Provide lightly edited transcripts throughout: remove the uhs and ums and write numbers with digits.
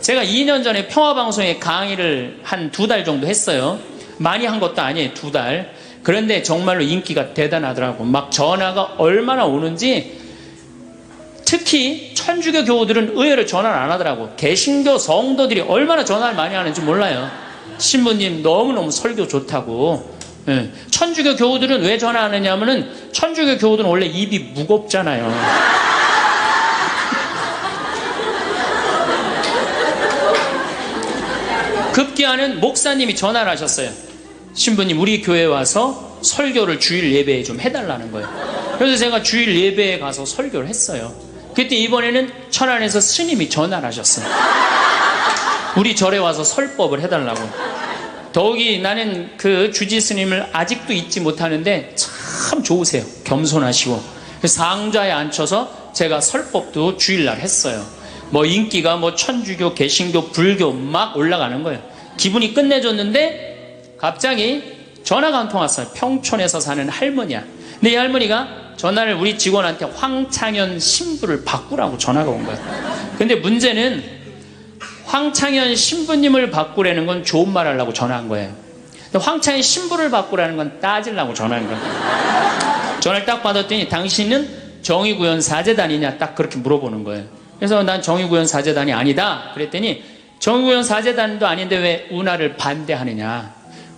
제가 2년 전에 평화방송에 강의를 한 2달 정도 했어요. 많이 한 것도 아니에요, 2달. 그런데 정말로 인기가 대단하더라고. 막 전화가 얼마나 오는지. 특히 천주교 교우들은 의외로 전화를 안 하더라고. 개신교 성도들이 얼마나 전화를 많이 하는지 몰라요. 신부님 너무너무 설교 좋다고. 예. 천주교 교우들은 왜 전화하느냐 하면은 천주교 교우들은 원래 입이 무겁잖아요. 급기야는 목사님이 전화를 하셨어요. 신부님 우리 교회에 와서 설교를 주일 예배에 좀 해달라는 거예요. 그래서 제가 주일 예배에 가서 설교를 했어요. 그때 이번에는 천안에서 스님이 전화를 하셨어요. 우리 절에 와서 설법을 해달라고. 더욱이 나는 그 주지 스님을 아직도 잊지 못하는데 참 좋으세요. 겸손하시고. 상좌에 앉혀서 제가 설법도 주일날 했어요. 뭐 인기가 뭐 천주교, 개신교, 불교 막 올라가는 거예요. 기분이 끝내줬는데 갑자기 전화가 한 통 왔어요. 평촌에서 사는 할머니야. 근데 이 할머니가 전화를 우리 직원한테 황창현 신부를 바꾸라고 전화가 온 거예요. 근데 문제는 황창현 신부님을 바꾸라는 건 좋은 말 하려고 전화한 거예요. 근데 황창현 신부를 바꾸라는 건 따지려고 전화한 거예요. 전화를 딱 받았더니 당신은 정의구현 사제단이냐 딱 그렇게 물어보는 거예요. 그래서 난 정의구현 사제단이 아니다 그랬더니 정의구현 사제단도 아닌데 왜 운하를 반대하느냐.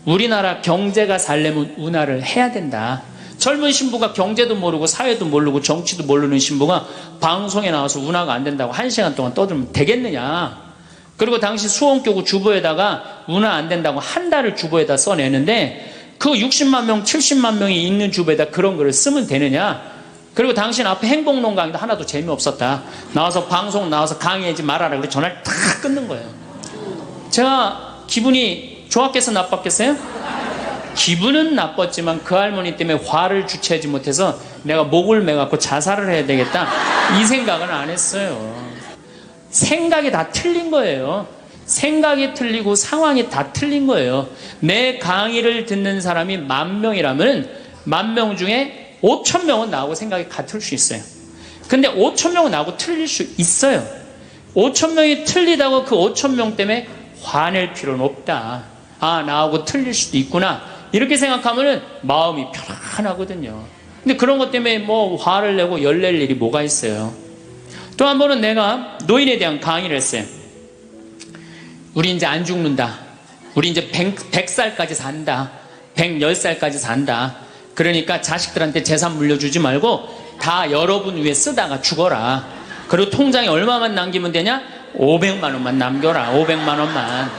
우리나라 경제가 살려면 운하를 해야 된다. 젊은 신부가 경제도 모르고 사회도 모르고 정치도 모르는 신부가 방송에 나와서 운하가 안 된다고 1시간 동안 떠들면 되겠느냐. 그리고 당시 수원교구 주보에다가 운하 안 된다고 한 달을 주보에다 써내는데 그 60만 명 70만 명이 있는 주보에다 그런 글을 쓰면 되느냐. 그리고 당신 앞에 행복론 강의도 하나도 재미없었다. 나와서 방송 나와서 강의하지 말아라. 그래서 전화를 탁 끊는 거예요. 제가 기분이 좋았겠어 나빴겠어요? 기분은 나빴지만 그 할머니 때문에 화를 주체하지 못해서 내가 목을 매갖고 자살을 해야 되겠다 이 생각은 안 했어요. 생각이 다 틀린 거예요. 생각이 틀리고 상황이 다 틀린 거예요. 내 강의를 듣는 사람이 10,000명이라면 10,000명 중에 5,000명은 나하고 생각이 같을 수 있어요. 근데 5,000명은 나하고 틀릴 수 있어요. 5,000명이 틀리다고 그 5,000명 때문에 화낼 필요는 없다. 아, 나하고 틀릴 수도 있구나. 이렇게 생각하면 마음이 편안하거든요. 근데 그런 것 때문에 뭐 화를 내고 열낼 일이 뭐가 있어요. 또 한 번은 내가 노인에 대한 강의를 했어요. 우리 이제 안 죽는다. 우리 이제 100살까지 산다. 110살까지 산다. 그러니까 자식들한테 재산 물려주지 말고 다 여러분 위해 쓰다가 죽어라. 그리고 통장에 얼마만 남기면 되냐? 500만 원만 남겨라. 500만 원만.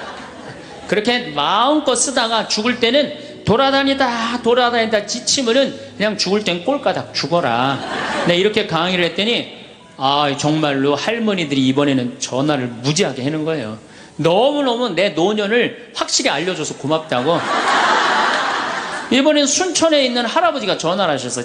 그렇게 마음껏 쓰다가 죽을 때는 돌아다니다 지치면은 그냥 죽을 땐 꼴까닥 죽어라. 네, 이렇게 강의를 했더니 아, 정말로 할머니들이 이번에는 전화를 무지하게 하는 거예요. 너무너무 내 노년을 확실히 알려줘서 고맙다고. 이번엔 순천에 있는 할아버지가 전화를 하셔서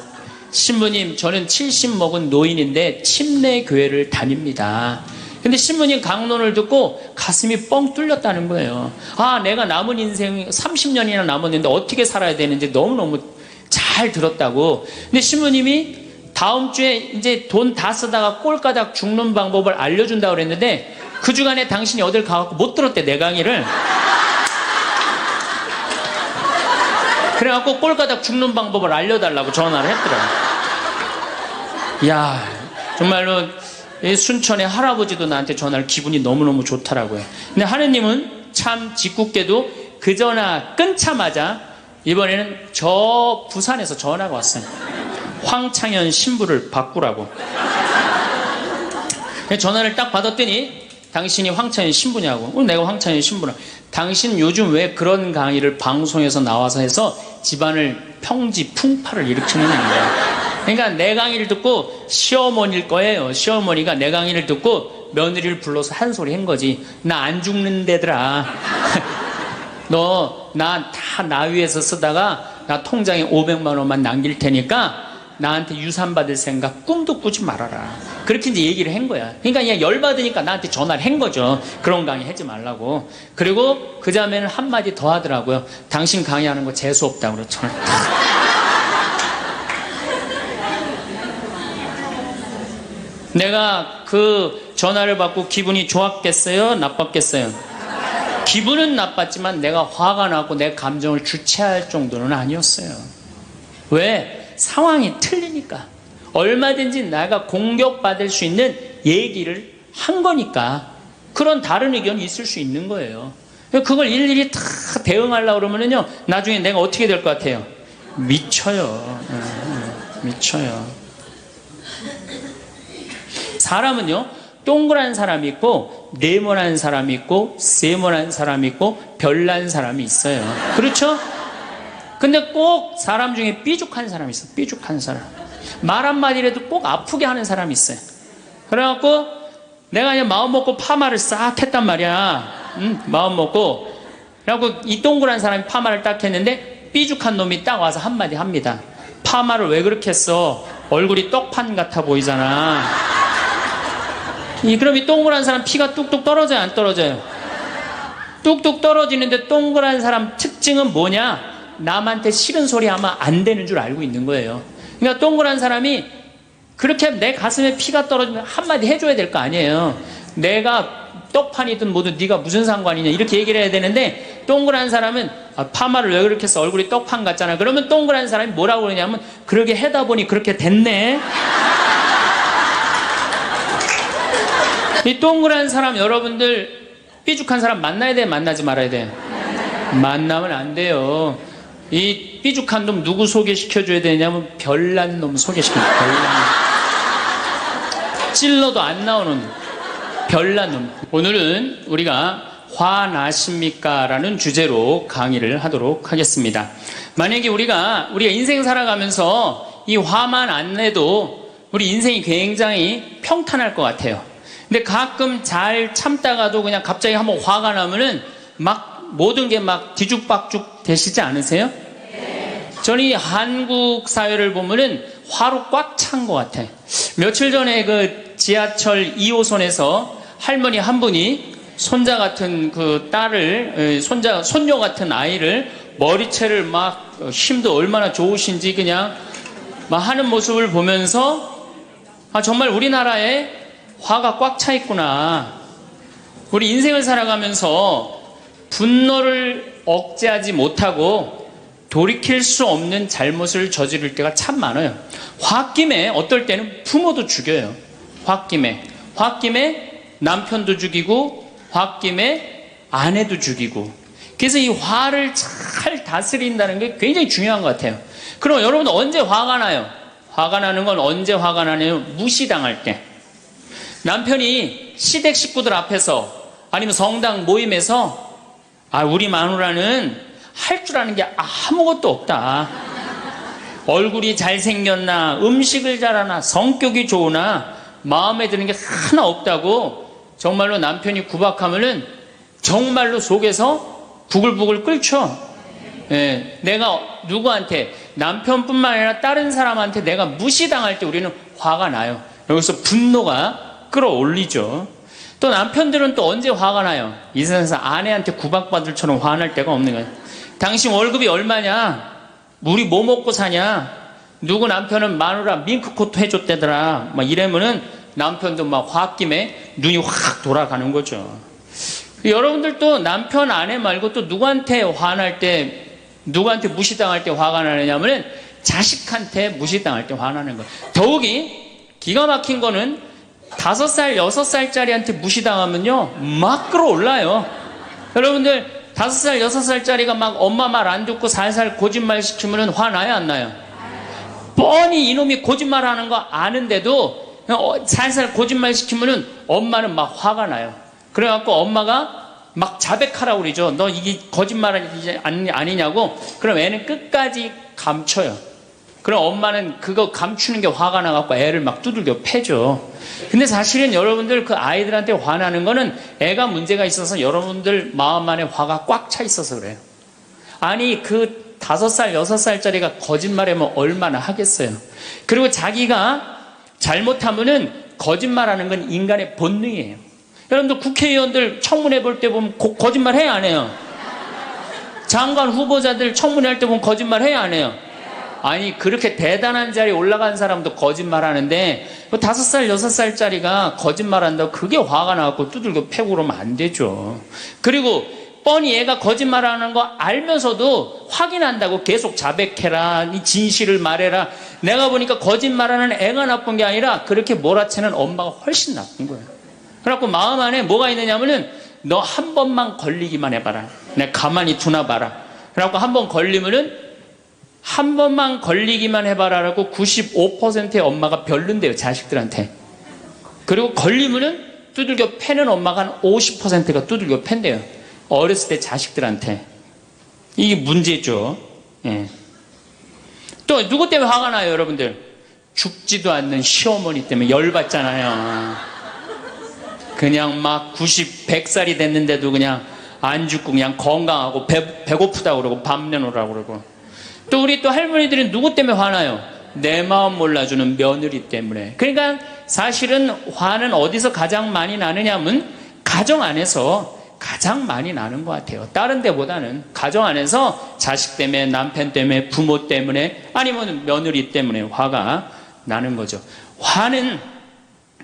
신부님 저는 70 먹은 노인인데 침례교회를 다닙니다. 근데 신부님 강론을 듣고 가슴이 뻥 뚫렸다는 거예요. 아, 내가 남은 인생 30년이나 남았는데 어떻게 살아야 되는지 너무너무 잘 들었다고. 근데 신부님이 다음 주에 이제 돈 다 쓰다가 꼴까닥 죽는 방법을 알려준다고 그랬는데 그 주간에 당신이 어딜 가갖고 못 들었대, 내 강의를. 그래갖고 꼴까닥 죽는 방법을 알려달라고 전화를 했더라고요. 이야, 정말로 순천의 할아버지도 나한테 전화를 기분이 너무너무 좋더라고요. 근데 하느님은 참 짓궂게도 그 전화 끊자마자 이번에는 저 부산에서 전화가 왔어요. 황창현 신부를 바꾸라고. 전화를 딱 받았더니 당신이 황창현 신부냐고. 내가 황창현 신부라. 당신 요즘 왜 그런 강의를 방송에서 나와서 해서 집안을 평지 풍파를 일으키느냐 거야. 그러니까 내 강의를 듣고 시어머니일 거예요. 시어머니가 내 강의를 듣고 며느리를 불러서 한 소리 한 거지. 나 안 죽는데더라. 너 나 위에서 쓰다가 나 통장에 500만 원만 남길 테니까 나한테 유산 받을 생각 꿈도 꾸지 말아라. 그렇게 이제 얘기를 한 거야. 그러니까 그냥 열받으니까 나한테 전화를 한 거죠. 그런 강의 하지 말라고. 그리고 그 다음에는 한마디 더 하더라고요. 당신 강의하는 거 재수없다고 그러죠. 내가 그 전화를 받고 기분이 좋았겠어요? 나빴겠어요? 기분은 나빴지만 내가 화가 나고 내 감정을 주체할 정도는 아니었어요. 왜? 상황이 틀리니까. 얼마든지 내가 공격받을 수 있는 얘기를 한 거니까. 그런 다른 의견이 있을 수 있는 거예요. 그걸 일일이 다 대응하려고 그러면은요, 나중에 내가 어떻게 될 것 같아요? 미쳐요. 미쳐요. 사람은요, 동그란 사람이 있고, 네모난 사람이 있고, 세모난 사람이 있고, 별난 사람이 있어요. 그렇죠? 근데 꼭 사람 중에 삐죽한 사람이 있어요. 삐죽한 사람. 말 한마디라도 꼭 아프게 하는 사람이 있어요. 그래갖고 내가 그냥 마음 먹고 파마를 싹 했단 말이야. 마음 먹고. 그래갖고 이 동그란 사람이 파마를 딱 했는데 삐죽한 놈이 딱 와서 한마디 합니다. 파마를 왜 그렇게 했어? 얼굴이 떡판 같아 보이잖아. 그럼 이 동그란 사람 피가 뚝뚝 떨어져요, 안 떨어져요? 뚝뚝 떨어지는데 동그란 사람 특징은 뭐냐? 남한테 싫은 소리 하면 안 되는 줄 알고 있는 거예요. 그러니까 동그란 사람이 그렇게 내 가슴에 피가 떨어지면 한마디 해줘야 될 거 아니에요. 내가 떡판이든 뭐든 네가 무슨 상관이냐 이렇게 얘기를 해야 되는데, 동그란 사람은 파마를 왜 그렇게 해서 얼굴이 떡판 같잖아. 그러면 동그란 사람이 뭐라고 그러냐면, 그러게 해다 보니 그렇게 됐네. 이 동그란 사람, 여러분들 삐죽한 사람 만나야 돼, 만나지 말아야 돼? 만나면 안 돼요. 이 삐죽한 놈 누구 소개시켜줘야 되냐면 별난 놈 소개시켜줘야 돼. 별난 놈. 찔러도 안 나오는 별난 놈. 오늘은 우리가 화나십니까? 라는 주제로 강의를 하도록 하겠습니다. 만약에 우리가 인생 살아가면서 이 화만 안 내도 우리 인생이 굉장히 평탄할 것 같아요. 근데 가끔 잘 참다가도 그냥 갑자기 한번 화가 나면은 막 모든 게 막 뒤죽박죽 되시지 않으세요? 네. 저는 이 한국 사회를 보면은 화로 꽉 찬 것 같아. 며칠 전에 그 지하철 2호선에서 할머니 한 분이 손자 같은 그 딸을, 손녀 같은 아이를 머리채를 막 힘도 얼마나 좋으신지 그냥 막 하는 모습을 보면서, 아, 정말 우리나라에 화가 꽉 차 있구나. 우리 인생을 살아가면서 분노를 억제하지 못하고 돌이킬 수 없는 잘못을 저지를 때가 참 많아요. 홧김에 어떨 때는 부모도 죽여요. 홧김에 남편도 죽이고 홧김에 아내도 죽이고. 그래서 이 화를 잘 다스린다는 게 굉장히 중요한 것 같아요. 그럼 여러분 언제 화가 나요? 화가 나는 건 언제 화가 나냐면 무시당할 때. 남편이 시댁 식구들 앞에서 아니면 성당 모임에서 우리 마누라는 할 줄 아는 게 아무것도 없다. 얼굴이 잘생겼나, 음식을 잘하나, 성격이 좋으나 마음에 드는 게 하나 없다고 정말로 남편이 구박하면은 정말로 속에서 부글부글 끓죠. 예, 내가 누구한테, 남편뿐만 아니라 다른 사람한테 내가 무시당할 때 우리는 화가 나요. 여기서 분노가 끌어올리죠. 또 남편들은 또 언제 화가 나요? 이 세상에서 아내한테 구박받을처럼 화날 때가 없는 거예요. 당신 월급이 얼마냐? 우리 뭐 먹고 사냐? 누구 남편은 마누라 밍크코트 해줬대더라. 막 이러면은 남편도 막 홧김에 눈이 확 돌아가는 거죠. 여러분들도 남편, 아내 말고 또 누구한테 화날 때, 누구한테 무시당할 때 화가 나느냐면은 자식한테 무시당할 때 화나는 거예요. 더욱이 기가 막힌 거는 5살, 6살짜리한테 무시당하면요, 막 끌어올라요. 여러분들, 5살, 6살짜리가 막 엄마 말 안 듣고 살살 거짓말 시키면 화나요, 안 나요? 뻔히 이놈이 거짓말 하는 거 아는데도 살살 거짓말 시키면 엄마는 막 화가 나요. 그래갖고 엄마가 막 자백하라고 그러죠. 너 이게 거짓말 아니냐고. 그럼 애는 끝까지 감춰요. 그럼 엄마는 그거 감추는 게 화가 나갖고 애를 막 두들겨 패죠. 근데 사실은 여러분들 그 아이들한테 화나는 거는 애가 문제가 있어서 여러분들 마음 안에 화가 꽉 차 있어서 그래요. 아니 그 5살, 6살짜리가 거짓말하면 얼마나 하겠어요. 그리고 자기가 잘못하면은 거짓말하는 건 인간의 본능이에요. 여러분들 국회의원들 청문회 볼 때 보면 거짓말 해야 안 해요? 장관 후보자들 청문회 할 때 보면 거짓말 해야 안 해요? 아니 그렇게 대단한 자리에 올라간 사람도 거짓말하는데 5살 6살짜리가 거짓말한다고 그게 화가 나갖고 두들겨 패고 그러면 안 되죠. 그리고 뻔히 얘가 거짓말하는 거 알면서도 확인한다고 계속 자백해라, 이 진실을 말해라. 내가 보니까 거짓말하는 애가 나쁜 게 아니라 그렇게 몰아치는 엄마가 훨씬 나쁜 거예요. 그래갖고 마음 안에 뭐가 있느냐면은 너 한 번만 걸리기만 해봐라. 내가 가만히 두나 봐라. 그래갖고 한 번 걸리면은 한 번만 걸리기만 해봐라라고 95%의 엄마가 별론데요, 자식들한테. 그리고 걸리면은 두들겨 패는 엄마가 한 50%가 두들겨 팬대요. 어렸을 때 자식들한테. 이게 문제죠. 예. 또 누구 때문에 화가 나요, 여러분들? 죽지도 않는 시어머니 때문에 열받잖아요. 그냥 막 90, 100살이 됐는데도 그냥 안 죽고 그냥 건강하고 배고프다고 그러고 밥 내놓으라고 그러고. 또 우리 또 할머니들은 누구 때문에 화나요? 내 마음 몰라주는 며느리 때문에. 그러니까 사실은 화는 어디서 가장 많이 나느냐면 가정 안에서 가장 많이 나는 것 같아요. 다른 데보다는 가정 안에서 자식 때문에, 남편 때문에, 부모 때문에, 아니면 며느리 때문에 화가 나는 거죠. 화는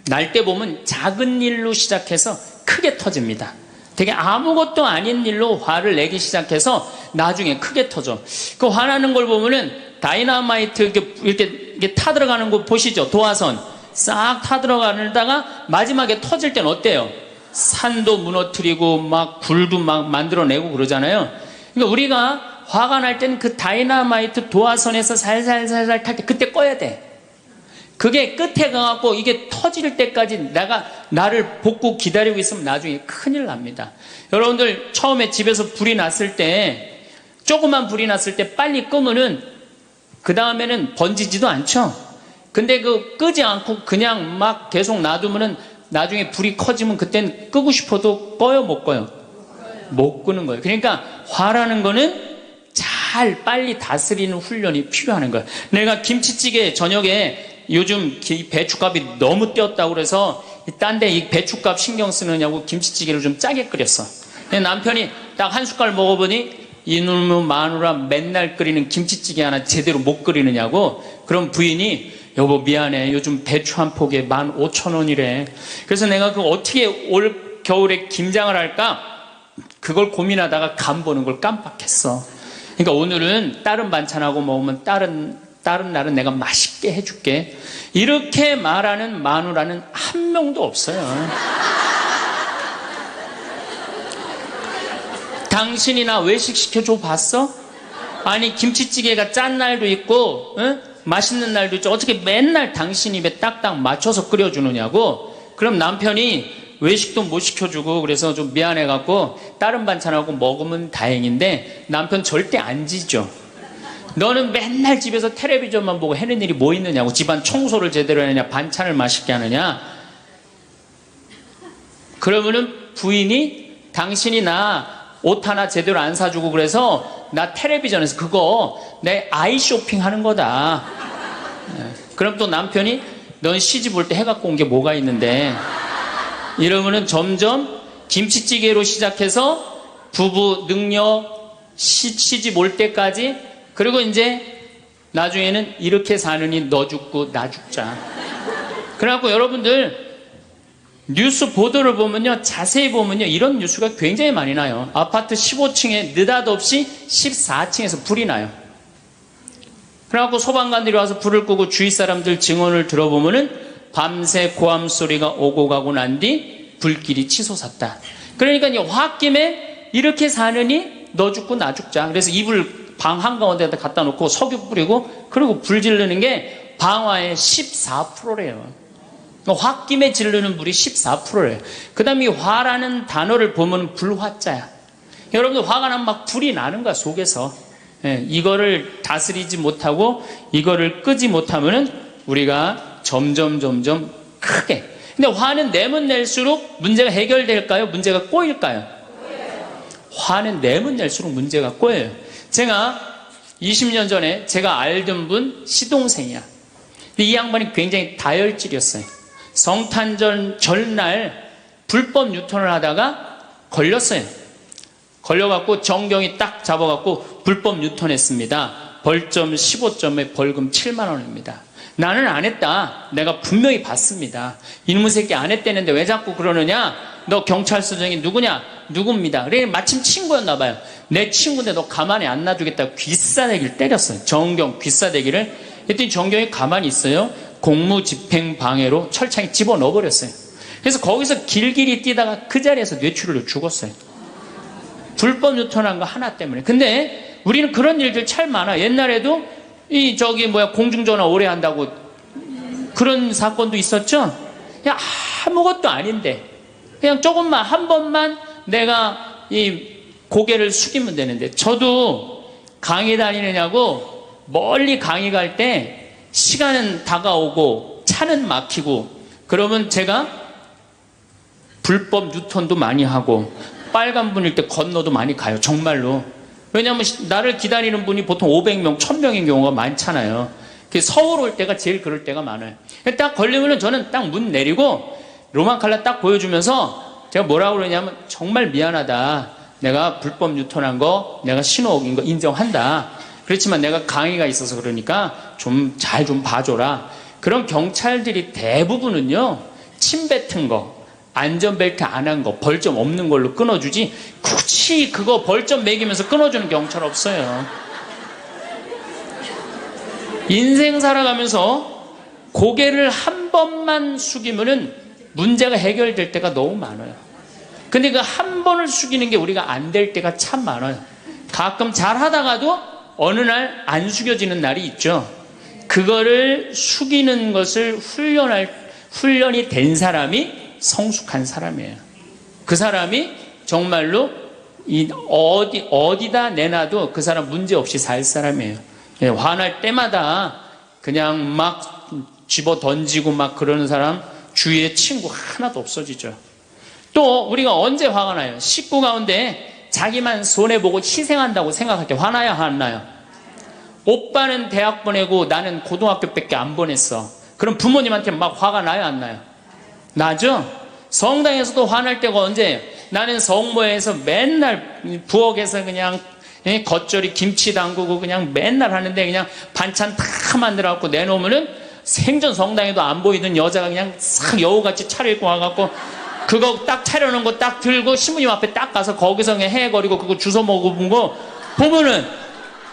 날 때 보면 작은 일로 시작해서 크게 터집니다. 되게 아무것도 아닌 일로 화를 내기 시작해서 나중에 크게 터져. 그 화나는 걸 보면은 다이너마이트 이렇게 타 들어가는 거 보시죠? 도화선 싹 타 들어가다가 마지막에 터질 땐 어때요? 산도 무너뜨리고 막 굴도 막 만들어내고 그러잖아요. 그러니까 우리가 화가 날 때는 그 다이너마이트 도화선에서 살살살살 탈 때 그때 꺼야 돼. 그게 끝에 가갖고 이게 터질 때까지 나를 복구 기다리고 있으면 나중에 큰일 납니다. 여러분들 처음에 집에서 불이 났을 때, 조그만 불이 났을 때 빨리 끄면은 그 다음에는 번지지도 않죠. 근데 그 끄지 않고 그냥 막 계속 놔두면은 나중에 불이 커지면 그땐 끄고 싶어도 꺼요, 못 꺼요? 못 끄는 거예요. 그러니까 화라는 거는 잘 빨리 다스리는 훈련이 필요한 거예요. 내가 김치찌개 저녁에 요즘 배춧값이 너무 뛰었다고 그래서 딴 데 이 배춧값 신경 쓰느냐고 김치찌개를 좀 짜게 끓였어. 남편이 딱 한 숟갈 먹어보니 이놈의 마누라 맨날 끓이는 김치찌개 하나 제대로 못 끓이느냐고. 그럼 부인이 여보 미안해, 요즘 배추 한 포기에 15,000원이래. 그래서 내가 어떻게 올 겨울에 김장을 할까 그걸 고민하다가 간 보는 걸 깜빡했어. 그러니까 오늘은 다른 반찬하고 먹으면 다른 날은 내가 맛있게 해줄게. 이렇게 말하는 마누라는 한 명도 없어요. 당신이나 외식 시켜줘 봤어? 아니 김치찌개가 짠 날도 있고 맛있는 날도 있죠. 어떻게 맨날 당신 입에 딱딱 맞춰서 끓여주느냐고. 그럼 남편이 외식도 못 시켜주고 그래서 좀 미안해갖고 다른 반찬하고 먹으면 다행인데 남편 절대 안 지죠. 너는 맨날 집에서 텔레비전만 보고 해는 일이 뭐 있느냐고. 집안 청소를 제대로 하느냐, 반찬을 맛있게 하느냐. 그러면은 부인이 당신이 나 옷 하나 제대로 안 사주고 그래서 나 텔레비전에서 그거 내 아이 쇼핑 하는 거다. 그럼 또 남편이 넌 시집 올 때 해갖고 온 게 뭐가 있는데. 이러면은 점점 김치찌개로 시작해서 부부 능력 시집 올 때까지, 그리고 이제 나중에는 이렇게 사느니 너 죽고 나 죽자. 그래갖고 여러분들 뉴스 보도를 보면요, 자세히 보면요, 이런 뉴스가 굉장히 많이 나요. 아파트 15층에 느닷없이 14층에서 불이 나요. 그래갖고 소방관들이 와서 불을 끄고 주위 사람들 증언을 들어보면은 밤새 고함 소리가 오고 가고 난 뒤 불길이 치솟았다. 그러니까 이 홧김에 이렇게 사느니 너 죽고 나 죽자. 그래서 이불 방 한가운데다 갖다 놓고 석유 뿌리고 그리고 불 지르는 게 방화의 14%래요. 홧김에 지르는 불이 14%래요. 그 다음에 이 화라는 단어를 보면 불화자야. 여러분들 화가 나면 막 불이 나는 거야, 속에서. 이거를 다스리지 못하고 이거를 끄지 못하면은 우리가 점점 크게. 근데 화는 내면 낼수록 문제가 해결될까요? 문제가 꼬일까요? 화는 내면 낼수록 문제가 꼬여요. 제가 20년 전에 제가 알던 분 시동생이야. 이 양반이 굉장히 다혈질이었어요. 성탄절 전날 불법 유턴을 하다가 걸렸어요. 걸려갖고 정경이 딱 잡아갖고 불법 유턴했습니다. 벌점 15점에 벌금 7만 원입니다. 나는 안 했다. 내가 분명히 봤습니다. 이놈의 새끼 안 했다는데 왜 자꾸 그러느냐? 너 경찰서장이 누구냐? 누굽니다. 그래 마침 친구였나 봐요. 내 친구인데 너 가만히 안 놔두겠다고 귀싸대기를 때렸어요. 정경 귀싸대기를. 그랬더니 정경이 가만히 있어요. 공무집행방해로 철창에 집어넣어버렸어요. 그래서 거기서 길길이 뛰다가 그 자리에서 뇌출혈로 죽었어요. 불법 유턴한 거 하나 때문에. 근데 우리는 그런 일들 참 많아. 옛날에도 공중전화 오래 한다고 그런 사건도 있었죠. 그냥 아무것도 아닌데 그냥 조금만 한 번만 내가 이 고개를 숙이면 되는데, 저도 강의 다니느냐고 멀리 강의 갈 때 시간은 다가오고 차는 막히고 그러면 제가 불법 유턴도 많이 하고 빨간불일 때 건너도 많이 가요. 정말로. 왜냐하면 나를 기다리는 분이 보통 500명, 1000명인 경우가 많잖아요. 서울 올 때가 제일 그럴 때가 많아요. 딱 걸리면은 저는 딱 문 내리고 로만 칼라 딱 보여주면서 제가 뭐라고 그러냐면, 정말 미안하다. 내가 불법 유턴한 거, 내가 신호 어긴 거 인정한다. 그렇지만 내가 강의가 있어서 그러니까 좀 잘 좀 봐줘라. 그런 경찰들이 대부분은요, 침 뱉은 거, 안전벨트 안 한 거, 벌점 없는 걸로 끊어주지, 굳이 그거 벌점 매기면서 끊어주는 경찰 없어요. 인생 살아가면서 고개를 한 번만 숙이면은 문제가 해결될 때가 너무 많아요. 근데 그 한 번을 숙이는 게 우리가 안 될 때가 참 많아요. 가끔 잘 하다가도 어느 날 안 숙여지는 날이 있죠. 그거를 숙이는 것을 훈련이 된 사람이 성숙한 사람이에요. 그 사람이 정말로 어디다 내놔도 그 사람 문제 없이 살 사람이에요. 화날 때마다 그냥 막 집어 던지고 막 그러는 사람 주위에 친구 하나도 없어지죠. 또 우리가 언제 화가 나요? 식구 가운데 자기만 손해보고 희생한다고 생각할 때 화나요? 안 나요? 오빠는 대학 보내고 나는 고등학교밖에 안 보냈어. 그럼 부모님한테 막 화가 나요? 안 나요? 나죠? 성당에서도 화날 때가 언제예요? 나는 성모에서 맨날 부엌에서 그냥 겉절이 김치 담그고 그냥 맨날 하는데, 그냥 반찬 다 만들어갖고 내놓으면은 생전 성당에도 안 보이던 여자가 그냥 싹 여우같이 차려입고 와갖고 그거 딱 차려놓은 거 딱 들고 신부님 앞에 딱 가서 거기서 그냥 헤거리고 그거 주워 먹어본 거 보면은,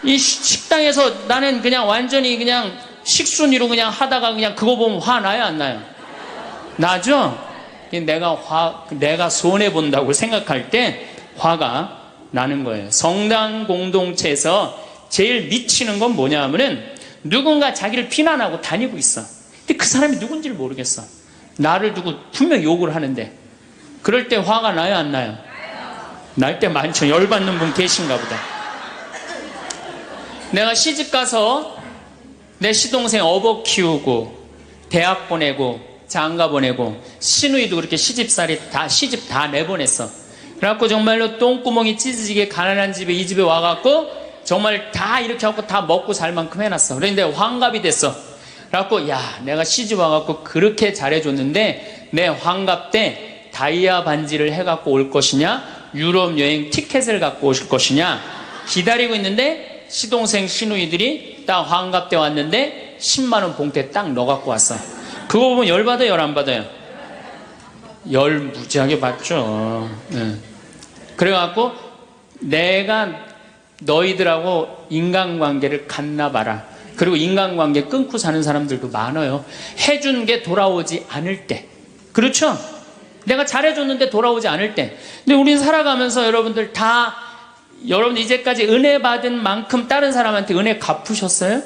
이 식당에서 나는 그냥 완전히 그냥 식순이로 그냥 하다가 그냥 그거 보면 화나요? 안 나요? 나죠? 내가 손해본다고 생각할 때 화가 나는 거예요. 성당 공동체에서 제일 미치는 건 뭐냐 하면은, 누군가 자기를 비난하고 다니고 있어. 근데 그 사람이 누군지를 모르겠어. 나를 두고 분명 욕을 하는데, 그럴 때 화가 나요? 안 나요? 날 때 많죠. 열받는 분 계신가 보다. 내가 시집 가서 내 시동생 어버 키우고 대학 보내고 장가 보내고 시누이도 그렇게 시집 다 내보냈어. 그래갖고 정말로 똥구멍이 찢어지게 가난한 집에, 이 집에 와갖고 정말 다 이렇게 하고 다 먹고 살 만큼 해놨어. 그런데 환갑이 됐어. 그래갖고 내가 시집 와갖고 그렇게 잘해줬는데 내 환갑 때 다이아 반지를 해갖고 올 것이냐, 유럽 여행 티켓을 갖고 오실 것이냐 기다리고 있는데, 시동생 시누이들이 딱 환갑 때 왔는데 10만 원 봉투에 딱 넣어갖고 왔어. 그거 보면 열받아요, 열 안 받아요? 열 무지하게 받죠. 그래갖고 내가 너희들하고 인간관계를 갖나봐라. 그리고 인간관계 끊고 사는 사람들도 많아요. 해준 게 돌아오지 않을 때. 그렇죠? 내가 잘해줬는데 돌아오지 않을 때. 근데 우린 살아가면서 여러분들 이제까지 은혜 받은 만큼 다른 사람한테 은혜 갚으셨어요?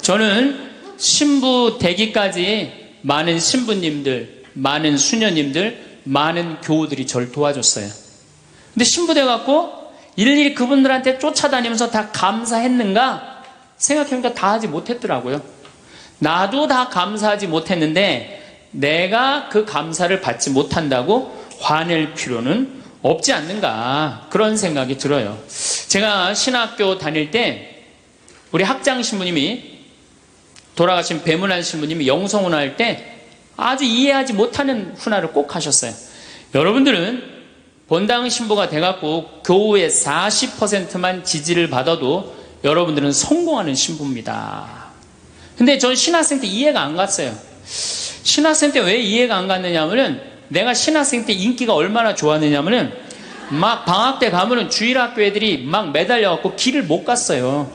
저는 신부 되기까지 많은 신부님들, 많은 수녀님들, 많은 교우들이 저를 도와줬어요. 근데 신부 돼갖고 일일이 그분들한테 쫓아다니면서 다 감사했는가 생각해보니까 다 하지 못했더라고요. 나도 다 감사하지 못했는데 내가 그 감사를 받지 못한다고 화낼 필요는 없지 않는가, 그런 생각이 들어요. 제가 신학교 다닐 때 우리 학장 신부님이, 돌아가신 배문환 신부님이 영성훈화 할 때 아주 이해하지 못하는 훈화를 꼭 하셨어요. 여러분들은 본당 신부가 돼갖고 교우의 40%만 지지를 받아도 여러분들은 성공하는 신부입니다. 근데 전 신학생 때 이해가 안 갔어요. 신학생 때 왜 이해가 안 갔느냐면은 내가 신학생 때 인기가 얼마나 좋았느냐면은 막 방학 때 가면은 주일학교 애들이 막 매달려갖고 길을 못 갔어요.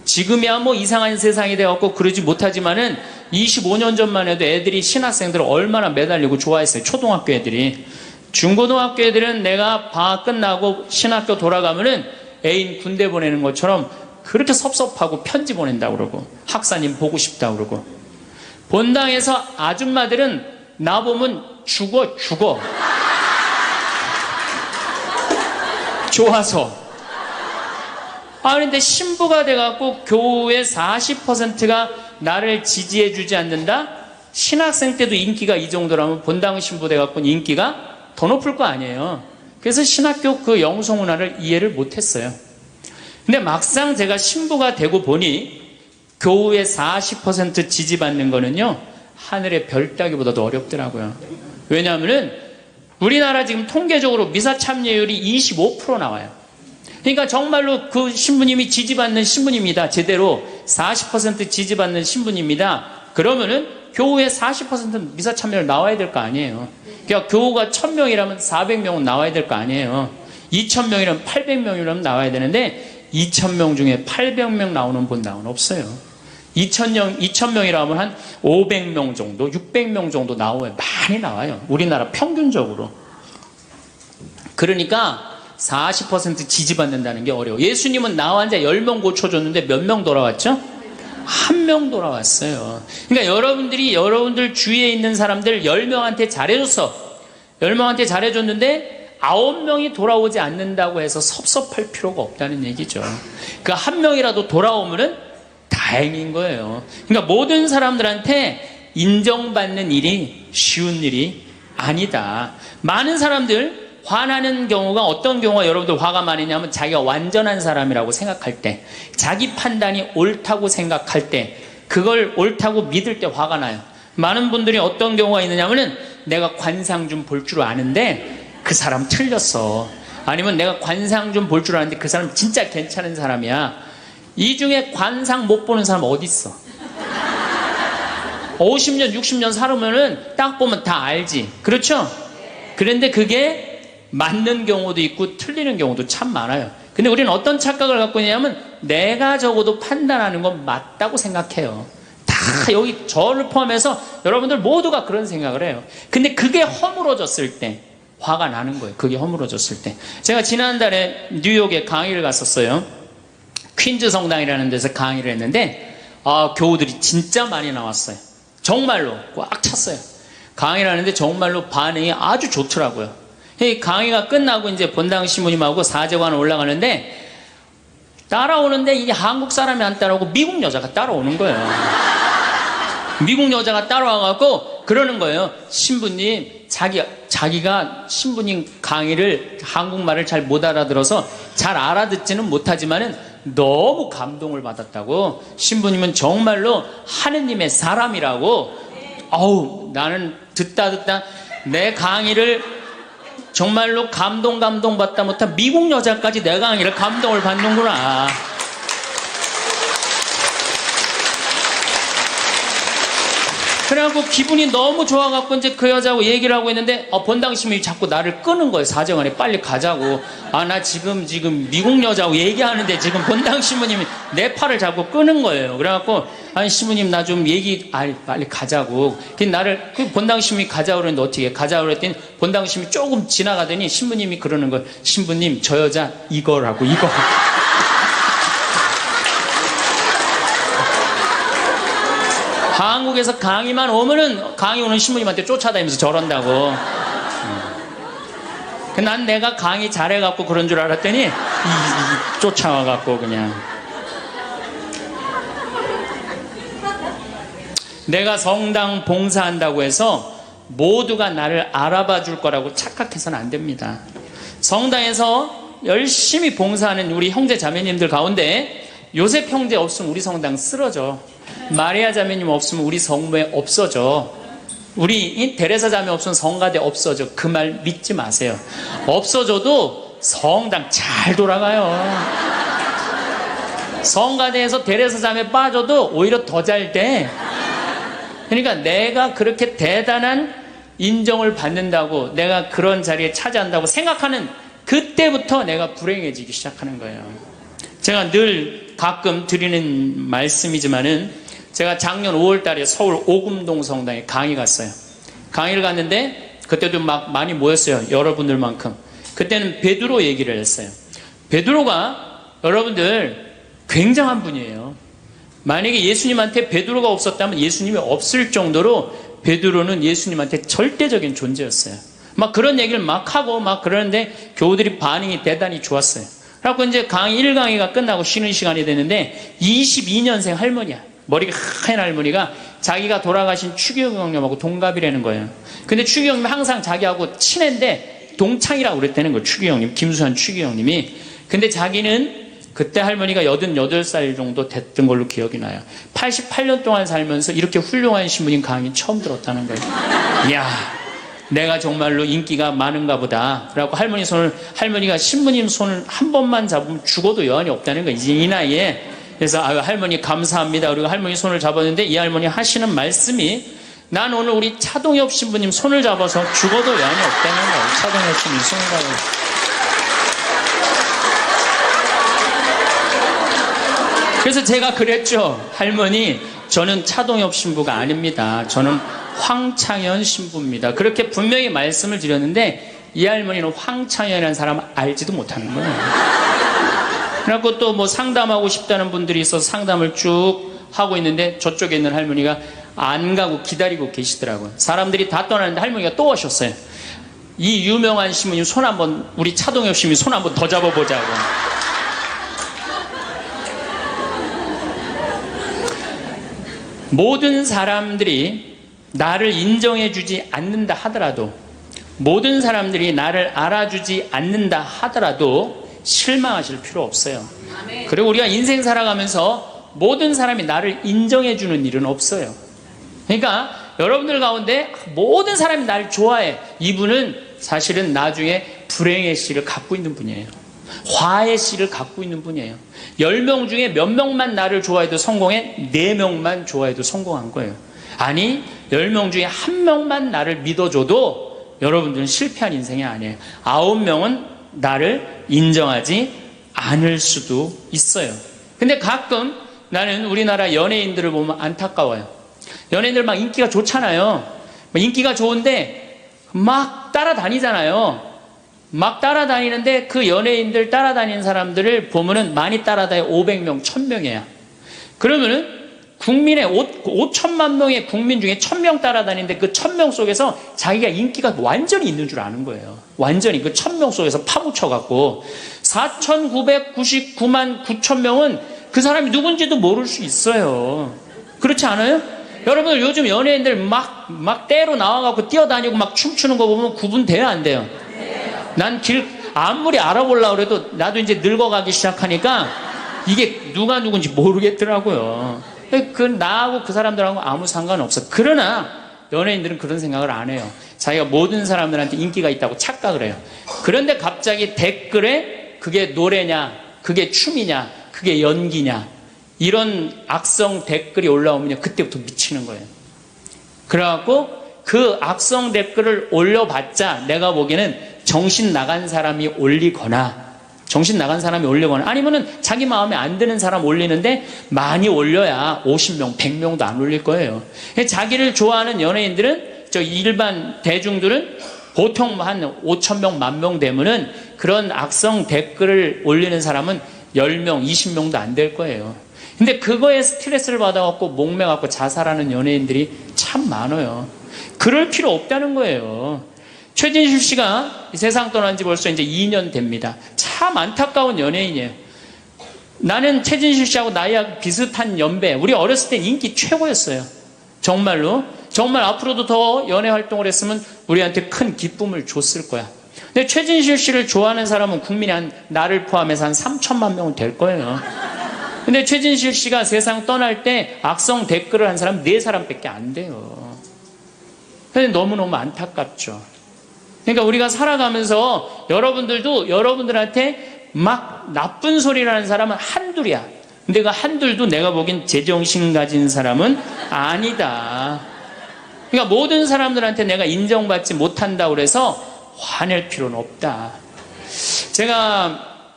지금이야 뭐 이상한 세상이 돼갖고 그러지 못하지만은 25년 전만 해도 애들이 신학생들을 얼마나 매달리고 좋아했어요. 초등학교 애들이. 중고등학교 애들은 내가 방학 끝나고 신학교 돌아가면은 애인 군대 보내는 것처럼 그렇게 섭섭하고 편지 보낸다고 그러고 학사님 보고 싶다고 그러고 본당에서 아줌마들은 나보면 죽어 좋아서. 그런데 신부가 돼갖고 교회 40%가 나를 지지해주지 않는다? 신학생 때도 인기가 이 정도라면 본당 신부 돼갖고 인기가 더 높을 거 아니에요. 그래서 신학교 그 영성 문화를 이해를 못했어요. 근데 막상 제가 신부가 되고 보니 교우의 40% 지지받는 거는요, 하늘의 별 따기보다 더 어렵더라고요. 왜냐하면은 우리나라 지금 통계적으로 미사 참여율이 25% 나와요. 그러니까 정말로 그 신부님이 지지받는 신부님이다. 제대로 40% 지지받는 신부님이다. 그러면은 교우의 40% 미사 참여율 나와야 될 거 아니에요. 그러니까 교우가 1000명이라면 400명은 나와야 될 거 아니에요. 2000명이라면 800명이라면 나와야 되는데 2000명 중에 800명 나오는 본당은 없어요. 2000명이라면 한 500명 정도, 600명 정도 나와요. 많이 나와요. 우리나라 평균적으로. 그러니까 40% 지지받는다는 게 어려워. 예수님은 나 환자 10명 고쳐줬는데 몇 명 돌아왔죠? 1명 돌아왔어요. 그러니까 여러분들 주위에 있는 사람들 10명한테 잘해줬어. 10명한테 잘해줬는데 9명이 돌아오지 않는다고 해서 섭섭할 필요가 없다는 얘기죠. 그 1명이라도 돌아오면은 다행인 거예요. 그러니까 모든 사람들한테 인정받는 일이 쉬운 일이 아니다. 많은 사람들 화나는 경우가 어떤 경우가 여러분들 화가 많으냐면 자기가 완전한 사람이라고 생각할 때, 자기 판단이 옳다고 생각할 때, 그걸 옳다고 믿을 때 화가 나요. 많은 분들이 어떤 경우가 있느냐면은 내가 관상 좀 볼 줄 아는데 그 사람 틀렸어. 아니면 내가 관상 좀 볼 줄 아는데 그 사람 진짜 괜찮은 사람이야. 이 중에 관상 못 보는 사람 어디 있어? 50년, 60년 살으면은 딱 보면 다 알지. 그렇죠? 그런데 그게 맞는 경우도 있고 틀리는 경우도 참 많아요. 근데 우리는 어떤 착각을 갖고 있냐면 내가 적어도 판단하는 건 맞다고 생각해요. 다 여기 저를 포함해서 여러분들 모두가 그런 생각을 해요. 근데 그게 허물어졌을 때 화가 나는 거예요. 그게 허물어졌을 때. 제가 지난달에 뉴욕에 강의를 갔었어요. 퀸즈 성당이라는 데서 강의를 했는데 교우들이 진짜 많이 나왔어요. 정말로 꽉 찼어요. 강의를 하는데 정말로 반응이 아주 좋더라고요. 강의가 끝나고 이제 본당 신부님하고 사제관을 올라가는데 따라오는데 이게 한국 사람이 안 따라오고 미국 여자가 따라오는 거예요. 미국 여자가 따라와갖고 그러는 거예요. 신부님, 자기가 신부님 강의를 한국말을 잘 못 알아들어서 잘 알아듣지는 못하지만은 너무 감동을 받았다고. 신부님은 정말로 하느님의 사람이라고. 나는 듣다 내 강의를 정말로 감동받다 못한 미국 여자까지 내 강의를 감동을 받는구나. 그래갖고 기분이 너무 좋아갖고 이제 그 여자하고 얘기를 하고 있는데 본당 신부님이 자꾸 나를 끄는 거예요. 사정원에 빨리 가자고. 나 지금 미국 여자하고 얘기하는데 지금 본당 신부님이 내 팔을 자꾸 끄는 거예요. 그래갖고 아니 신부님 나 좀 빨리 가자고. 나를 본당 신부님이 가자고 그랬는데 어떻게 가자고 그랬더니 본당 신부님이 조금 지나가더니 신부님이 그러는 거예요. 신부님 저 여자 이거라고 이거. 한국에서 강의만 오면은 강의 오는 신부님한테 쫓아다니면서 저런다고. 난 내가 강의 잘해갖고 그런 줄 알았더니 쫓아와갖고 그냥. 내가 성당 봉사한다고 해서 모두가 나를 알아봐 줄 거라고 착각해서는 안 됩니다. 성당에서 열심히 봉사하는 우리 형제 자매님들 가운데 요셉 형제 없으면 우리 성당 쓰러져. 마리아 자매님 없으면 우리 성모에 없어져. 우리 데레사 자매 없으면 성가대 없어져. 그 말 믿지 마세요. 없어져도 성당 잘 돌아가요. 성가대에서 대리사잠에 빠져도 오히려 더 잘 돼. 그러니까 내가 그렇게 대단한 인정을 받는다고, 내가 그런 자리에 차지한다고 생각하는 그때부터 내가 불행해지기 시작하는 거예요. 제가 늘 가끔 드리는 말씀이지만은, 제가 작년 5월 달에 서울 오금동 성당에 강의 갔어요. 강의를 갔는데 그때도 막 많이 모였어요. 여러분들만큼. 그때는 베드로 얘기를 했어요. 베드로가 여러분들 굉장한 분이에요. 만약에 예수님한테 베드로가 없었다면 예수님이 없을 정도로 베드로는 예수님한테 절대적인 존재였어요. 막 그런 얘기를 막 하고 막 그러는데 교우들이 반응이 대단히 좋았어요. 그래갖고 이제 강의 1강의가 끝나고 쉬는 시간이 됐는데 22년생 할머니야. 머리가 하얀 할머니가 자기가 돌아가신 추기경 형님하고 동갑이라는 거예요. 근데 추기경 형님이 항상 자기하고 친한데 동창이라고 그랬다는 거예요. 추기경 형님, 김수환 추기경 형님이. 근데 자기는 그때 할머니가 88살 정도 됐던 걸로 기억이 나요. 88년 동안 살면서 이렇게 훌륭한 신부님 강의 처음 들었다는 거예요. 이야, 내가 정말로 인기가 많은가 보다. 그래갖고 할머니가 신부님 손을 한 번만 잡으면 죽어도 여한이 없다는 거예요. 이제 이 나이에. 그래서 아유, 할머니 감사합니다. 그리고 할머니 손을 잡았는데 이 할머니 하시는 말씀이, 난 오늘 우리 차동엽 신부님 손을 잡아서 죽어도 여한이 없다는 거예요. 차동엽 신부님 손을 잡아서. 그래서 제가 그랬죠. 할머니, 저는 차동엽 신부가 아닙니다. 저는 황창현 신부입니다. 그렇게 분명히 말씀을 드렸는데 이 할머니는 황창현이라는 사람을 알지도 못하는 거예요. 그래갖고 또 뭐 상담하고 싶다는 분들이 있어서 상담을 쭉 하고 있는데 저쪽에 있는 할머니가 안 가고 기다리고 계시더라고요. 사람들이 다 떠나는데 할머니가 또 오셨어요. 이 유명한 신부님 손 한번, 우리 차동엽 신부님 손 한번 더 잡아보자고. 모든 사람들이 나를 인정해주지 않는다 하더라도, 모든 사람들이 나를 알아주지 않는다 하더라도 실망하실 필요 없어요. 그리고 우리가 인생 살아가면서 모든 사람이 나를 인정해주는 일은 없어요. 그러니까 여러분들 가운데 모든 사람이 나를 좋아해. 이분은 사실은 나중에 불행의 씨를 갖고 있는 분이에요. 화의 씨를 갖고 있는 분이에요. 10명 중에 몇 명만 나를 좋아해도 성공해? 4명만 좋아해도 성공한 거예요. 아니, 10명 중에 1명만 나를 믿어줘도 여러분들은 실패한 인생이 아니에요. 9명은 나를 인정하지 않을 수도 있어요. 근데 가끔 나는 우리나라 연예인들을 보면 안타까워요. 연예인들 막 인기가 좋잖아요. 인기가 좋은데 막 따라다니잖아요. 막 따라다니는데 그 연예인들 따라다니는 사람들을 보면은 많이 따라다녀 500명, 1000명이야. 그러면은 국민의 5천만 명의 국민 중에 1000명 따라다니는데 그 1000명 속에서 자기가 인기가 완전히 있는 줄 아는 거예요. 완전히 그 1000명 속에서 파묻혀갖고 4999만 9천명은 그 사람이 누군지도 모를 수 있어요. 그렇지 않아요? 여러분들 요즘 연예인들 막 때로 나와갖고 뛰어다니고 막 춤추는 거 보면 구분돼요, 안 돼요? 난 아무리 알아보려고 그래도 나도 이제 늙어가기 시작하니까 이게 누가 누군지 모르겠더라고요. 나하고 그 사람들하고 아무 상관없어. 그러나 연예인들은 그런 생각을 안 해요. 자기가 모든 사람들한테 인기가 있다고 착각을 해요. 그런데 갑자기 댓글에 그게 노래냐, 그게 춤이냐, 그게 연기냐, 이런 악성 댓글이 올라오면 그때부터 미치는 거예요. 그래갖고 그 악성 댓글을 올려봤자 내가 보기에는 정신 나간 사람이 올리거나 아니면은 자기 마음에 안 드는 사람 올리는데 많이 올려야 50명, 100명도 안 올릴 거예요. 자기를 좋아하는 연예인들은, 저 일반 대중들은 보통 한 5,000명, 10,000명 되면은 그런 악성 댓글을 올리는 사람은 10명, 20명도 안 될 거예요. 근데 그거에 스트레스를 받아갖고 목매갖고 자살하는 연예인들이 참 많아요. 그럴 필요 없다는 거예요. 최진실 씨가 이 세상 떠난 지 벌써 이제 2년 됩니다. 참 안타까운 연예인이에요. 나는 최진실 씨하고 나이가 비슷한 연배. 우리 어렸을 때 인기 최고였어요. 정말로. 정말 앞으로도 더 연애 활동을 했으면 우리한테 큰 기쁨을 줬을 거야. 근데 최진실 씨를 좋아하는 사람은 국민이 나를 포함해서 한 3천만 명은 될 거예요. 근데 최진실 씨가 세상 떠날 때 악성 댓글을 한 사람 4사람밖에 안 돼요. 근데 너무너무 안타깝죠. 그러니까 우리가 살아가면서 여러분들도 여러분들한테 막 나쁜 소리를 하는 사람은 한둘이야. 근데 그 한둘도 내가 보기엔 제정신 가진 사람은 아니다. 그러니까 모든 사람들한테 내가 인정받지 못한다고 그래서 화낼 필요는 없다. 제가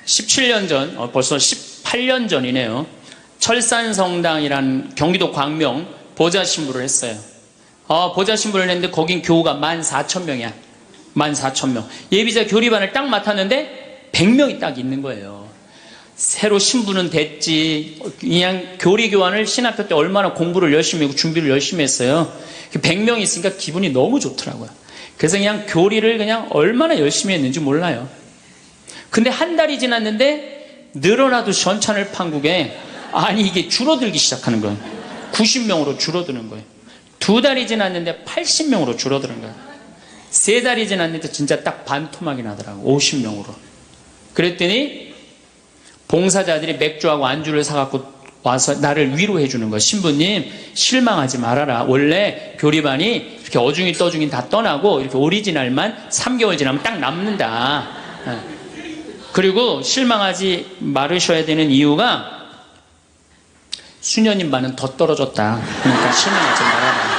17년 전, 벌써 18년 전이네요. 철산성당이라는 경기도 광명 보좌신부를 했어요. 보좌신부를 했는데 거긴 교우가 14,000명이야. 14,000명. 예비자 교리반을 딱 맡았는데 100명이 딱 있는 거예요. 새로 신부는 됐지. 그냥 교리교환을 신학교 때 얼마나 공부를 열심히 하고 준비를 열심히 했어요. 100명이 있으니까 기분이 너무 좋더라고요. 그래서 그냥 교리를 그냥 얼마나 열심히 했는지 몰라요. 근데 한 달이 지났는데 늘어나도 전찬을 판국에 이게 줄어들기 시작하는 거예요. 90명으로 줄어드는 거예요. 2달이 지났는데 80명으로 줄어드는 거예요. 3달이 지났는데 진짜 딱 반토막이 나더라고. 50명으로. 그랬더니 봉사자들이 맥주하고 안주를 사갖고 와서 나를 위로해 주는 거예요. 신부님 실망하지 말아라. 원래 교리반이 이렇게 어중이 떠중이 다 떠나고 이렇게 오리지널만 3개월 지나면 딱 남는다. 그리고 실망하지 말으셔야 되는 이유가 수녀님 반은 더 떨어졌다. 그러니까 실망하지 말아라.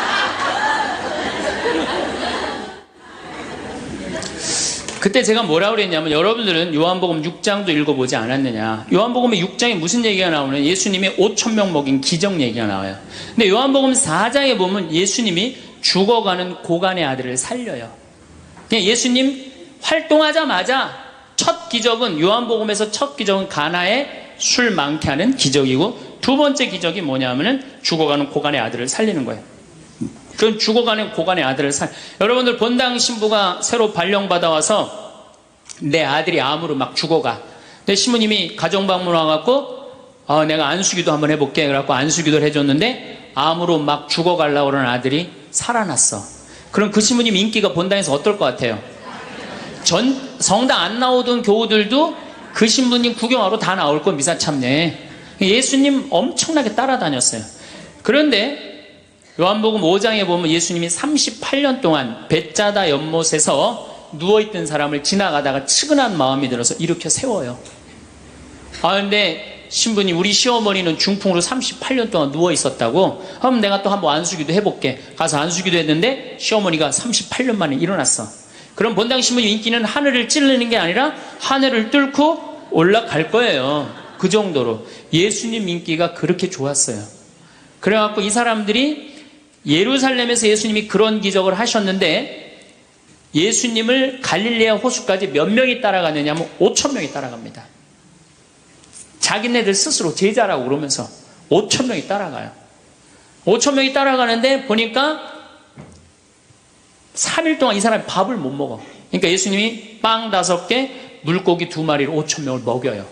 그때 제가 뭐라고 그랬냐면, 여러분들은 요한복음 6장도 읽어보지 않았느냐. 요한복음의 6장에 무슨 얘기가 나오냐면 예수님이 5,000명 먹인 기적 얘기가 나와요. 근데 요한복음 4장에 보면 예수님이 죽어가는 고간의 아들을 살려요. 그냥 예수님 활동하자마자 첫 기적은, 요한복음에서 첫 기적은 가나에 술 많게 하는 기적이고, 2번째 기적이 뭐냐면은 죽어가는 고간의 아들을 살리는 거예요. 그럼 죽어가는 고간의 아들을 여러분들 본당 신부가 새로 발령받아 와서 내 아들이 암으로 막 죽어가. 근데 신부님이 가정방문 와갖고 내가 안수기도 한번 해볼게. 그래갖고 안수기도를 해줬는데 암으로 막 죽어가려고 그러는 아들이 살아났어. 그럼 그 신부님 인기가 본당에서 어떨 것 같아요? 성당 안 나오던 교우들도 그 신부님 구경하러 다 나올 거, 미사 참례. 예수님 엄청나게 따라다녔어요. 그런데 요한복음 5장에 보면 예수님이 38년 동안 벳자다 연못에서 누워있던 사람을 지나가다가 측은한 마음이 들어서 일으켜 세워요. 근데 신부님, 우리 시어머니는 중풍으로 38년 동안 누워있었다고. 그럼 내가 또 한번 안수기도 해볼게. 가서 안수기도 했는데 시어머니가 38년 만에 일어났어. 그럼 본당 신부님 인기는 하늘을 찌르는 게 아니라 하늘을 뚫고 올라갈 거예요. 그 정도로 예수님 인기가 그렇게 좋았어요. 그래갖고 이 사람들이 예루살렘에서 예수님이 그런 기적을 하셨는데, 예수님을 갈릴레아 호수까지 몇 명이 따라가느냐 하면 5,000명이 따라갑니다. 자기네들 스스로 제자라고 그러면서 5,000명이 따라가요. 5,000명이 따라가는데 보니까 3일 동안 이 사람이 밥을 못 먹어. 그러니까 예수님이 빵 5개, 물고기 2마리로 5,000명을 먹여요.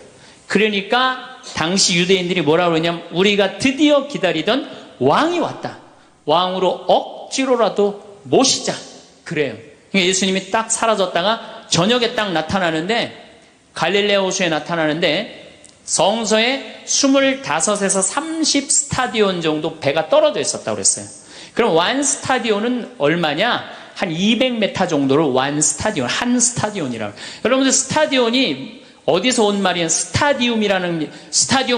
그러니까 당시 유대인들이 뭐라고 그러냐면, 우리가 드디어 기다리던 왕이 왔다. 왕으로 억지로라도 모시자. 그래요. 그러니까 예수님이 딱 사라졌다가 저녁에 딱 나타나는데, 갈릴레아 호수에 나타나는데 성서에 25에서 30 스타디온 정도 배가 떨어져 있었다고 그랬어요. 그럼 완 스타디온은 얼마냐? 한 200m 정도를 완 스타디온, 한 스타디온이라고. 여러분들 스타디온이 어디서 온 말이에요? 스타디움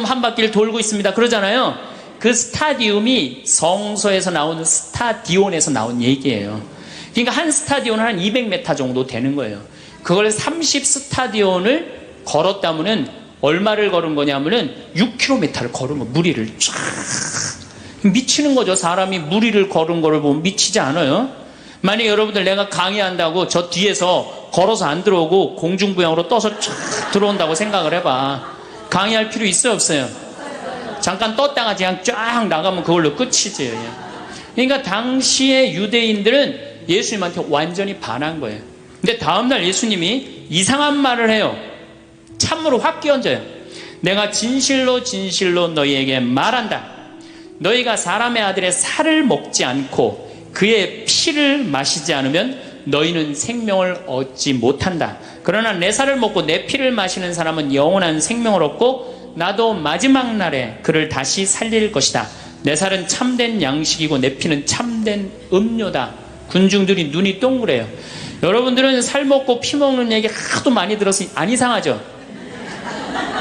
한 바퀴를 돌고 있습니다. 그러잖아요. 그 스타디움이 성서에서 나오는 스타디온에서 나온 얘기예요. 그러니까 한 스타디온은 한 200m 정도 되는 거예요. 그걸 30 스타디온을 걸었다면은 얼마를 걸은 거냐면은 6km를 걸은 거, 무리를 쫙. 미치는 거죠. 사람이 무리를 걸은 거를 보면 미치지 않아요? 만약에 여러분들 내가 강의한다고 저 뒤에서 걸어서 안 들어오고 공중부양으로 떠서 쫙 들어온다고 생각을 해봐. 강의할 필요 있어요, 없어요? 잠깐 떴다가 그냥 쫙 나가면 그걸로 끝이지. 그러니까 당시의 유대인들은 예수님한테 완전히 반한 거예요. 근데 다음날 예수님이 이상한 말을 해요. 참으로 확 끼얹어요. 내가 진실로 진실로 너희에게 말한다. 너희가 사람의 아들의 살을 먹지 않고 그의 피를 마시지 않으면 너희는 생명을 얻지 못한다. 그러나 내 살을 먹고 내 피를 마시는 사람은 영원한 생명을 얻고 나도 마지막 날에 그를 다시 살릴 것이다. 내 살은 참된 양식이고 내 피는 참된 음료다. 군중들이 눈이 동그래요. 여러분들은 살 먹고 피 먹는 얘기 하도 많이 들어서 안 이상하죠?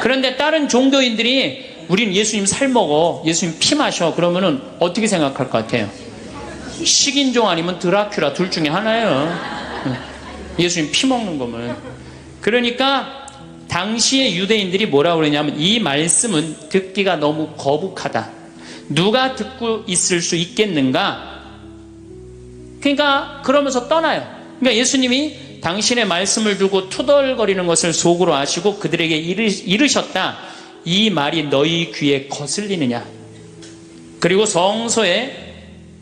그런데 다른 종교인들이 우린 예수님 살 먹어, 예수님 피 마셔, 그러면은 어떻게 생각할 것 같아요? 식인종 아니면 드라큘라 둘 중에 하나예요. 예수님 피 먹는 거면. 그러니까 당시의 유대인들이 뭐라고 그러냐면 이 말씀은 듣기가 너무 거북하다. 누가 듣고 있을 수 있겠는가? 그러니까 그러면서 떠나요. 그러니까 예수님이 당신의 말씀을 두고 투덜거리는 것을 속으로 아시고 그들에게 이르셨다. 이 말이 너희 귀에 거슬리느냐? 그리고 성서에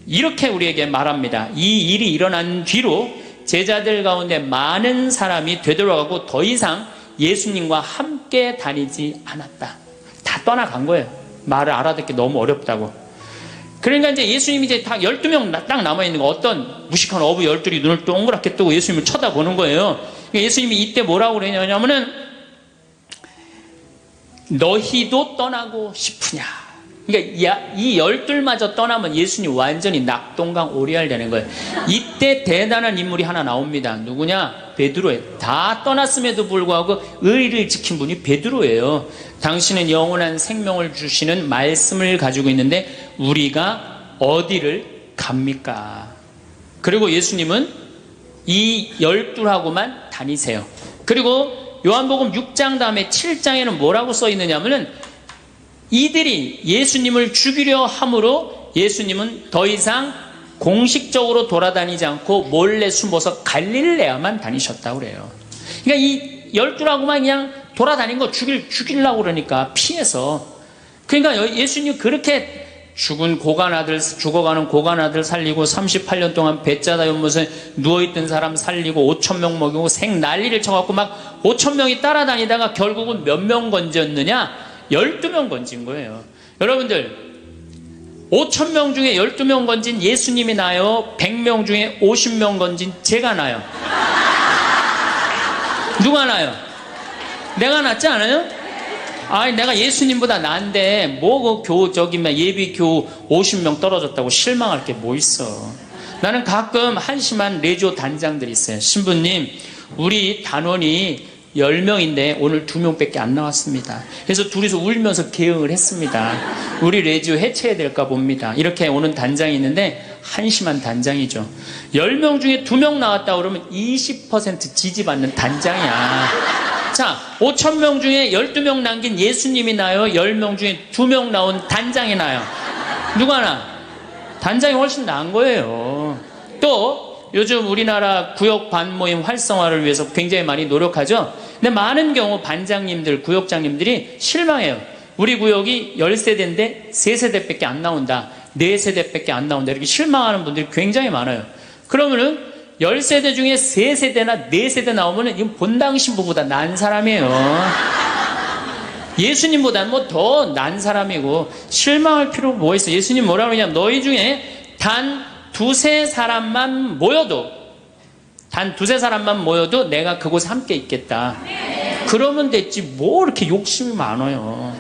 이렇게 우리에게 말합니다. 이 일이 일어난 뒤로 제자들 가운데 많은 사람이 되돌아가고 더 이상 예수님과 함께 다니지 않았다. 다 떠나간 거예요. 말을 알아듣기 너무 어렵다고. 그러니까 이제 예수님이 이제 다 12명 딱 남아있는 거, 어떤 무식한 어부 12이 눈을 동그랗게 뜨고 예수님을 쳐다보는 거예요. 그러니까 예수님이 이때 뭐라고 그러냐면은 너희도 떠나고 싶으냐. 그러니까 이 12마저 떠나면 예수님 완전히 낙동강 오리알 되는 거예요. 이때 대단한 인물이 하나 나옵니다. 누구냐? 베드로예요. 다 떠났음에도 불구하고 의리를 지킨 분이 베드로예요. 당신은 영원한 생명을 주시는 말씀을 가지고 있는데 우리가 어디를 갑니까? 그리고 예수님은 이 12하고만 다니세요. 그리고 요한복음 6장 다음에 7장에는 뭐라고 써 있느냐면은 이들이 예수님을 죽이려 함으로 예수님은 더 이상 공식적으로 돌아다니지 않고 몰래 숨어서 갈릴레아만 다니셨다고 그래요. 그러니까 이 12하고만 그냥 돌아다닌 거 죽이려고 그러니까 피해서. 그러니까 예수님 그렇게 죽어가는 고간 아들 살리고 38년 동안 배짜다 연못에 누워있던 사람 살리고 5,000명 먹이고 생 난리를 쳐갖고 막 5,000명이 따라다니다가 결국은 몇 명 건졌느냐? 12명 건진 거예요. 여러분들 5,000명 중에 12명 건진 예수님이 나요? 100명 중에 50명 건진 제가 나요? 누가 나요? 내가 낫지 않아요? 아니 내가 예수님보다 나은데 뭐 그 예비 교우 50명 떨어졌다고 실망할 게 뭐 있어. 나는 가끔 한심한 레지오 단장들이 있어요. 신부님 우리 단원이 10명인데 오늘 2명밖에 안 나왔습니다. 그래서 둘이서 울면서 개응을 했습니다. 우리 레지오 해체해야 될까 봅니다. 이렇게 오는 단장이 있는데 한심한 단장이죠. 10명 중에 2명 나왔다 그러면 20% 지지받는 단장이야. 자, 5,000명 중에 12명 남긴 예수님이 나요? 10명 중에 2명 나온 단장이 나요? 누가 나? 단장이 훨씬 나은 거예요. 또 요즘 우리나라 구역 반모임 활성화를 위해서 굉장히 많이 노력하죠. 근데 많은 경우 반장님들, 구역장님들이 실망해요. 우리 구역이 10세대인데 3세대밖에 안 나온다. 4세대밖에 안 나온다. 이렇게 실망하는 분들이 굉장히 많아요. 그러면은 10세대 중에 3세대나 4세대 나오면은 이건 본당 신부보다 난 사람이에요. 예수님보다는 뭐 더 난 사람이고 실망할 필요가 뭐 있어. 예수님 뭐라고 그러냐면 너희 중에 단 두세 사람만 모여도 내가 그곳에 함께 있겠다. 그러면 됐지 뭐 이렇게 욕심이 많아요.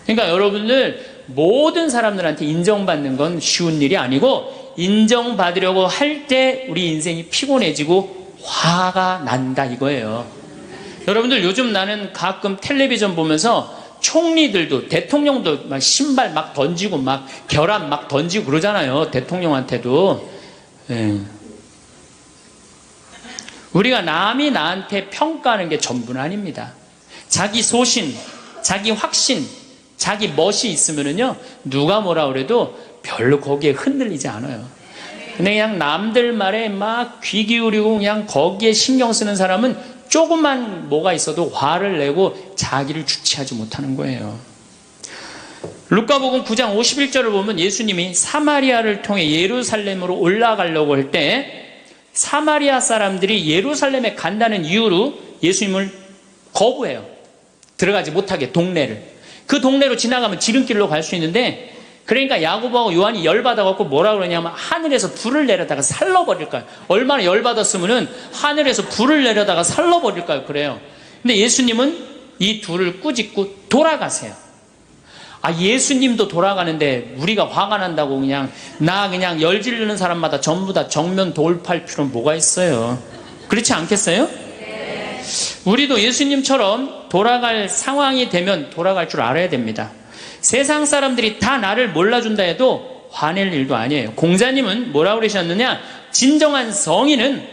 그러니까 여러분들 모든 사람들한테 인정받는 건 쉬운 일이 아니고 인정받으려고 할 때 우리 인생이 피곤해지고 화가 난다 이거예요. 여러분들 요즘 나는 가끔 텔레비전 보면서 총리들도 대통령도 막 신발 막 던지고 막 결함 막 던지고 그러잖아요. 대통령한테도. 우리가 남이 나한테 평가하는 게 전부는 아닙니다. 자기 소신, 자기 확신, 자기 멋이 있으면은요 누가 뭐라 그래도 별로 거기에 흔들리지 않아요. 근데 그냥 남들 말에 막 귀 기울이고 그냥 거기에 신경 쓰는 사람은 조금만 뭐가 있어도 화를 내고 자기를 주체하지 못하는 거예요. 루카복음 9장 51절을 보면 예수님이 사마리아를 통해 예루살렘으로 올라가려고 할 때 사마리아 사람들이 예루살렘에 간다는 이유로 예수님을 거부해요. 들어가지 못하게 동네를. 그 동네로 지나가면 지름길로 갈 수 있는데 그러니까 야고보하고 요한이 열받아갖고 뭐라 그러냐면 하늘에서 불을 내려다가 살러버릴까요? 얼마나 열받았으면은 하늘에서 불을 내려다가 살러버릴까요? 그래요. 근데 예수님은 이 둘을 꾸짖고 돌아가세요. 아, 예수님도 돌아가는데 우리가 화가 난다고 그냥 열 지르는 사람마다 전부 다 정면 돌파할 필요는 뭐가 있어요? 그렇지 않겠어요? 우리도 예수님처럼 돌아갈 상황이 되면 돌아갈 줄 알아야 됩니다. 세상 사람들이 다 나를 몰라준다 해도 화낼 일도 아니에요. 공자님은 뭐라고 그러셨느냐? 진정한 성인은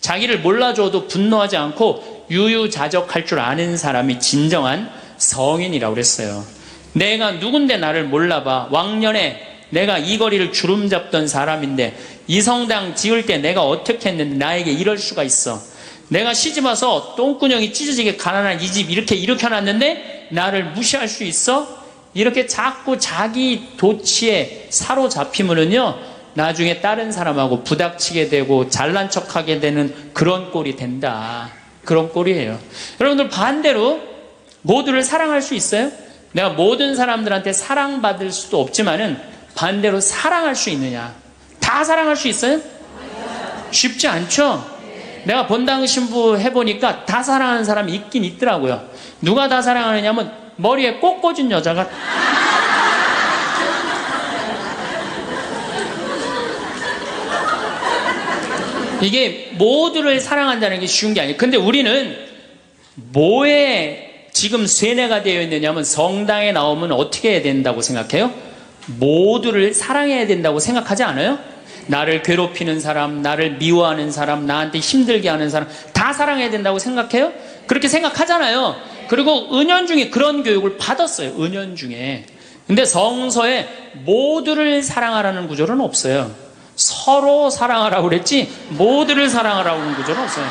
자기를 몰라줘도 분노하지 않고 유유자적할 줄 아는 사람이 진정한 성인이라고 그랬어요. 내가 누군데 나를 몰라봐. 왕년에 내가 이 거리를 주름 잡던 사람인데 이 성당 지을 때 내가 어떻게 했는데 나에게 이럴 수가 있어. 내가 시집와서 똥구녕이 찢어지게 가난한 이 집 이렇게 일으켜놨는데 나를 무시할 수 있어? 이렇게 자꾸 자기 도취에 사로잡히면은요, 나중에 다른 사람하고 부닥치게 되고 잘난 척하게 되는 그런 꼴이 된다. 그런 꼴이에요. 여러분들 반대로 모두를 사랑할 수 있어요? 내가 모든 사람들한테 사랑받을 수도 없지만은 반대로 사랑할 수 있느냐? 다 사랑할 수 있어요? 쉽지 않죠? 내가 본당 신부 해보니까 다 사랑하는 사람이 있긴 있더라고요. 누가 다 사랑하느냐면 머리에 꽃 꽂은 여자가 이게 모두를 사랑한다는 게 쉬운 게 아니에요. 근데 우리는 뭐에 지금 쇠뇌가 되어 있느냐면 성당에 나오면 어떻게 해야 된다고 생각해요? 모두를 사랑해야 된다고 생각하지 않아요? 나를 괴롭히는 사람, 나를 미워하는 사람, 나한테 힘들게 하는 사람 다 사랑해야 된다고 생각해요? 그렇게 생각하잖아요. 그리고 은연중에 그런 교육을 받았어요. 은연중에. 근데 성서에 모두를 사랑하라는 구절은 없어요. 서로 사랑하라고 그랬지 모두를 사랑하라고 하는 구절은 없어요.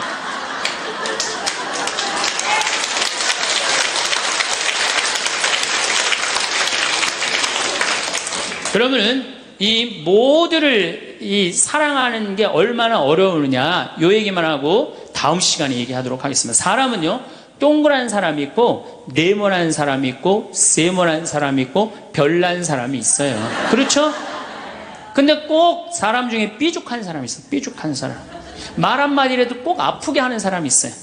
그러면은 이 모두를 이 사랑하는 게 얼마나 어려우느냐 요 얘기만 하고 다음 시간에 얘기하도록 하겠습니다. 사람은요 동그란 사람이 있고 네모난 사람이 있고 세모난 사람이 있고 별난 사람이 있어요. 그렇죠? 근데 꼭 사람 중에 삐죽한 사람이 있어요. 삐죽한 사람. 말 한마디라도 꼭 아프게 하는 사람이 있어요.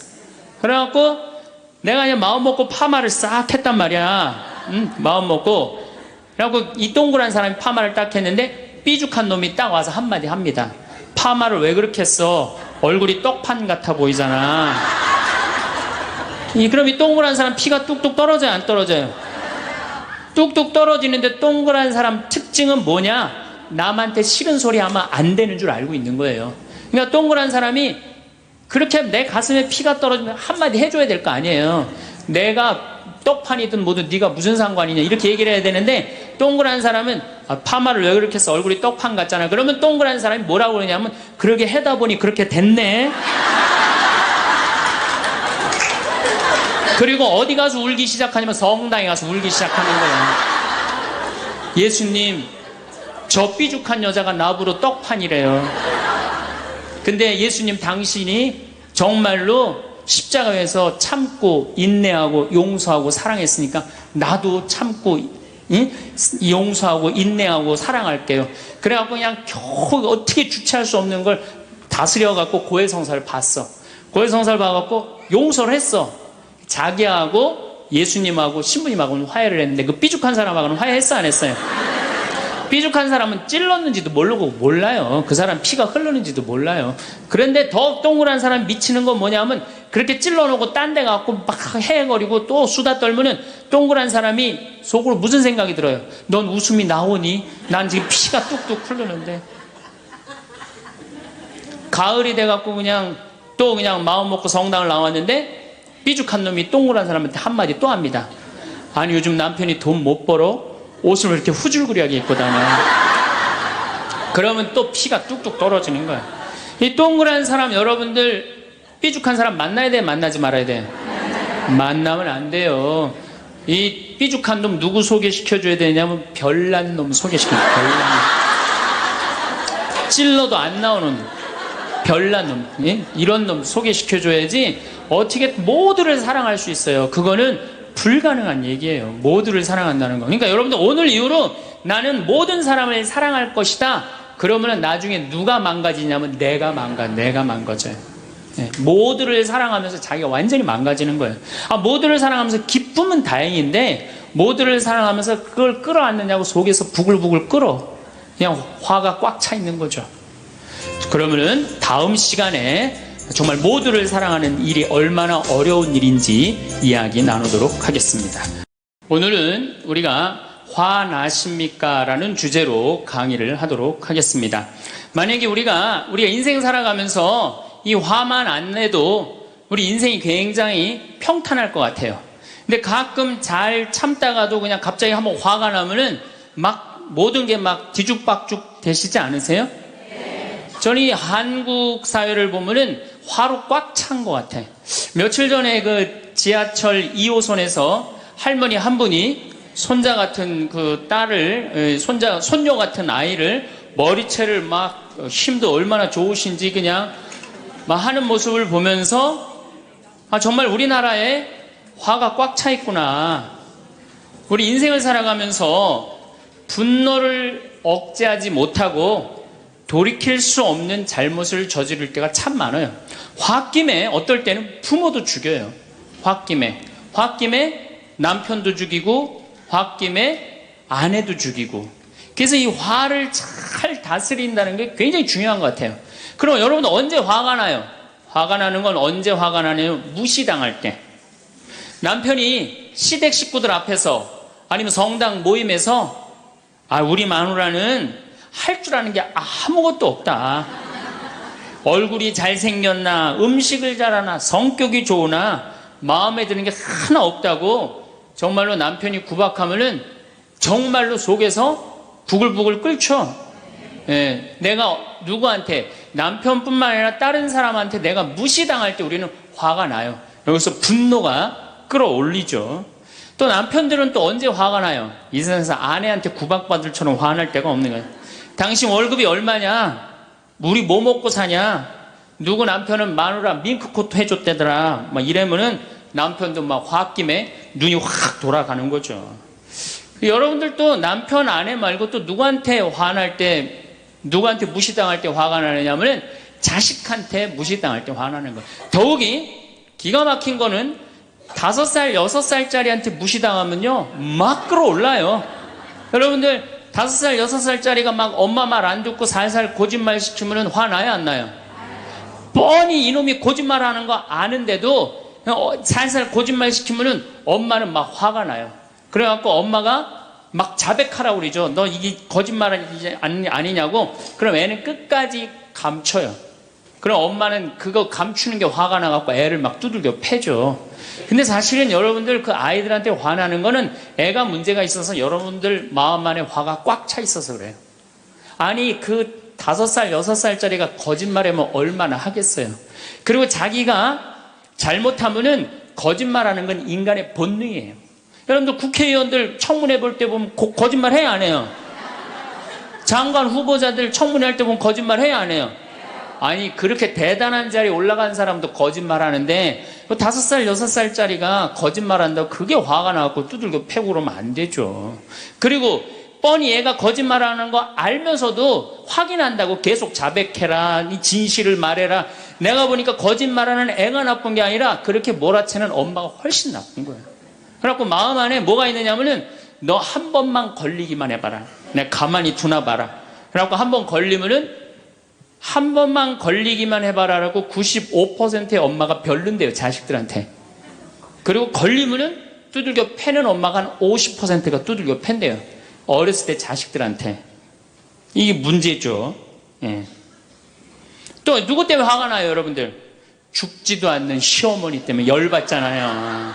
그래갖고 내가 그냥 마음 먹고 파마를 싹 했단 말이야. 마음 먹고. 그래갖고 이 동그란 사람이 파마를 딱 했는데 삐죽한 놈이 딱 와서 한마디 합니다. 파마를 왜 그렇게 했어? 얼굴이 떡판 같아 보이잖아. 그럼 이 동그란 사람 피가 뚝뚝 떨어져요? 안 떨어져요? 뚝뚝 떨어지는데 동그란 사람 특징은 뭐냐? 남한테 싫은 소리 하면 안 되는 줄 알고 있는 거예요. 그러니까 동그란 사람이 그렇게 내 가슴에 피가 떨어지면 한마디 해줘야 될 거 아니에요. 내가 떡판이든 뭐든 네가 무슨 상관이냐 이렇게 얘기를 해야 되는데 동그란 사람은 파마를 왜 그렇게 했어? 얼굴이 떡판 같잖아. 그러면 동그란 사람이 뭐라고 그러냐면 그러게 해다 보니 그렇게 됐네. 그리고 어디 가서 울기 시작하냐면 성당에 가서 울기 시작하는 거예요. 예수님 저 삐죽한 여자가 나보러 떡판이래요. 근데 예수님 당신이 정말로 십자가에서 참고 인내하고 용서하고 사랑했으니까 나도 참고 용서하고 인내하고 사랑할게요. 그래갖고 그냥 겨우 어떻게 주체할 수 없는 걸 다스려갖고 고해성사를 봤어. 고해성사를 봐갖고 용서를 했어. 자기하고 예수님하고 신부님하고는 화해를 했는데 그 삐죽한 사람하고는 화해했어 안 했어요? 삐죽한 사람은 찔렀는지도 모르고 몰라요. 그 사람 피가 흐르는지도 몰라요. 그런데 더 동그란 사람 미치는 건 뭐냐면 그렇게 찔러놓고 딴 데 가고 막 헤헤거리고 또 수다 떨면은 동그란 사람이 속으로 무슨 생각이 들어요? 넌 웃음이 나오니? 난 지금 피가 뚝뚝 흐르는데. 가을이 돼갖고 그냥 또 그냥 마음 먹고 성당을 나왔는데 삐죽한 놈이 동그란 사람한테 한마디 또 합니다. 아니 요즘 남편이 돈 못 벌어? 옷을 왜 이렇게 후줄그리하게 입고 다녀? 그러면 또 피가 뚝뚝 떨어지는 거야. 이 동그란 사람 여러분들 삐죽한 사람 만나야 돼? 만나지 말아야 돼? 만나면 안 돼요. 이 삐죽한 놈 누구 소개시켜줘야 되냐면 별난 놈 소개시켜줘. 별난 놈. 찔러도 안 나오는 별난 놈. 예? 이런 놈 소개시켜줘야지 어떻게 모두를 사랑할 수 있어요. 그거는 불가능한 얘기예요. 모두를 사랑한다는 거. 그러니까 여러분들 오늘 이후로 나는 모든 사람을 사랑할 것이다. 그러면 나중에 누가 망가지냐면 내가 망가져요. 네. 모두를 사랑하면서 자기가 완전히 망가지는 거예요. 모두를 사랑하면서 기쁨은 다행인데 모두를 사랑하면서 그걸 끌어안느냐고 속에서 부글부글 끓어. 그냥 화가 꽉 차 있는 거죠. 그러면은 다음 시간에 정말 모두를 사랑하는 일이 얼마나 어려운 일인지 이야기 나누도록 하겠습니다. 오늘은 우리가 화나십니까? 라는 주제로 강의를 하도록 하겠습니다. 만약에 우리가 인생 살아가면서 이 화만 안 내도 우리 인생이 굉장히 평탄할 것 같아요. 근데 가끔 잘 참다가도 그냥 갑자기 한번 화가 나면은 막 모든 게 막 뒤죽박죽 되시지 않으세요? 저는 이 한국 사회를 보면은 화로 꽉 찬 것 같아. 며칠 전에 그 지하철 2호선에서 할머니 한 분이 손자 같은 그 딸을, 손녀 같은 아이를 머리채를 막 힘도 얼마나 좋으신지 그냥 막 하는 모습을 보면서 정말 우리나라에 화가 꽉 차 있구나. 우리 인생을 살아가면서 분노를 억제하지 못하고 돌이킬 수 없는 잘못을 저지를 때가 참 많아요. 홧김에 어떨 때는 부모도 죽여요. 홧김에 남편도 죽이고 홧김에 아내도 죽이고. 그래서 이 화를 잘 다스린다는 게 굉장히 중요한 것 같아요. 그럼 여러분 언제 화가 나요? 화가 나는 건 언제 화가 나냐면 무시당할 때. 남편이 시댁 식구들 앞에서 아니면 성당 모임에서 우리 마누라는 할 줄 아는 게 아무것도 없다. 얼굴이 잘생겼나, 음식을 잘하나, 성격이 좋으나 마음에 드는 게 하나 없다고 정말로 남편이 구박하면은 정말로 속에서 부글부글 끓죠. 내가 누구한테, 남편뿐만 아니라 다른 사람한테 내가 무시당할 때 우리는 화가 나요. 여기서 분노가 끌어올리죠. 또 남편들은 또 언제 화가 나요? 이 세상에서 아내한테 구박받을 처럼 화날 때가 없는 거예요. 당신 월급이 얼마냐? 우리 뭐 먹고 사냐? 누구 남편은 마누라 밍크코트 해줬대더라. 막 이러면은 남편도 막 홧김에 눈이 확 돌아가는 거죠. 여러분들도 남편, 아내 말고 또 누구한테 화날 때, 누구한테 무시당할 때 화가 나느냐면은 자식한테 무시당할 때 화나는 거예요. 더욱이 기가 막힌 거는 5살, 6살짜리한테 무시당하면요, 막 끌어올라요. 여러분들, 5살, 6살짜리가 막 엄마 말 안 듣고 살살 거짓말 시키면 화나요, 안 나요? 뻔히 이놈이 거짓말 하는 거 아는데도 살살 거짓말 시키면 엄마는 막 화가 나요. 그래갖고 엄마가 막 자백하라고 그러죠. 너 이게 거짓말 아니냐고. 그럼 애는 끝까지 감춰요. 그럼 엄마는 그거 감추는 게 화가 나갖고 애를 막 두들겨 패죠. 근데 사실은 여러분들 그 아이들한테 화나는 거는 애가 문제가 있어서 여러분들 마음 안에 화가 꽉 차 있어서 그래요. 아니 그 5살, 6살짜리가 거짓말하면 얼마나 하겠어요. 그리고 자기가 잘못하면은 거짓말하는 건 인간의 본능이에요. 여러분들 국회의원들 청문회 볼 때 보면 거짓말 해야 안 해요? 장관 후보자들 청문회 할 때 보면 거짓말 해야 안 해요? 아니 그렇게 대단한 자리에 올라간 사람도 거짓말하는데 5살, 6살짜리가 거짓말한다고 그게 화가 나갖고 두들겨 패고 그러면 안 되죠. 그리고 뻔히 얘가 거짓말하는 거 알면서도 확인한다고 계속 자백해라, 이 진실을 말해라. 내가 보니까 거짓말하는 애가 나쁜 게 아니라 그렇게 몰아채는 엄마가 훨씬 나쁜 거예요. 그래갖고 마음 안에 뭐가 있느냐면은 너 한 번만 걸리기만 해봐라. 내가 가만히 두나 봐라. 그래갖고 한 번 걸리면은 한 번만 걸리기만 해봐라라고 95%의 엄마가 별론데요, 자식들한테. 그리고 걸리면은 두들겨 패는 엄마가 한 50%가 두들겨 팬대요. 어렸을 때 자식들한테. 이게 문제죠. 예. 또 누구 때문에 화가 나요, 여러분들? 죽지도 않는 시어머니 때문에 열받잖아요.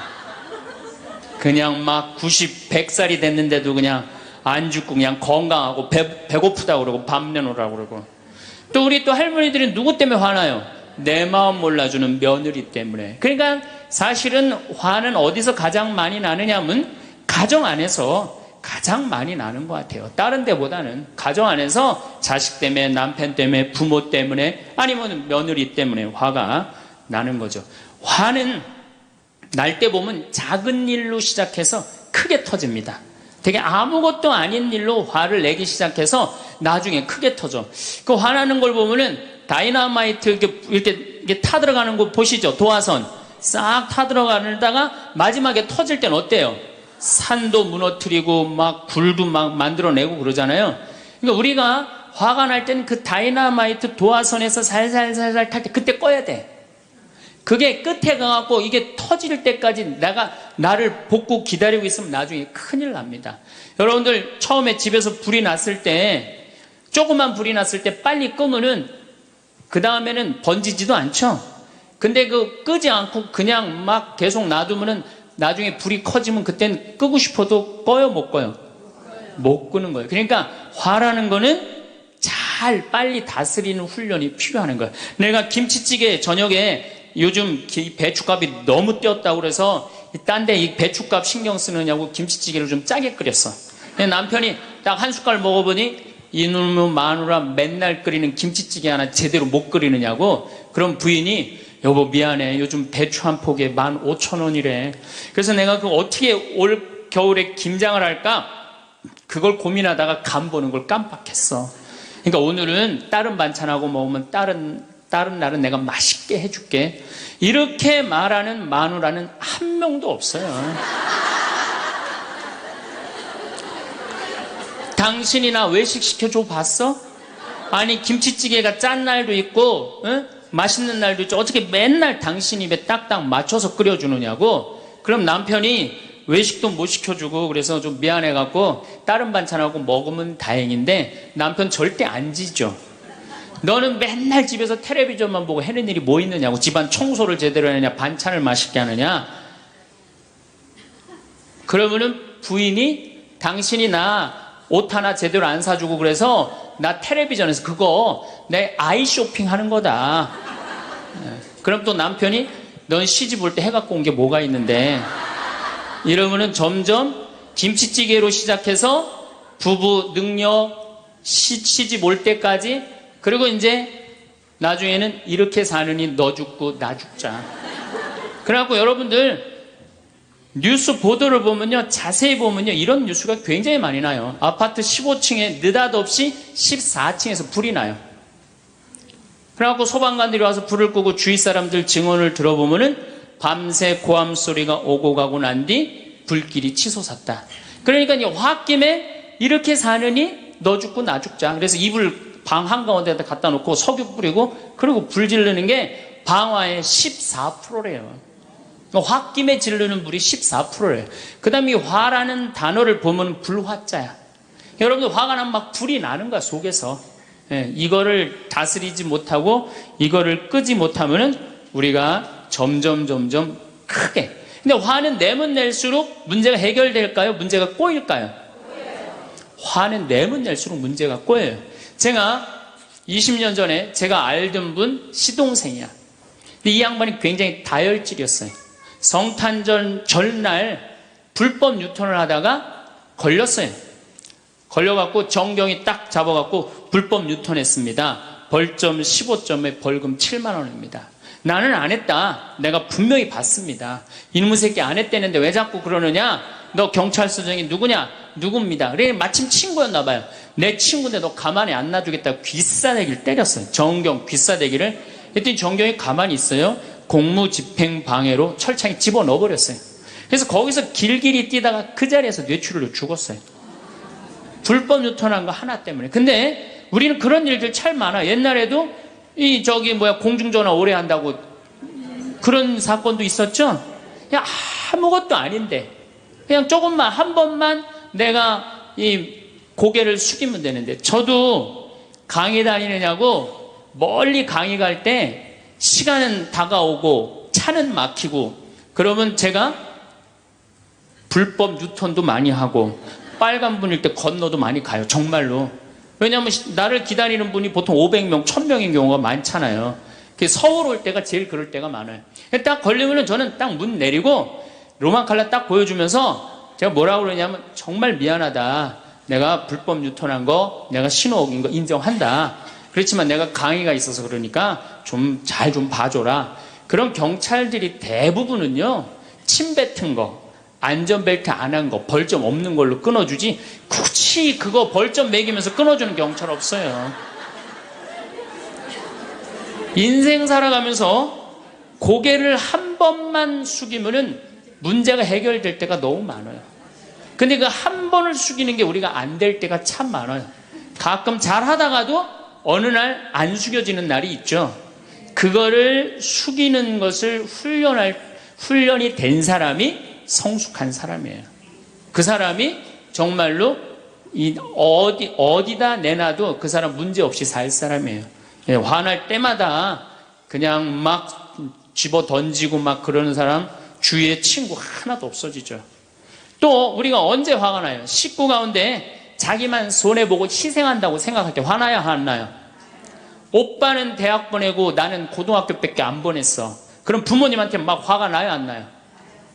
그냥 막 90, 100살이 됐는데도 그냥 안 죽고 그냥 건강하고 배고프다고 그러고 밥 내놓으라고 그러고. 또 우리 또 할머니들은 누구 때문에 화나요? 내 마음 몰라주는 며느리 때문에. 그러니까 사실은 화는 어디서 가장 많이 나느냐면 가정 안에서 가장 많이 나는 것 같아요. 다른 데보다는 가정 안에서 자식 때문에, 남편 때문에, 부모 때문에, 아니면 며느리 때문에 화가 나는 거죠. 화는 날 때 보면 작은 일로 시작해서 크게 터집니다. 되게 아무것도 아닌 일로 화를 내기 시작해서 나중에 크게 터져. 그 화나는 걸 보면은 다이너마이트 이렇게 타들어가는 거 보시죠? 도화선 싹 타들어가다가 마지막에 터질 땐 어때요? 산도 무너뜨리고 막 불도 막 만들어내고 그러잖아요. 그러니까 우리가 화가 날 때는 그 다이너마이트 도화선에서 살살살살 탈 때 그때 꺼야 돼. 그게 끝에 가갖고 이게 터질 때까지 나를 복구 기다리고 있으면 나중에 큰일 납니다. 여러분들 처음에 집에서 불이 났을 때, 조그만 불이 났을 때 빨리 끄면은 그 다음에는 번지지도 않죠. 근데 끄지 않고 그냥 막 계속 놔두면은 나중에 불이 커지면 그땐 끄고 싶어도 꺼요, 못 꺼요? 못 끄는 거예요. 그러니까 화라는 거는 잘 빨리 다스리는 훈련이 필요한 거예요. 내가 김치찌개 저녁에 요즘 배춧값이 너무 뛰었다고 그래서 딴 데 이 배춧값 신경 쓰느냐고 김치찌개를 좀 짜게 끓였어. 남편이 딱 한 숟갈 먹어보니 이놈의 마누라 맨날 끓이는 김치찌개 하나 제대로 못 끓이느냐고. 그럼 부인이 여보 미안해 요즘 배추 한 포기에 15,000원이래. 그래서 내가 어떻게 올 겨울에 김장을 할까 그걸 고민하다가 간 보는 걸 깜빡했어. 그러니까 오늘은 다른 반찬하고 먹으면 다른 날은 내가 맛있게 해줄게. 이렇게 말하는 마누라는 한 명도 없어요. 당신이나 외식 시켜줘 봤어? 아니 김치찌개가 짠 날도 있고 맛있는 날도 있죠. 어떻게 맨날 당신 입에 딱딱 맞춰서 끓여주느냐고. 그럼 남편이 외식도 못 시켜주고 그래서 좀 미안해갖고 다른 반찬하고 먹으면 다행인데 남편 절대 안 지죠. 너는 맨날 집에서 텔레비전만 보고 해는 일이 뭐 있느냐고. 집안 청소를 제대로 하느냐, 반찬을 맛있게 하느냐. 그러면은 부인이 당신이 나 옷 하나 제대로 안 사주고 그래서 나 텔레비전에서 그거 내 아이 쇼핑 하는 거다. 그럼 또 남편이 넌 시집 올 때 해갖고 온 게 뭐가 있는데. 이러면은 점점 김치찌개로 시작해서 부부 능력 시집 올 때까지, 그리고 이제 나중에는 이렇게 사느니 너 죽고 나 죽자. 그래갖고 여러분들 뉴스 보도를 보면요, 자세히 보면요, 이런 뉴스가 굉장히 많이 나요. 아파트 15층에 느닷없이 14층에서 불이 나요. 그래갖고 소방관들이 와서 불을 끄고 주위 사람들 증언을 들어보면은 밤새 고함 소리가 오고 가고 난 뒤 불길이 치솟았다. 그러니까 이 홧김에 이렇게 사느니 너 죽고 나 죽자. 그래서 이불 방 한가운데다 갖다 놓고 석유 뿌리고 그리고 불 지르는 게 방화의 14%래요. 홧김에 지르는 불이 14%래요. 그 다음에 이 화라는 단어를 보면 불화자야. 여러분들 화가 나면 막 불이 나는 거야, 속에서. 이거를 다스리지 못하고 이거를 끄지 못하면은 우리가 점점 크게. 근데 화는 내면 낼수록 문제가 해결될까요? 문제가 꼬일까요? 화는 내면 낼수록 문제가 꼬여요. 제가 20년 전에 제가 알던 분 시동생이야. 근데 이 양반이 굉장히 다혈질이었어요. 성탄절 전날 불법 유턴을 하다가 걸렸어요. 걸려갖고 정경이 딱 잡아갖고 불법 유턴했습니다. 벌점 15점에 벌금 7만 원입니다. 나는 안 했다. 내가 분명히 봤습니다. 이놈의 새끼 안 했다는데 왜 자꾸 그러느냐? 너 경찰서장이 누구냐? 누굽니다. 그래 마침 친구였나 봐요. 내 친구인데 너 가만히 안 놔주겠다고 귀싸대기를 때렸어요. 정경 귀싸대기를. 그랬더니 정경이 가만히 있어요. 공무집행방해로 철창에 집어넣어버렸어요. 그래서 거기서 길길이 뛰다가 그 자리에서 뇌출혈로 죽었어요. 불법 유턴한 거 하나 때문에. 근데 우리는 그런 일들 참 많아. 옛날에도 공중전화 오래 한다고 그런 사건도 있었죠. 그냥 아무것도 아닌데 그냥 조금만 한 번만 내가 이 고개를 숙이면 되는데. 저도 강의 다니느냐고 멀리 강의 갈 때 시간은 다가오고 차는 막히고 그러면 제가 불법 유턴도 많이 하고 빨간불일 때 건너도 많이 가요. 정말로. 왜냐하면 나를 기다리는 분이 보통 500명, 1000명인 경우가 많잖아요. 서울 올 때가 제일 그럴 때가 많아요. 딱 걸리면은 저는 딱 문 내리고 로만 칼라 딱 보여주면서 제가 뭐라고 그러냐면 정말 미안하다. 내가 불법 유턴한 거, 내가 신호 어긴 거 인정한다. 그렇지만 내가 강의가 있어서 그러니까 좀 잘 좀 봐줘라. 그런 경찰들이 대부분은요, 침 뱉은 거, 안전벨트 안 한 거, 벌점 없는 걸로 끊어주지 굳이 그거 벌점 매기면서 끊어주는 경찰 없어요. 인생 살아가면서 고개를 한 번만 숙이면은 문제가 해결될 때가 너무 많아요. 근데 그 한 번을 숙이는 게 우리가 안 될 때가 참 많아요. 가끔 잘 하다가도 어느 날 안 숙여지는 날이 있죠. 그거를 숙이는 것을 훈련이 된 사람이 성숙한 사람이에요. 그 사람이 정말로 어디다 내놔도 그 사람 문제 없이 살 사람이에요. 화날 때마다 그냥 막 집어 던지고 막 그러는 사람 주위에 친구 하나도 없어지죠. 또 우리가 언제 화가 나요? 식구 가운데 자기만 손해보고 희생한다고 생각할 때 화나요? 안 나요? 오빠는 대학 보내고 나는 고등학교밖에 안 보냈어. 그럼 부모님한테 막 화가 나요? 안 나요?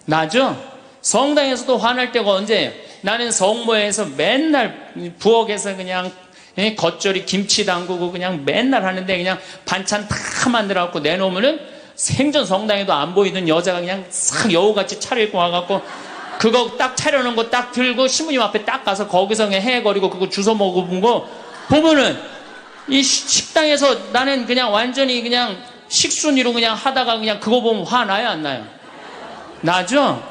나죠? 성당에서도 화날 때가 언제예요? 나는 성모에서 맨날 부엌에서 그냥 겉절이 김치 담그고 그냥 맨날 하는데 그냥 반찬 다 만들어갖고 내놓으면은 생전 성당에도 안 보이던 여자가 그냥 싹 여우같이 차려입고 와갖고 그거 딱 차려놓은 거 딱 들고 신부님 앞에 딱 가서 거기서 그냥 헤거리고 그거 주워 먹어본 거 보면은 이 식당에서 나는 그냥 완전히 그냥 식순이로 그냥 하다가 그냥 그거 보면 화 나요? 안 나요? 나죠?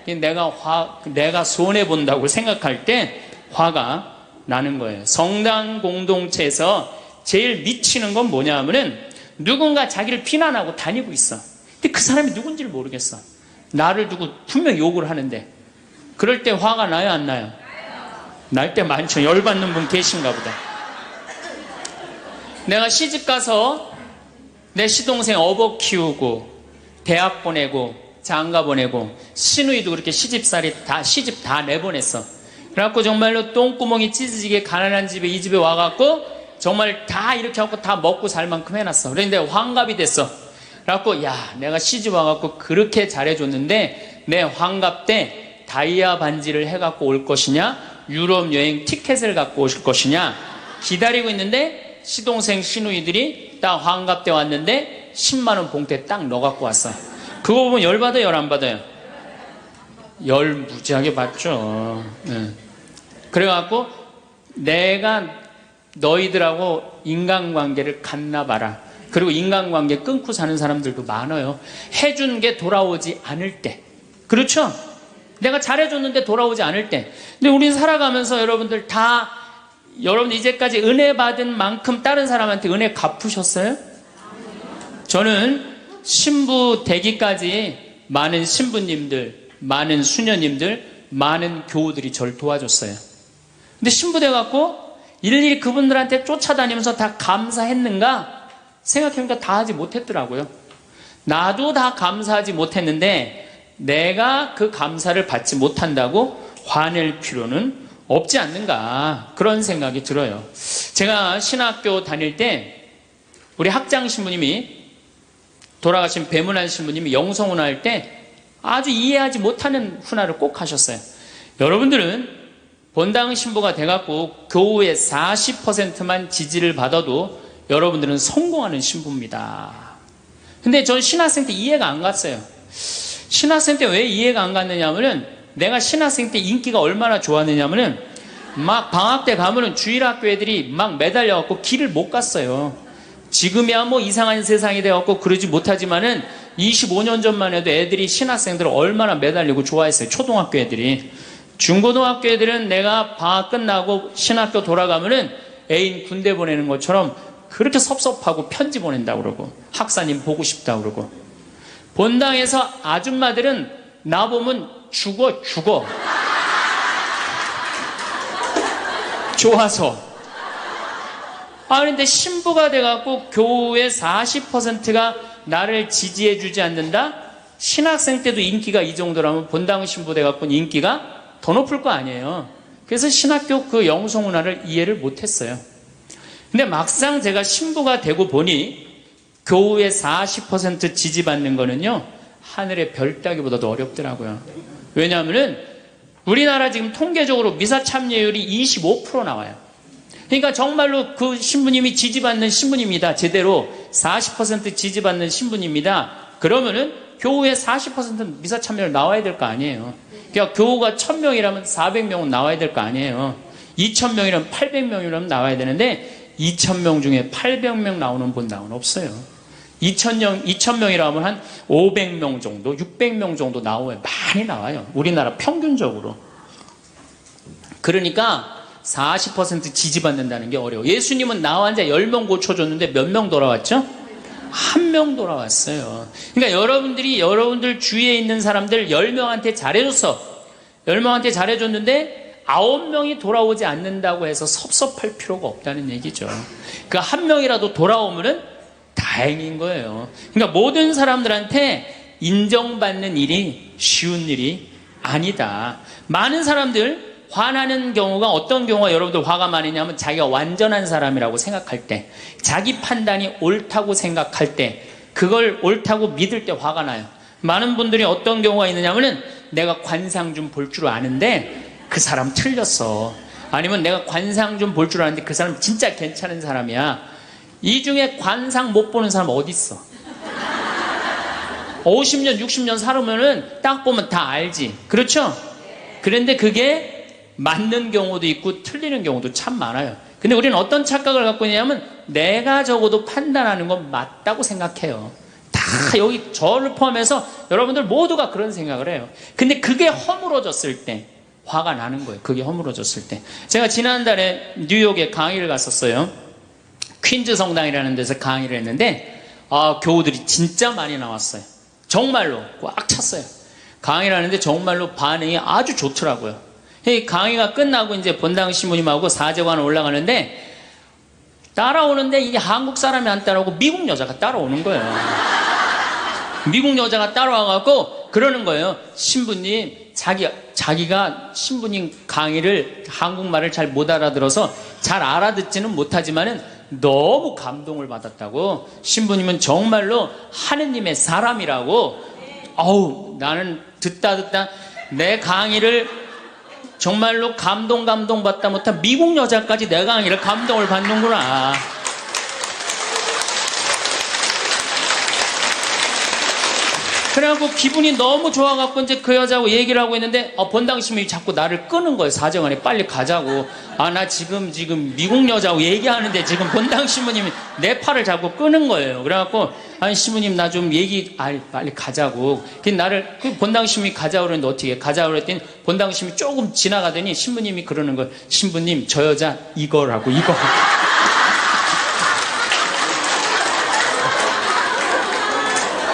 내가 손해본다고 생각할 때 화가 나는 거예요. 성당 공동체에서 제일 미치는 건 뭐냐 하면은 누군가 자기를 비난하고 다니고 있어. 근데 그 사람이 누군지를 모르겠어. 나를 두고 분명 욕을 하는데 그럴 때 화가 나요? 안 나요? 날 때 많죠. 열받는 분 계신가 보다. 내가 시집가서 내 시동생 어버 키우고 대학 보내고 장가 보내고 시누이도 그렇게 시집 다 내보냈어. 그래갖고 정말로 똥구멍이 찢어지게 가난한 집에 이 집에 와갖고 정말 다 이렇게 하고 다 먹고 살 만큼 해놨어. 그런데 환갑이 됐어. 그래갖고 야 내가 시집 와갖고 그렇게 잘해줬는데 내 환갑 때 다이아 반지를 해갖고 올 것이냐 유럽 여행 티켓을 갖고 오실 것이냐 기다리고 있는데 시동생 시누이들이 딱 환갑 때 왔는데 10만원 봉투에 딱 넣어갖고 왔어. 그거 보면 열받아요? 열 안 받아요? 열 무지하게 받죠. 네. 그래갖고 내가 너희들하고 인간관계를 갖나봐라. 그리고 인간관계 끊고 사는 사람들도 많아요. 해준 게 돌아오지 않을 때. 그렇죠? 내가 잘해줬는데 돌아오지 않을 때. 근데 우리 살아가면서 여러분들 이제까지 은혜 받은 만큼 다른 사람한테 은혜 갚으셨어요? 저는 신부 되기까지 많은 신부님들, 많은 수녀님들, 많은 교우들이 저를 도와줬어요. 근데 신부 돼갖고 일일이 그분들한테 쫓아다니면서 다 감사했는가? 생각해보니까 다 하지 못했더라고요. 나도 다 감사하지 못했는데 내가 그 감사를 받지 못한다고 화낼 필요는 없지 않는가 그런 생각이 들어요. 제가 신학교 다닐 때 우리 학장 신부님이 돌아가신 배문환 신부님이 영성훈화 할 때 아주 이해하지 못하는 훈화를 꼭 하셨어요. 여러분들은 본당 신부가 돼갖고 교우의 40%만 지지를 받아도 여러분들은 성공하는 신부입니다. 근데 전 신학생 때 이해가 안 갔어요. 신학생 때 왜 이해가 안 갔느냐 하면은 내가 신학생 때 인기가 얼마나 좋았느냐 하면은 막 방학 때 가면은 주일학교 애들이 막 매달려갖고 길을 못 갔어요. 지금이야 뭐 이상한 세상이 되었고 그러지 못하지만은 25년 전만 해도 애들이 신학생들을 얼마나 매달리고 좋아했어요. 초등학교 애들이. 중고등학교 애들은 내가 방학 끝나고 신학교 돌아가면은 애인 군대 보내는 것처럼 그렇게 섭섭하고 편지 보낸다고 그러고 학사님 보고 싶다고 그러고 본당에서 아줌마들은 나보면 죽어 좋아서. 그런데 신부가 돼갖고 교우의 40%가 나를 지지해주지 않는다? 신학생 때도 인기가 이 정도라면 본당 신부 돼갖고 인기가 더 높을 거 아니에요. 그래서 신학교 그 영성문화를 이해를 못했어요. 근데 막상 제가 신부가 되고 보니 교우의 40% 지지받는 거는요 하늘의 별 따기보다도 어렵더라고요. 왜냐하면은 우리나라 지금 통계적으로 미사 참여율이 25% 나와요. 그러니까 정말로 그 신부님이 지지받는 신부님이다. 제대로 40% 지지받는 신부님이다. 그러면은 교우의 40% 미사 참여율 나와야 될 거 아니에요. 그러니까 교우가 1000명이라면 400명은 나와야 될 거 아니에요. 2000명이라면 800명이라면 나와야 되는데 2000명 중에 800명 나오는 본당은 없어요. 2000명이라면 한 500명 정도, 600명 정도 나와요. 많이 나와요. 우리나라 평균적으로. 그러니까 40% 지지받는다는 게 어려워. 예수님은 나 환자 10명 고쳐줬는데 몇 명 돌아왔죠? 한 명 돌아왔어요. 그러니까 여러분들이 여러분들 주위에 있는 사람들 10명한테 잘해줬어. 10명한테 잘해줬는데 9명이 돌아오지 않는다고 해서 섭섭할 필요가 없다는 얘기죠. 그 한 명이라도 돌아오면은 다행인 거예요. 그러니까 모든 사람들한테 인정받는 일이 쉬운 일이 아니다. 많은 사람들 화나는 경우가 어떤 경우가 여러분들 화가 많으냐면 자기가 완전한 사람이라고 생각할 때, 자기 판단이 옳다고 생각할 때, 그걸 옳다고 믿을 때 화가 나요. 많은 분들이 어떤 경우가 있느냐면은 내가 관상 좀 볼 줄 아는데 그 사람 틀렸어. 아니면 내가 관상 좀 볼 줄 아는데 그 사람 진짜 괜찮은 사람이야. 이 중에 관상 못 보는 사람 어디 있어? 50년, 60년 살으면은 딱 보면 다 알지. 그렇죠? 그런데 그게 맞는 경우도 있고 틀리는 경우도 참 많아요. 근데 우리는 어떤 착각을 갖고 있냐면 내가 적어도 판단하는 건 맞다고 생각해요. 다 여기 저를 포함해서 여러분들 모두가 그런 생각을 해요. 근데 그게 허물어졌을 때 화가 나는 거예요. 그게 허물어졌을 때. 제가 지난달에 뉴욕에 강의를 갔었어요. 퀸즈 성당이라는 데서 강의를 했는데 교우들이 진짜 많이 나왔어요. 정말로 꽉 찼어요. 강의를 하는데 정말로 반응이 아주 좋더라고요. 강의가 끝나고 이제 본당 신부님하고 사제관을 올라가는데 따라오는데 이게 한국 사람이 안 따라오고 미국 여자가 따라오는 거예요. 미국 여자가 따라와갖고 그러는 거예요. 신부님, 자기가 신부님 강의를 한국말을 잘 못 알아들어서 잘 알아듣지는 못하지만은 너무 감동을 받았다고. 신부님은 정말로 하느님의 사람이라고. 어우, 나는 듣다 내 강의를 정말로 감동받다 못한 미국 여자까지 내 강의를 감동을 받는구나. 그래갖고 기분이 너무 좋아갖고 이제 그 여자하고 얘기를 하고 있는데 본당 신부님이 자꾸 나를 끄는 거예요. 사정안에 빨리 가자고. 나 지금 미국 여자하고 얘기하는데 지금 본당 신부님이 내 팔을 자꾸 끄는 거예요. 그래갖고 아니 신부님 나 좀 빨리 가자고. 나를 본당 신부님이 가자고 그랬는데 어떻게 가자고 그랬더니 본당 신부님이 조금 지나가더니 신부님이 그러는 거예요. 신부님 저 여자 이거라고 이거.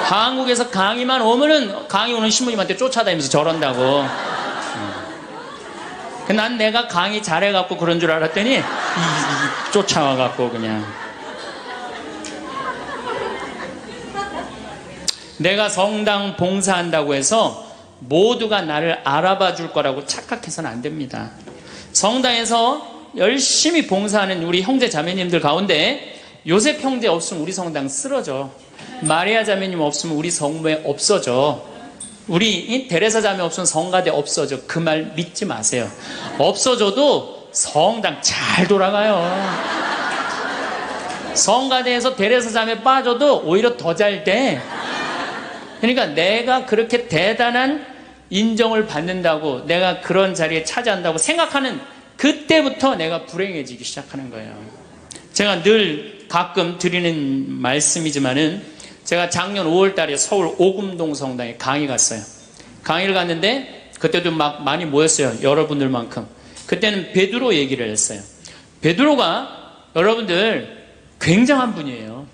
한국에서 강의만 오면은 강의 오는 신부님한테 쫓아다니면서 저런다고. 난 내가 강의 잘해갖고 그런 줄 알았더니 쫓아와갖고 그냥. 내가 성당 봉사한다고 해서 모두가 나를 알아봐 줄 거라고 착각해서는 안 됩니다. 성당에서 열심히 봉사하는 우리 형제 자매님들 가운데 요셉 형제 없으면 우리 성당 쓰러져. 마리아 자매님 없으면 우리 성모에 없어져. 우리 데레사 자매 없으면 성가대 없어져. 그 말 믿지 마세요. 없어져도 성당 잘 돌아가요. 성가대에서 데레사 자매 빠져도 오히려 더 잘 돼. 그러니까 내가 그렇게 대단한 인정을 받는다고, 내가 그런 자리에 차지한다고 생각하는 그때부터 내가 불행해지기 시작하는 거예요. 제가 늘 가끔 드리는 말씀이지만은 제가 작년 5월 달에 서울 오금동 성당에 강의 갔어요. 강의를 갔는데 그때도 막 많이 모였어요. 여러분들만큼. 그때는 베드로 얘기를 했어요. 베드로가 여러분들 굉장한 분이에요.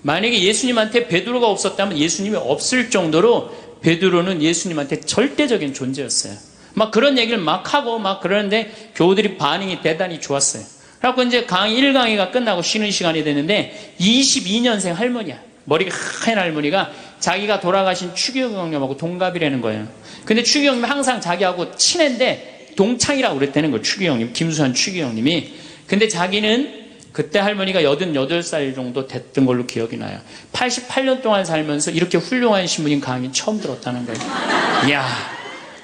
만약에 예수님한테 베드로가 없었다면 예수님이 없을 정도로 베드로는 예수님한테 절대적인 존재였어요. 막 그런 얘기를 막 하고 막 그러는데 교우들이 반응이 대단히 좋았어요. 그래갖고 이제 강의 1강의가 끝나고 쉬는 시간이 됐는데 22년생 할머니야. 머리가 하얀 할머니가 자기가 돌아가신 추기영 형님하고 동갑이라는 거예요. 근데 추기영 형님 항상 자기하고 친한데 동창이라고 그랬다는 거예요. 추기영 형님, 김수환 추기영 형님이. 근데 자기는 그때 할머니가 88살 정도 됐던 걸로 기억이 나요. 88년 동안 살면서 이렇게 훌륭한 신부님 강의 처음 들었다는 거예요. 이야,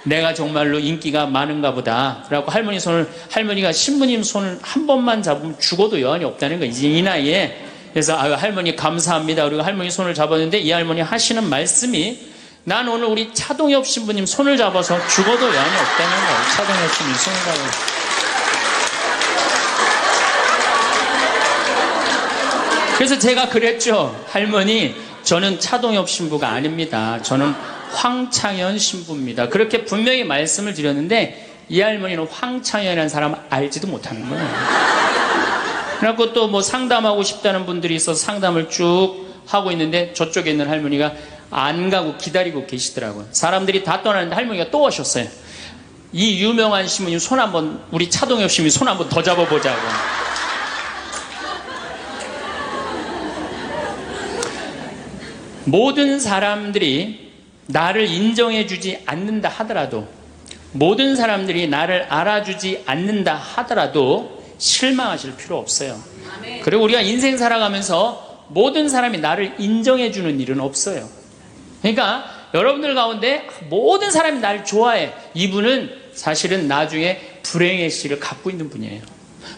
내가 정말로 인기가 많은가 보다. 그래갖고 할머니가 신부님 손을 한 번만 잡으면 죽어도 여한이 없다는 거예요. 이제 이 나이에. 그래서 할머니 감사합니다. 그리고 할머니 손을 잡았는데 이 할머니 하시는 말씀이 난 오늘 우리 차동엽 신부님 손을 잡아서 죽어도 여한이 없다는 거예요. 차동엽 신부님 손을 잡아서. 그래서 제가 그랬죠. 할머니, 저는 차동엽 신부가 아닙니다. 저는 황창현 신부입니다. 그렇게 분명히 말씀을 드렸는데 이 할머니는 황창현이라는 사람을 알지도 못하는 거예요. 그래갖고 또 뭐 상담하고 싶다는 분들이 있어서 상담을 쭉 하고 있는데 저쪽에 있는 할머니가 안 가고 기다리고 계시더라고요. 사람들이 다 떠나는데 할머니가 또 오셨어요. 이 유명한 신부님 손 한번, 우리 차동엽 신부님 손 한번 더 잡아보자고. 모든 사람들이 나를 인정해주지 않는다 하더라도, 모든 사람들이 나를 알아주지 않는다 하더라도 실망하실 필요 없어요. 그리고 우리가 인생 살아가면서 모든 사람이 나를 인정해주는 일은 없어요. 그러니까 여러분들 가운데 모든 사람이 나를 좋아해. 이분은 사실은 나중에 불행의 씨를 갖고 있는 분이에요.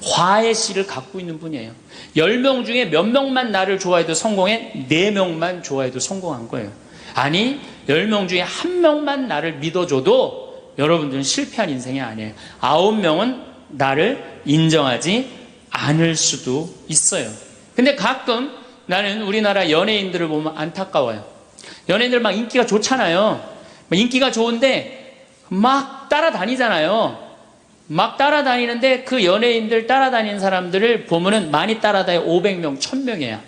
화의 씨를 갖고 있는 분이에요. 10명 중에 몇 명만 나를 좋아해도 성공해? 4명만 좋아해도 성공한 거예요. 아니, 10명 중에 1명만 나를 믿어줘도 여러분들은 실패한 인생이 아니에요. 9명은 나를 인정하지 않을 수도 있어요. 근데 가끔 나는 우리나라 연예인들을 보면 안타까워요. 연예인들 막 인기가 좋잖아요. 인기가 좋은데 막 따라다니잖아요. 막 따라다니는데 그 연예인들 따라다니는 사람들을 보면은 많이 따라다녀 500명, 1000명이야.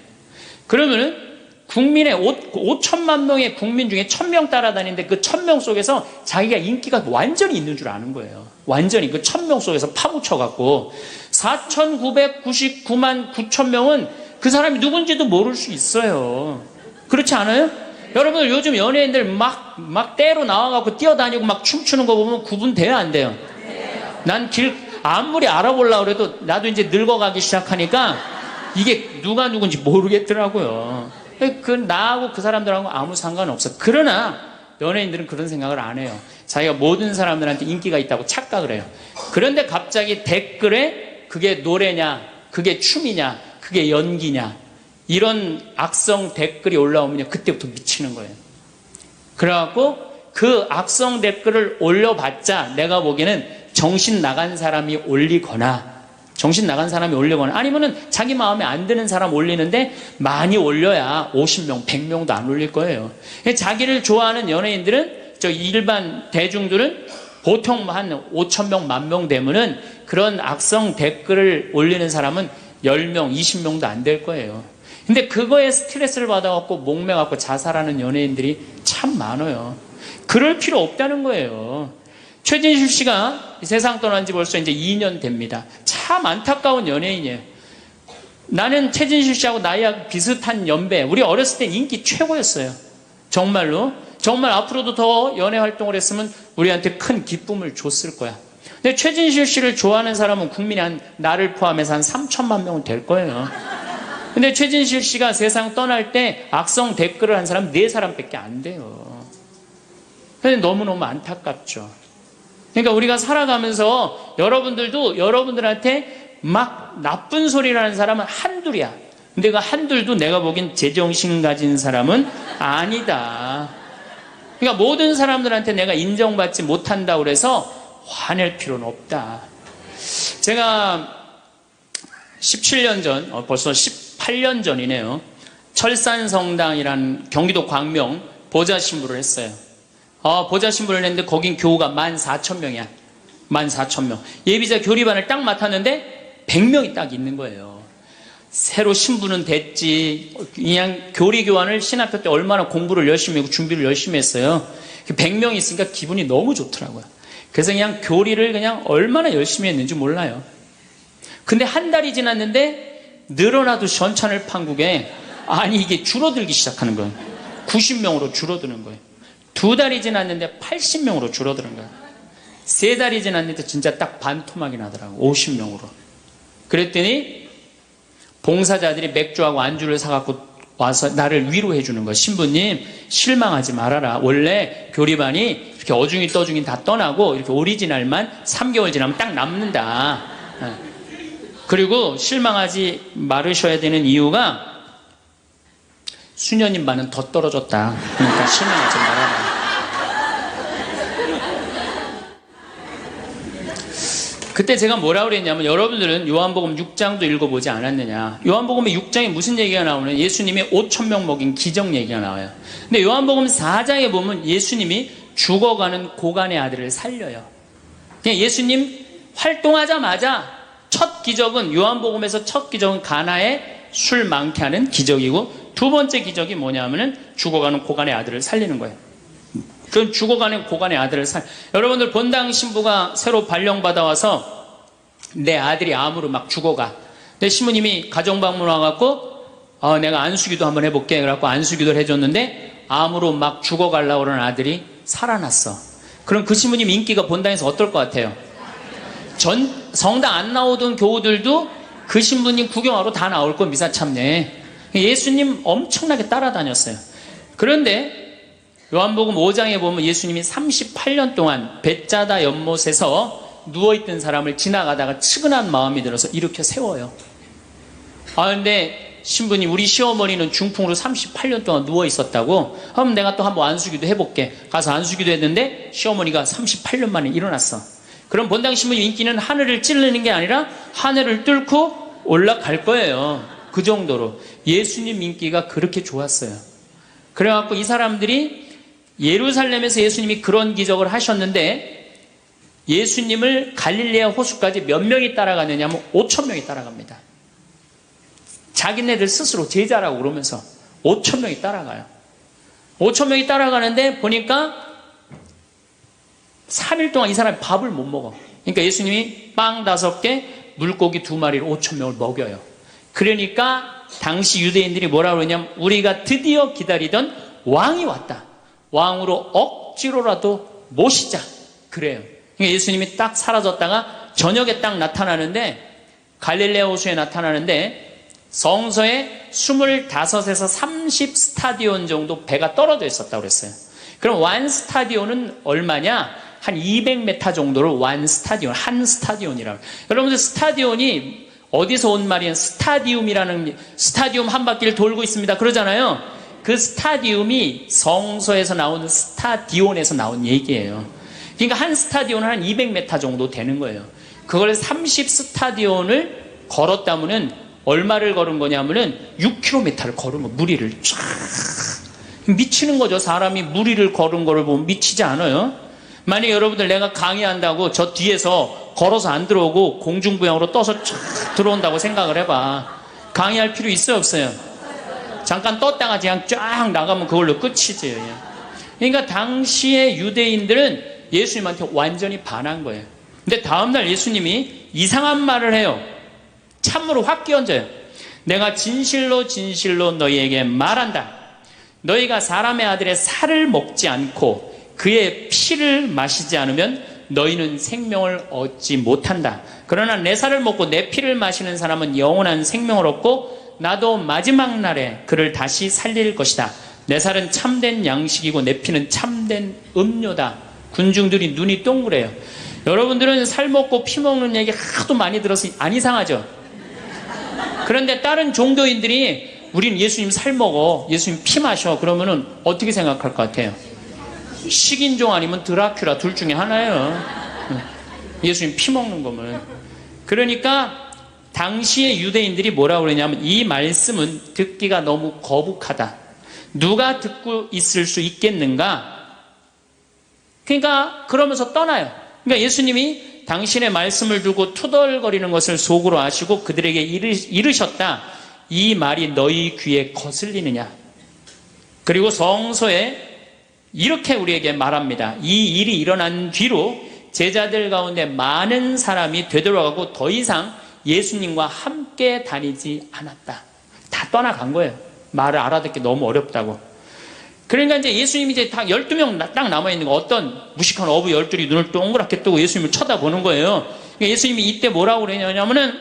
그러면은 국민의 5천만 명의 국민 중에 1000명 따라다니는데 그 1000명 속에서 자기가 인기가 완전히 있는 줄 아는 거예요. 완전히 그 1000명 속에서 파묻혀갖고 4999만 9천명은 그 사람이 누군지도 모를 수 있어요. 그렇지 않아요? 여러분들 요즘 연예인들 막 때로 나와갖고 뛰어다니고 막 춤추는 거 보면 구분돼요, 안 돼요? 난 아무리 알아보려고 그래도 나도 이제 늙어가기 시작하니까 이게 누가 누군지 모르겠더라고요. 나하고 그 사람들하고 아무 상관없어. 그러나 연예인들은 그런 생각을 안 해요. 자기가 모든 사람들한테 인기가 있다고 착각을 해요. 그런데 갑자기 댓글에 그게 노래냐, 그게 춤이냐, 그게 연기냐, 이런 악성 댓글이 올라오면 그때부터 미치는 거예요. 그래갖고 그 악성 댓글을 올려봤자 내가 보기에는 정신 나간 사람이 올리거나 아니면은 자기 마음에 안 드는 사람 올리는데 많이 올려야 50명, 100명도 안 올릴 거예요. 자기를 좋아하는 연예인들은, 일반 대중들은 보통 한 5,000명, 10,000명 되면은 그런 악성 댓글을 올리는 사람은 10명, 20명도 안 될 거예요. 근데 그거에 스트레스를 받아갖고 목매갖고 자살하는 연예인들이 참 많아요. 그럴 필요 없다는 거예요. 최진실 씨가 세상 떠난 지 벌써 이제 2년 됩니다. 참 안타까운 연예인이에요. 나는 최진실 씨하고 나이가 비슷한 연배. 우리 어렸을 때 인기 최고였어요. 정말로. 정말 앞으로도 더 연애 활동을 했으면 우리한테 큰 기쁨을 줬을 거야. 근데 최진실 씨를 좋아하는 사람은 국민이 나를 포함해서 한 3천만 명은 될 거예요. 근데 최진실 씨가 세상 떠날 때 악성 댓글을 한 사람 4사람밖에 안 돼요. 근데 너무너무 안타깝죠. 그러니까 우리가 살아가면서 여러분들도 여러분들한테 막 나쁜 소리를 하는 사람은 한둘이야. 근데 그 한둘도 내가 보기엔 제정신 가진 사람은 아니다. 그러니까 모든 사람들한테 내가 인정받지 못한다고 그래서 화낼 필요는 없다. 제가 17년 전, 벌써 18년 전이네요. 철산성당이라는 경기도 광명 보좌신부를 했어요. 보좌신부를 했는데 거긴 교우가 14,000명이야. 14,000명. 예비자 교리반을 딱 맡았는데 100명이 딱 있는 거예요. 새로 신부는 됐지. 그냥 교리 교환을 신학교 때 얼마나 공부를 열심히 하고 준비를 열심히 했어요. 100명이 있으니까 기분이 너무 좋더라고요. 그래서 그냥 교리를 그냥 얼마나 열심히 했는지 몰라요. 근데 한 달이 지났는데 늘어나도 전찬을 판국에 이게 줄어들기 시작하는 거예요. 90명으로 줄어드는 거예요. 2달이 지났는데 80명으로 줄어드는 거예요. 3달이 지났는데 진짜 딱 반토막이 나더라고. 50명으로. 그랬더니 봉사자들이 맥주하고 안주를 사갖고 와서 나를 위로해 주는 거예요. 신부님, 실망하지 말아라. 원래 교리반이 이렇게 어중이 떠중이 다 떠나고 이렇게 오리지널만 3개월 지나면 딱 남는다. 그리고 실망하지 말으셔야 되는 이유가 수녀님 반은 더 떨어졌다. 그러니까 실망하지 말아라. 그때 제가 뭐라고 그랬냐면, 여러분들은 요한복음 6장도 읽어보지 않았느냐. 요한복음 6장에 무슨 얘기가 나오냐면 예수님이 5,000명 먹인 기적 얘기가 나와요. 근데 요한복음 4장에 보면 예수님이 죽어가는 고간의 아들을 살려요. 그냥 예수님 활동하자마자 첫 기적은, 요한복음에서 첫 기적은 가나에 술 많게 하는 기적이고, 두 번째 기적이 뭐냐면은 죽어가는 고간의 아들을 살리는 거예요. 그 죽어가는 고간의 아들을 여러분들 본당 신부가 새로 발령받아 와서 내 아들이 암으로 막 죽어가. 근데 신부님이 가정방문 와갖고 내가 안수기도 한번 해볼게. 그래갖고 안수기도를 해줬는데 암으로 막 죽어가려고 그러는 아들이 살아났어. 그럼 그 신부님 인기가 본당에서 어떨 것 같아요? 성당 안 나오던 교우들도 그 신부님 구경하러 다 나올 거 미사참네. 예수님 엄청나게 따라다녔어요. 그런데 요한복음 5장에 보면 예수님이 38년 동안 벳자다 연못에서 누워있던 사람을 지나가다가 측은한 마음이 들어서 일으켜 세워요. 근데 신부님 우리 시어머니는 중풍으로 38년 동안 누워있었다고. 그럼 내가 또 한번 안수기도 해볼게. 가서 안수기도 했는데 시어머니가 38년 만에 일어났어. 그럼 본당 신부님 인기는 하늘을 찌르는 게 아니라 하늘을 뚫고 올라갈 거예요. 그 정도로 예수님 인기가 그렇게 좋았어요. 그래갖고 이 사람들이 예루살렘에서 예수님이 그런 기적을 하셨는데 예수님을 갈릴레아 호수까지 몇 명이 따라가느냐 하면 5천 명이 따라갑니다. 자기네들 스스로 제자라고 그러면서 5천 명이 따라가요. 5천 명이 따라가는데 보니까 3일 동안 이 사람이 밥을 못 먹어. 그러니까 예수님이 빵 5개, 물고기 2마리로 5천 명을 먹여요. 그러니까 당시 유대인들이 뭐라고 그러냐면 우리가 드디어 기다리던 왕이 왔다. 왕으로 억지로라도 모시자. 그래요. 그러니까 예수님이 딱 사라졌다가 저녁에 딱 나타나는데 갈릴레아 호수에 나타나는데 성서에 25에서 30 스타디온 정도 배가 떨어져 있었다고 그랬어요. 그럼 완 스타디온은 얼마냐? 한 200m 정도를 완 스타디온, 한 스타디온이라고. 여러분들 스타디온이 어디서 온 말이에요? 스타디움 한 바퀴를 돌고 있습니다. 그러잖아요. 그 스타디움이 성서에서 나오는 스타디온에서 나온 얘기예요. 그러니까 한 스타디온은 한 200m 정도 되는 거예요. 그걸 30 스타디온을 걸었다면은 얼마를 걸은 거냐면은 6km를 걸으면 무리를 쫙 미치는 거죠. 사람이 무리를 걸은 거를 보면 미치지 않아요? 만약에 여러분들 내가 강의한다고 저 뒤에서 걸어서 안 들어오고 공중부양으로 떠서 쫙 들어온다고 생각을 해봐. 강의할 필요 있어요, 없어요? 잠깐 떴다가 그냥 쫙 나가면 그걸로 끝이지. 그러니까 당시의 유대인들은 예수님한테 완전히 반한 거예요. 근데 다음날 예수님이 이상한 말을 해요. 참으로 확 끼얹어요. 내가 진실로 진실로 너희에게 말한다. 너희가 사람의 아들의 살을 먹지 않고 그의 피를 마시지 않으면 너희는 생명을 얻지 못한다. 그러나 내 살을 먹고 내 피를 마시는 사람은 영원한 생명을 얻고 나도 마지막 날에 그를 다시 살릴 것이다. 내 살은 참된 양식이고 내 피는 참된 음료다. 군중들이 눈이 동그래요. 여러분들은 살 먹고 피 먹는 얘기 하도 많이 들어서 안 이상하죠? 그런데 다른 종교인들이 우린 예수님 살 먹어, 예수님 피 마셔 그러면은 어떻게 생각할 것 같아요? 식인종 아니면 드라큘라 둘 중에 하나예요. 예수님 피 먹는 거면. 그러니까 당시의 유대인들이 뭐라고 그러냐면 이 말씀은 듣기가 너무 거북하다. 누가 듣고 있을 수 있겠는가? 그러니까 그러면서 떠나요. 그러니까 예수님이 당신의 말씀을 두고 투덜거리는 것을 속으로 아시고 그들에게 이르셨다. 이 말이 너희 귀에 거슬리느냐? 그리고 성서에 이렇게 우리에게 말합니다. 이 일이 일어난 뒤로 제자들 가운데 많은 사람이 되돌아가고 더 이상 예수님과 함께 다니지 않았다. 다 떠나간 거예요. 말을 알아듣기 너무 어렵다고. 그러니까 이제 예수님이 이제 딱 12명 딱 남아있는 거, 어떤 무식한 어부 12이 눈을 동그랗게 뜨고 예수님을 쳐다보는 거예요. 그러니까 예수님이 이때 뭐라고 그러냐면은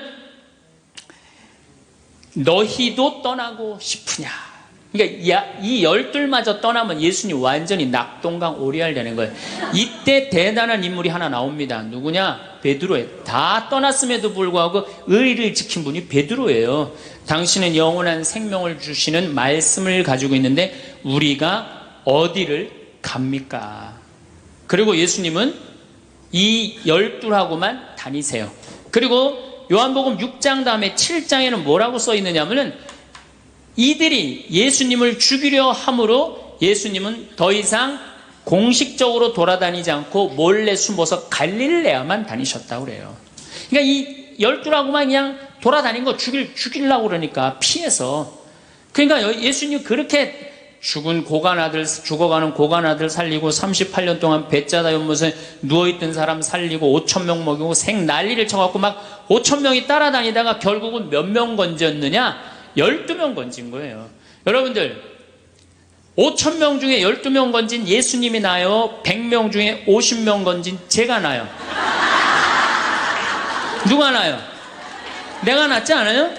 너희도 떠나고 싶으냐. 그러니까 이 12마저 떠나면 예수님 완전히 낙동강 오리알 되는 거예요. 이때 대단한 인물이 하나 나옵니다. 누구냐? 베드로예요. 다 떠났음에도 불구하고 의리를 지킨 분이 베드로예요. 당신은 영원한 생명을 주시는 말씀을 가지고 있는데 우리가 어디를 갑니까? 그리고 예수님은 이 12하고만 다니세요. 그리고 요한복음 6장 다음에 7장에는 뭐라고 써 있느냐면은 이들이 예수님을 죽이려 함으로 예수님은 더 이상 공식적으로 돌아다니지 않고 몰래 숨어서 갈릴레아만 다니셨다고 그래요. 그러니까 이 12하고만 그냥 돌아다닌 거 죽이려고 그러니까 피해서. 그러니까 예수님 그렇게 죽어가는 고간 아들 살리고 38년 동안 배짜다 연못에 누워있던 사람 살리고 5,000명 먹이고 생 난리를 쳐갖고 막 5,000명이 따라다니다가 결국은 몇 명 건졌느냐? 12명 건진 거예요. 여러분들 5,000명 중에 12명 건진 예수님이 나요? 100명 중에 50명 건진 제가 나요? 누가 나요? 내가 낫지 않아요?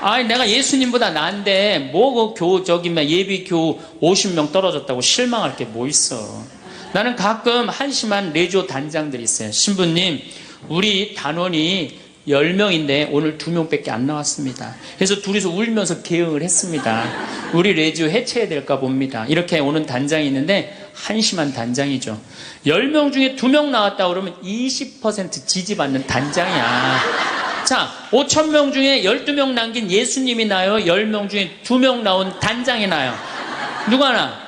아니 내가 예수님보다 나은데 뭐 예비 교우 50명 떨어졌다고 실망할 게 뭐 있어. 나는 가끔 한심한 레지오 단장들이 있어요. 신부님 우리 단원이 10명인데 오늘 2명밖에 안 나왔습니다. 그래서 둘이서 울면서 개응을 했습니다. 우리 레지오 해체해야 될까 봅니다. 이렇게 오는 단장이 있는데 한심한 단장이죠. 10명 중에 2명 나왔다 그러면 20% 지지받는 단장이야. 자, 5,000명 중에 12명 남긴 예수님이 나요? 10명 중에 2명 나온 단장이 나요? 누가 나?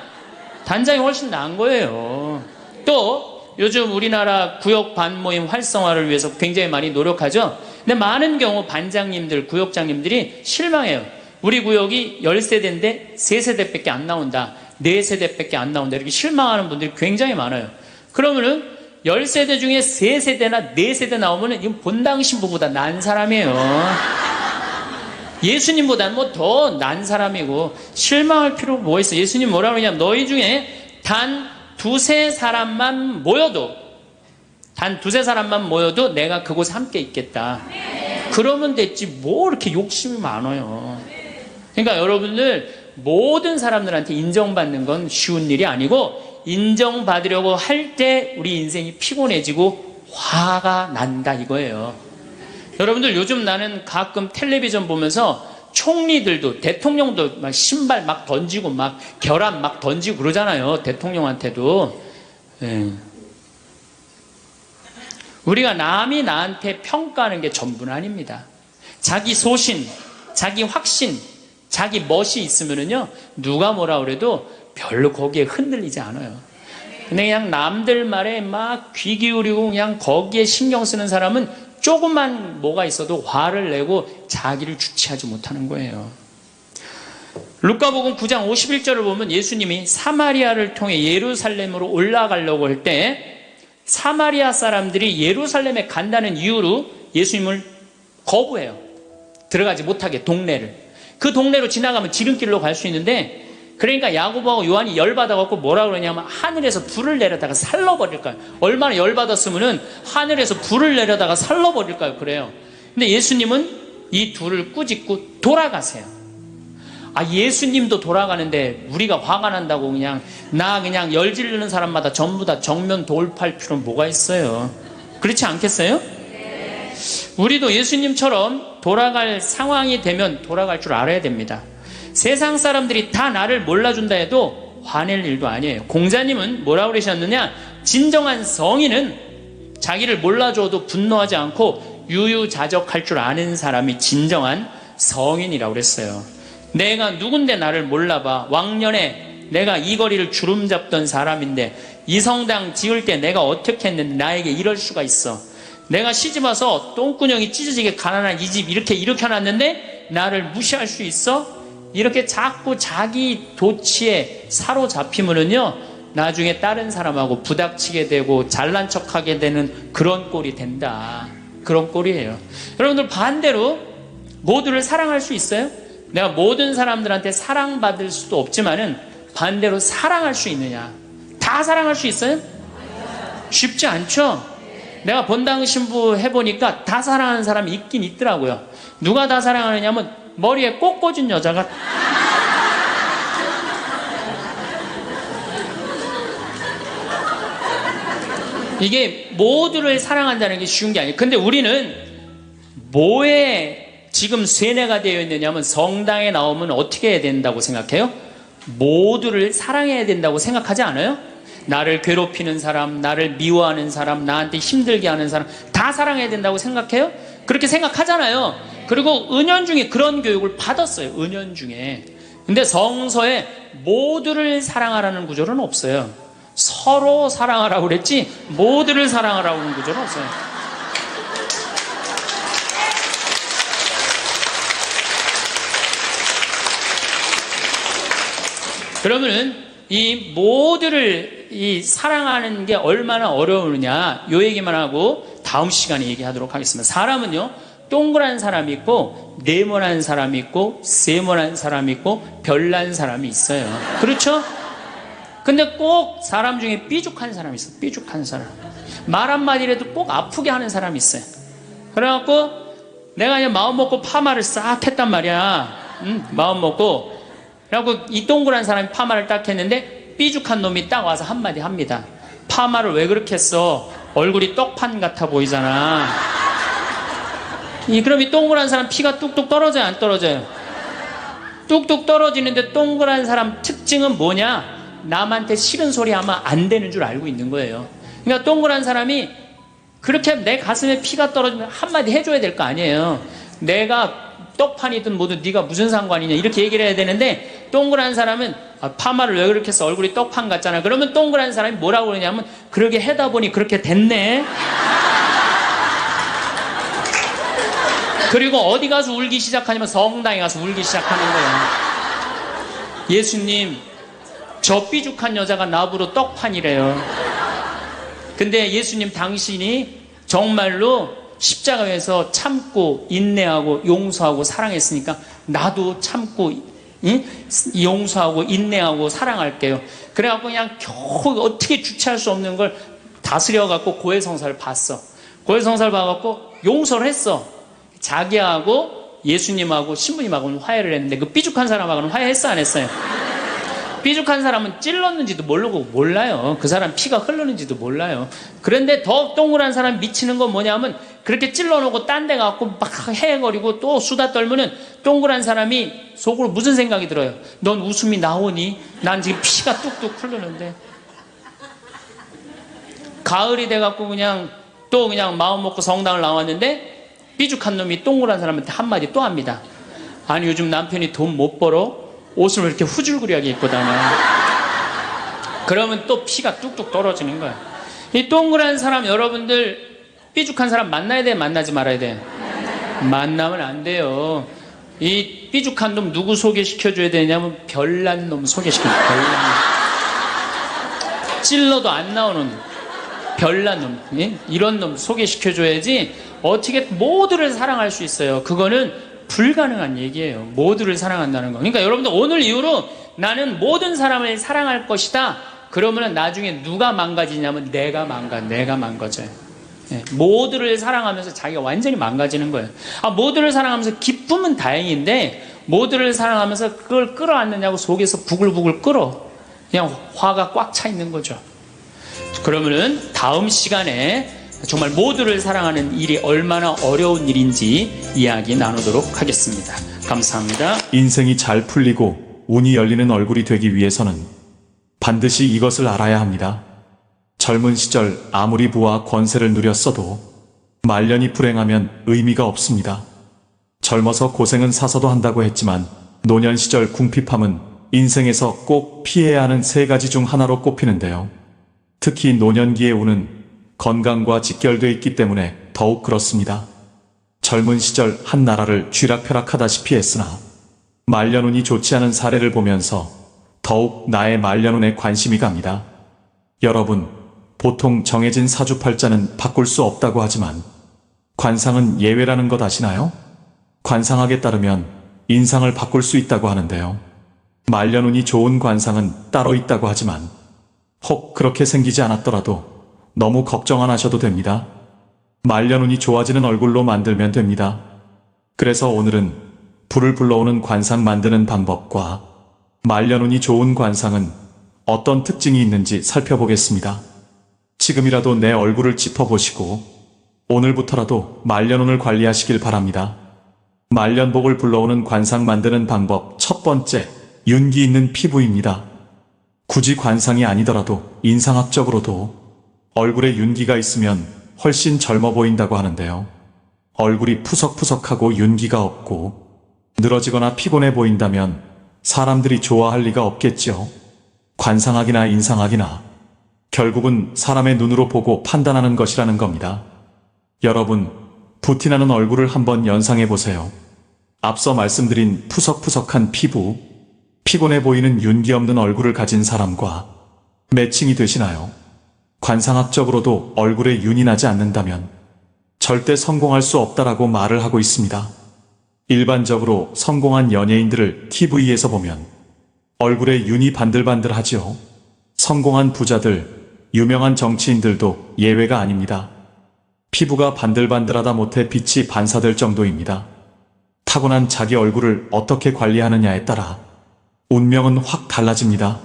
단장이 훨씬 나은 거예요. 또 요즘 우리나라 구역 반모임 활성화를 위해서 굉장히 많이 노력하죠. 근데 많은 경우 반장님들, 구역장님들이 실망해요. 우리 구역이 10세대인데 3세대밖에 안 나온다. 4세대밖에 안 나온다. 이렇게 실망하는 분들이 굉장히 많아요. 그러면은 10세대 중에 3세대나 4세대 나오면은 이건 본당 신부보다 난 사람이에요. 예수님보다는 뭐 더 난 사람이고 실망할 필요가 뭐 있어. 예수님 뭐라 그러냐면 너희 중에 단 2-3 사람만 모여도 내가 그곳에 함께 있겠다. 그러면 됐지 뭐 이렇게 욕심이 많아요. 그러니까 여러분들 모든 사람들한테 인정받는 건 쉬운 일이 아니고 인정받으려고 할 때 우리 인생이 피곤해지고 화가 난다 이거예요. 여러분들 요즘 나는 가끔 텔레비전 보면서 총리들도 대통령도 막 신발 막 던지고 막 결함 막 던지고 그러잖아요. 대통령한테도. 우리가 남이 나한테 평가하는 게 전부는 아닙니다. 자기 소신, 자기 확신, 자기 멋이 있으면은요 누가 뭐라 그래도 별로 거기에 흔들리지 않아요. 근데 그냥 남들 말에 막 귀 기울이고 그냥 거기에 신경 쓰는 사람은 조금만 뭐가 있어도 화를 내고 자기를 주체하지 못하는 거예요. 루카복음 9장 51절을 보면 예수님이 사마리아를 통해 예루살렘으로 올라가려고 할 때 사마리아 사람들이 예루살렘에 간다는 이유로 예수님을 거부해요. 들어가지 못하게 동네를. 그 동네로 지나가면 지름길로 갈 수 있는데 그러니까 야고보하고 요한이 열받아갖고 뭐라 그러냐면 하늘에서 불을 내려다가 살러버릴까요? 얼마나 열받았으면은 하늘에서 불을 내려다가 살러버릴까요? 그래요. 근데 예수님은 이 둘을 꾸짖고 돌아가세요. 아, 예수님도 돌아가는데 우리가 화가 난다고 그냥 열지르는 사람마다 전부 다 정면 돌파할 필요는 뭐가 있어요? 그렇지 않겠어요? 우리도 예수님처럼 돌아갈 상황이 되면 돌아갈 줄 알아야 됩니다. 세상 사람들이 다 나를 몰라준다 해도 화낼 일도 아니에요. 공자님은 뭐라고 그러셨느냐? 진정한 성인은 자기를 몰라줘도 분노하지 않고 유유자적할 줄 아는 사람이 진정한 성인이라고 그랬어요. 내가 누군데 나를 몰라봐. 왕년에 내가 이 거리를 주름 잡던 사람인데 이 성당 지을 때 내가 어떻게 했는데 나에게 이럴 수가 있어. 내가 시집와서 똥구녕이 찢어지게 가난한 이 집 이렇게 일으켜놨는데 나를 무시할 수 있어? 이렇게 자꾸 자기 도취에 사로잡히면은요 나중에 다른 사람하고 부닥치게 되고 잘난 척하게 되는 그런 꼴이 된다. 그런 꼴이에요. 여러분들 반대로 모두를 사랑할 수 있어요? 내가 모든 사람들한테 사랑받을 수도 없지만은 반대로 사랑할 수 있느냐? 다 사랑할 수 있어요? 쉽지 않죠? 내가 본당 신부 해보니까 다 사랑하는 사람이 있긴 있더라고요. 누가 다 사랑하느냐면 머리에 꽃 꽂은 여자가 이게 모두를 사랑한다는 게 쉬운 게 아니에요. 근데 우리는 뭐에 지금 쇠뇌가 되어 있느냐면 성당에 나오면 어떻게 해야 된다고 생각해요? 모두를 사랑해야 된다고 생각하지 않아요? 나를 괴롭히는 사람, 나를 미워하는 사람, 나한테 힘들게 하는 사람 다 사랑해야 된다고 생각해요? 그렇게 생각하잖아요. 그리고 은연중에 그런 교육을 받았어요. 은연중에. 근데 성서에 모두를 사랑하라는 구절은 없어요. 서로 사랑하라고 그랬지 모두를 사랑하라고 하는 구절은 없어요. 그러면은 이 모두를 이 사랑하는 게 얼마나 어려우느냐 요 얘기만 하고 다음 시간에 얘기하도록 하겠습니다. 사람은요 동그란 사람이 있고 네모난 사람이 있고 세모난 사람이 있고 별난 사람이 있어요. 그렇죠? 근데 꼭 사람 중에 삐죽한 사람이 있어요. 삐죽한 사람. 말 한마디라도 꼭 아프게 하는 사람이 있어요. 그래갖고 내가 그냥 마음 먹고 파마를 싹 했단 말이야. 마음 먹고. 그래갖고 이 동그란 사람이 파마를 딱 했는데 삐죽한 놈이 딱 와서 한마디 합니다. 파마를 왜 그렇게 했어? 얼굴이 떡판 같아 보이잖아. 그럼 이 동그란 사람 피가 뚝뚝 떨어져요? 안 떨어져요? 뚝뚝 떨어지는데 동그란 사람 특징은 뭐냐? 남한테 싫은 소리 하면 안 되는 줄 알고 있는 거예요. 그러니까 동그란 사람이 그렇게 내 가슴에 피가 떨어지면 한마디 해줘야 될 거 아니에요. 내가 떡판이든 뭐든 네가 무슨 상관이냐 이렇게 얘기를 해야 되는데 동그란 사람은 파마를 왜 그렇게 했어? 얼굴이 떡판 같잖아. 그러면 동그란 사람이 뭐라고 그러냐면 그러게 해다 보니 그렇게 됐네. 그리고 어디 가서 울기 시작하냐면 성당에 가서 울기 시작하는 거예요. 예수님 저 삐죽한 여자가 나보러 떡판이래요. 근데 예수님 당신이 정말로 십자가에서 참고 인내하고 용서하고 사랑했으니까 나도 참고 용서하고 인내하고 사랑할게요. 그래갖고 그냥 겨우 어떻게 주체할 수 없는 걸 다스려갖고 고해성사를 봤어. 고해성사를 봐갖고 용서를 했어. 자기하고 예수님하고 신부님하고는 화해를 했는데 그 삐죽한 사람하고는 화해했어 안 했어요? 삐죽한 사람은 찔렀는지도 모르고 몰라요. 그 사람 피가 흐르는지도 몰라요. 그런데 더 동그란 사람 미치는 건 뭐냐면 그렇게 찔러놓고 딴 데 가고 막 헤헤거리고 또 수다 떨면은 동그란 사람이 속으로 무슨 생각이 들어요? 넌 웃음이 나오니? 난 지금 피가 뚝뚝 흐르는데. 가을이 돼갖고 그냥 또 그냥 마음 먹고 성당을 나왔는데 삐죽한 놈이 동그란 사람한테 한마디 또 합니다. 아니 요즘 남편이 돈 못 벌어? 옷을 왜 이렇게 후줄그리하게 입고 다녀? 그러면 또 피가 뚝뚝 떨어지는 거야. 이 동그란 사람 여러분들 삐죽한 사람 만나야 돼? 만나지 말아야 돼? 만나면 안 돼요. 이 삐죽한 놈 누구 소개시켜줘야 되냐면 별난 놈 소개시켜줘. 별난 놈. 찔러도 안 나오는 별난 놈. 이런 놈 소개시켜줘야지 어떻게 모두를 사랑할 수 있어요. 그거는 불가능한 얘기예요. 모두를 사랑한다는 거. 그러니까 여러분들 오늘 이후로 나는 모든 사람을 사랑할 것이다. 그러면 나중에 누가 망가지냐면 내가 망가져요. 모두를 사랑하면서 자기가 완전히 망가지는 거예요. 모두를 사랑하면서 기쁨은 다행인데 모두를 사랑하면서 그걸 끌어안느냐고 속에서 부글부글 끓어. 그냥 화가 꽉 차 있는 거죠. 그러면은 다음 시간에 정말 모두를 사랑하는 일이 얼마나 어려운 일인지 이야기 나누도록 하겠습니다. 감사합니다. 인생이 잘 풀리고 운이 열리는 얼굴이 되기 위해서는 반드시 이것을 알아야 합니다. 젊은 시절 아무리 부와 권세를 누렸어도 말년이 불행하면 의미가 없습니다. 젊어서 고생은 사서도 한다고 했지만 노년 시절 궁핍함은 인생에서 꼭 피해야 하는 세 가지 중 하나로 꼽히는데요. 특히 노년기의 운은 건강과 직결되어 있기 때문에 더욱 그렇습니다. 젊은 시절 한 나라를 쥐락펴락하다시피 했으나 말년운이 좋지 않은 사례를 보면서 더욱 나의 말년운에 관심이 갑니다. 여러분, 보통 정해진 사주팔자는 바꿀 수 없다고 하지만 관상은 예외라는 것 아시나요? 관상학에 따르면 인상을 바꿀 수 있다고 하는데요. 말년운이 좋은 관상은 따로 있다고 하지만 혹 그렇게 생기지 않았더라도 너무 걱정 안 하셔도 됩니다. 말년운이 좋아지는 얼굴로 만들면 됩니다. 그래서 오늘은 불을 불러오는 관상 만드는 방법과 말년운이 좋은 관상은 어떤 특징이 있는지 살펴보겠습니다. 지금이라도 내 얼굴을 짚어보시고 오늘부터라도 말년운을 관리하시길 바랍니다. 말년복을 불러오는 관상 만드는 방법 첫 번째, 윤기 있는 피부입니다. 굳이 관상이 아니더라도 인상학적으로도 얼굴에 윤기가 있으면 훨씬 젊어 보인다고 하는데요. 얼굴이 푸석푸석하고 윤기가 없고 늘어지거나 피곤해 보인다면 사람들이 좋아할 리가 없겠죠. 관상학이나 인상학이나 결국은 사람의 눈으로 보고 판단하는 것이라는 겁니다. 여러분, 부티나는 얼굴을 한번 연상해 보세요. 앞서 말씀드린 푸석푸석한 피부, 피곤해 보이는 윤기 없는 얼굴을 가진 사람과 매칭이 되시나요? 관상학적으로도 얼굴에 윤이 나지 않는다면 절대 성공할 수 없다라고 말을 하고 있습니다. 일반적으로 성공한 연예인들을 TV에서 보면 얼굴에 윤이 반들반들하지요. 성공한 부자들, 유명한 정치인들도 예외가 아닙니다. 피부가 반들반들하다 못해 빛이 반사될 정도입니다. 타고난 자기 얼굴을 어떻게 관리하느냐에 따라 운명은 확 달라집니다.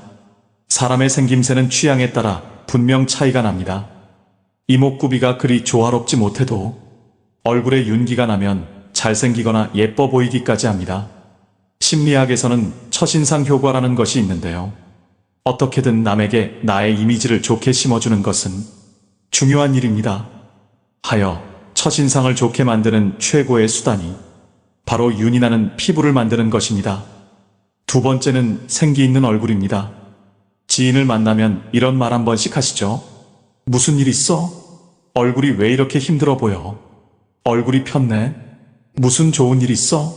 사람의 생김새는 취향에 따라 분명 차이가 납니다. 이목구비가 그리 조화롭지 못해도 얼굴에 윤기가 나면 잘생기거나 예뻐 보이기까지 합니다. 심리학에서는 첫인상 효과라는 것이 있는데요. 어떻게든 남에게 나의 이미지를 좋게 심어주는 것은 중요한 일입니다. 하여 첫인상을 좋게 만드는 최고의 수단이 바로 윤이 나는 피부를 만드는 것입니다. 두 번째는 생기 있는 얼굴입니다. 지인을 만나면 이런 말 한 번씩 하시죠. 무슨 일 있어? 얼굴이 왜 이렇게 힘들어 보여? 얼굴이 폈네? 무슨 좋은 일 있어?